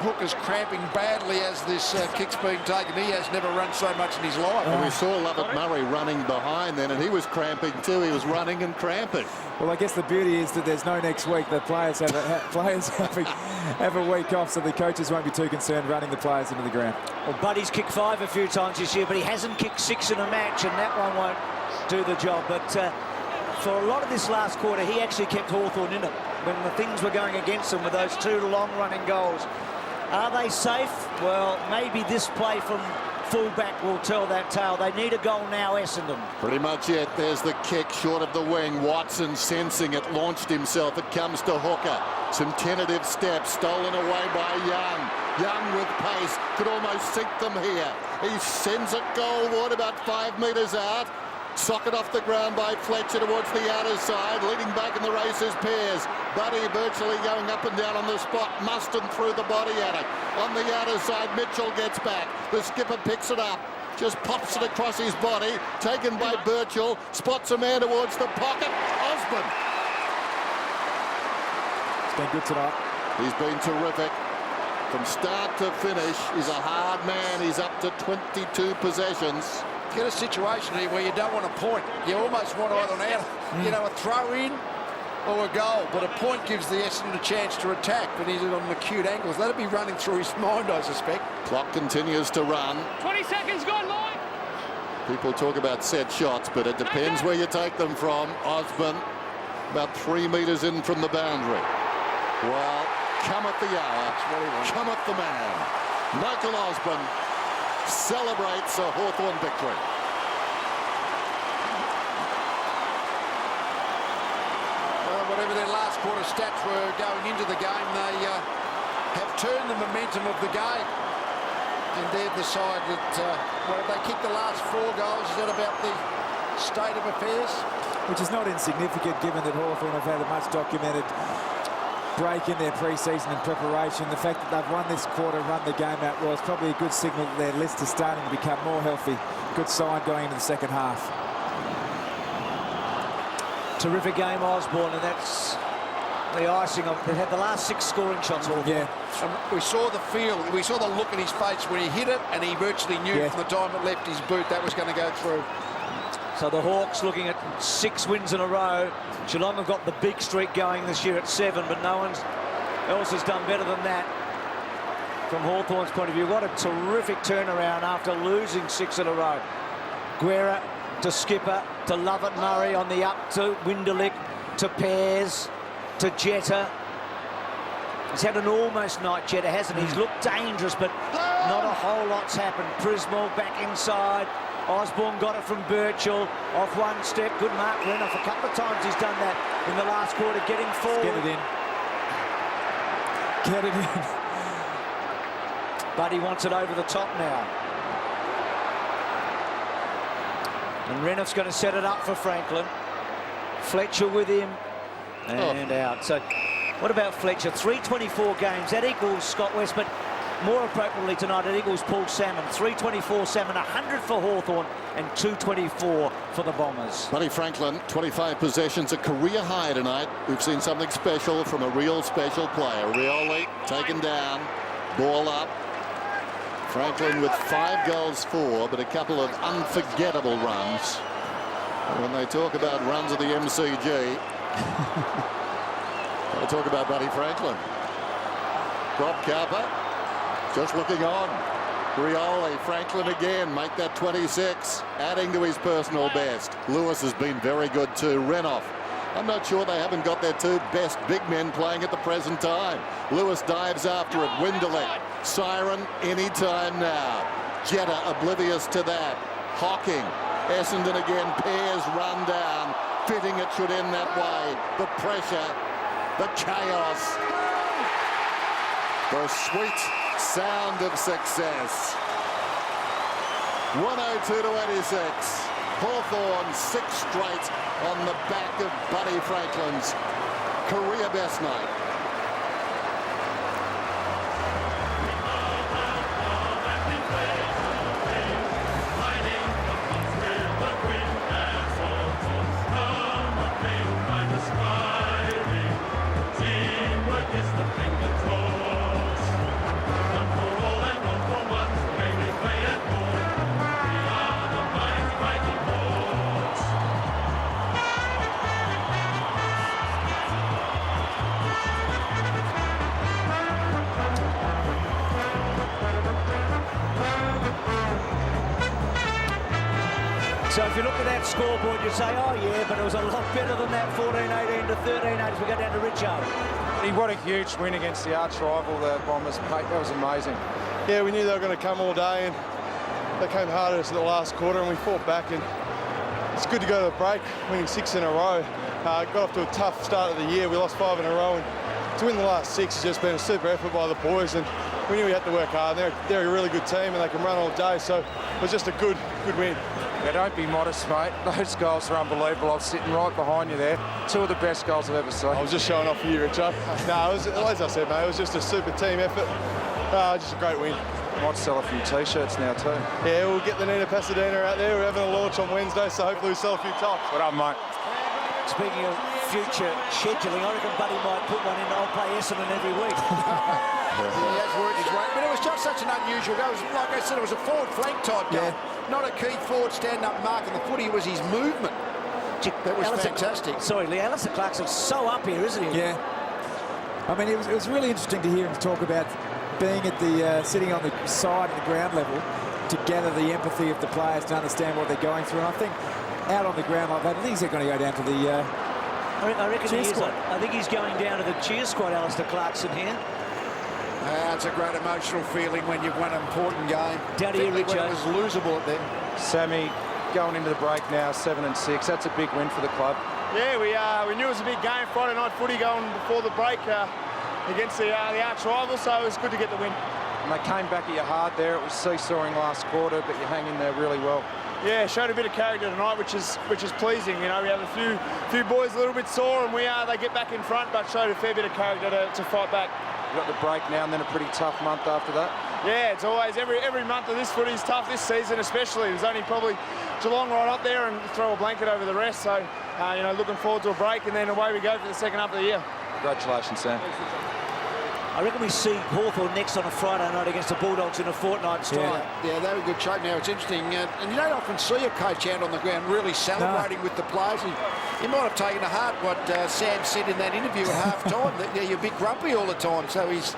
Hooker's cramping badly as this kick's being taken. He has never run so much in his life. And we saw Lovett Murray running behind then, and he was cramping too. He was running and cramping. Well, I guess the beauty is that there's no next week. The players have a week off, so the coaches won't be too concerned running the players into the ground. Well, Buddy's kicked 5 a few times this year, but he hasn't kicked 6 in a match, and that one won't do the job. But for a lot of this last quarter, he actually kept Hawthorn in it when the things were going against them with those 2 long-running goals. Are they safe? Well, maybe this play from fullback will tell that tale. They need a goal now, Essendon. Pretty much it. There's the kick short of the wing. Watson sensing it, launched himself. It comes to Hooker. Some tentative steps stolen away by Young. Young with pace, could almost sink them here. He sends it goalward about 5 metres out. Socket off the ground by Fletcher towards the outer side. Leading back in the race is Pears. Buddy virtually going up and down on the spot. Mustin threw the body at it. On the outer side, Mitchell gets back. The skipper picks it up. Just pops it across his body. Taken by Birchall. Spots a man towards the pocket. Osborne. It's been good tonight. He's been terrific. From start to finish, he's a hard man. He's up to 22 possessions. Get a situation here where you don't want a point. You almost want either an out, a throw in or a goal. But a point gives the Essendon a chance to attack, but he's on an acute angles. That'll be running through his mind, I suspect. Clock continues to run. 20 seconds gone, Lloyd. People talk about set shots, but it depends where you take them from. Osborne, about 3 metres in from the boundary. Well, cometh the hour, cometh the man. Michael Osborne celebrates a Hawthorn victory. Well, whatever their last quarter stats were going into the game, they have turned the momentum of the game. And they've decided that, they kicked the last 4 goals. Is that about the state of affairs? Which is not insignificant given that Hawthorn have had a much documented break in their pre-season and preparation. The fact that they've won this quarter, run the game out well, is probably a good signal that their list is starting to become more healthy. Good sign going into the second half. Terrific game, Osborne, and that's the icing of it. They've had the last 6 scoring shots. Yeah. And we saw the feel, we saw the look in his face when he hit it, and he virtually knew from the time it left his boot that was going to go through. So the Hawks looking at 6 wins in a row. Geelong have got the big streak going this year at 7, but no one else has done better than that. From Hawthorn's point of view, what a terrific turnaround after losing 6 in a row. Guerra to Skipper, to Lovett Murray on the up to Winderlick, to Pears, to Jetta. He's had an almost night, Jetta, hasn't he? He's looked dangerous, but not a whole lot's happened. Prismal back inside. Osborne got it from Birchall, off one step. Good mark, Renoff. A couple of times he's done that in the last quarter, getting forward. Get it in. Get it in. But he wants it over the top now. And Renoff's going to set it up for Franklin. Fletcher with him. And out. So what about Fletcher? 324 games. That equals Scott West, but more appropriately tonight, it equals Paul Salmon. 324 Salmon, 100 for Hawthorn and 224 for the Bombers. Buddy Franklin, 25 possessions, a career high tonight. We've seen something special from a real special player. Rioli taken down, ball up. Franklin with 5 goals for, but a couple of unforgettable runs. When they talk about runs at the MCG, they talk about Buddy Franklin. Bob Cowper. Just looking on. Rioli, Franklin again, make that 26, adding to his personal best. Lewis has been very good too. Renoff. I'm not sure they haven't got their 2 best big men playing at the present time. Lewis dives after it. Winderlick. Siren anytime now. Jetta oblivious to that. Hocking. Essendon again. Pears run down. Fitting it should end that way. The pressure. The chaos. The sweet sound of success. 102 to 86. Hawthorn 6 straight on the back of Buddy Franklin's career best night. So if you look at that scoreboard, you say, oh yeah, but it was a lot better than that 14-18 to 13-8 as we go down to Richo. What a huge win against the arch rival, the Bombers. Mate, that was amazing. Yeah, we knew they were going to come all day, and they came hard at us in the last quarter, and we fought back. And it's good to go to the break, winning 6 in a row. Got off to a tough start of the year. We lost 5 in a row, and to win the last 6 has just been a super effort by the boys. And we knew we had to work hard. They're a really good team, and they can run all day. So it was just a good win. Yeah, don't be modest, mate. Those goals are unbelievable. I was sitting right behind you there. 2 of the best goals I've ever seen. I was just showing off for you, Richo. No, it was, as I said, mate, it was just a super team effort. Just a great win. Might sell a few T-shirts now too. Yeah, we'll get the Nina Pasadena out there. We're having a launch on Wednesday, so hopefully we'll sell a few tops. What up, mate? Speaking of future scheduling, I reckon Buddy might put one in. I'll play Essendon every week. He has worked his way, but it was just such an unusual goal. Like I said, it was a forward flank type game. Not a key forward stand up marking the footy. It was his movement. That was fantastic. Sorry, Lee, Alistair Clarkson's so up here, isn't he? Yeah. I mean, it was really interesting to hear him talk about being at the sitting on the side of the ground level to gather the empathy of the players to understand what they're going through. And I think out on the ground like that, I think he's going to go down to the I reckon cheer he is. squad. I think he's going down to the cheer squad, Alistair Clarkson here. It's a great emotional feeling when you've won an important game. Down to you, When Richo. it was losable at then. Sammy, going into the break now, 7 and 6. That's a big win for the club. Yeah, we knew it was a big game, Friday night footy going before the break against the arch rival, so it was good to get the win. And they came back at you hard there. It was seesawing last quarter, but you hang in there really well. Yeah, showed a bit of character tonight, which is pleasing. You know, we have a few boys a little bit sore, and they get back in front, but showed a fair bit of character to fight back. You've got the break now and then a pretty tough month after that. Yeah, it's always every month of this footy is tough. This season especially, there's only probably Geelong right up there and throw a blanket over the rest. So you know, looking forward to a break, and then away we go for the second half of the year. Congratulations, Sam. I reckon we see Hawthorn next on a Friday night against the Bulldogs in a fortnight's time. Yeah, they're in good shape now. It's interesting, and you don't often see a coach out on the ground really celebrating with the players. He might have taken to heart what Sam said in that interview at half-time, that you're a bit grumpy all the time, so he's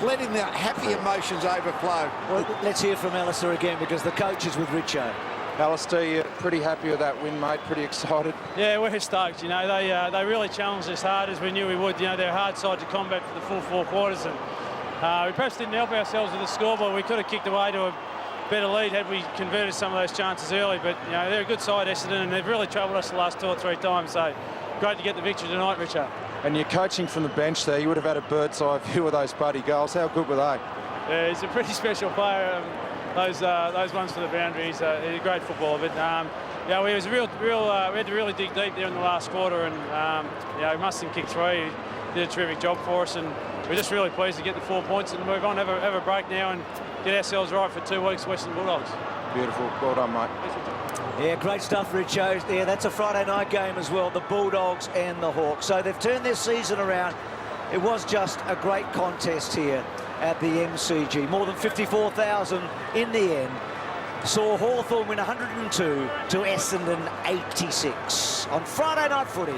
letting the happy emotions overflow. Well, let's hear from Alistair again, because the coach is with Richo. Alistair, you're pretty happy with that win, mate? Pretty excited? Yeah, we're stoked. You know, they really challenged us hard as we knew we would. You know, they're a hard side to combat for the full 4 quarters, and we perhaps didn't help ourselves with the scoreboard. We could have kicked away to a better lead had we converted some of those chances early. But you know, they're a good side, Essendon, and they've really troubled us the last 2 or 3 times. So great to get the victory tonight, Richard. And you're coaching from the bench there. You would have had a bird's eye view of those Buddy goals. How good were they? Yeah, he's a pretty special player. Those ones for the boundary, he's a great footballer. But yeah, we had to really dig deep there in the last quarter, and yeah, Mustin kicked 3. He did a terrific job for us, and we're just really pleased to get the 4 points and move on, have a break now, and get ourselves right for 2 weeks, Western Bulldogs. Beautiful. Well done, mate. Yeah, great stuff, Richo. Yeah, that's a Friday night game as well, the Bulldogs and the Hawks. So they've turned their season around. It was just a great contest here at the MCG. More than 54,000 in the end. Saw Hawthorn win 102 to Essendon 86 on Friday Night Footy.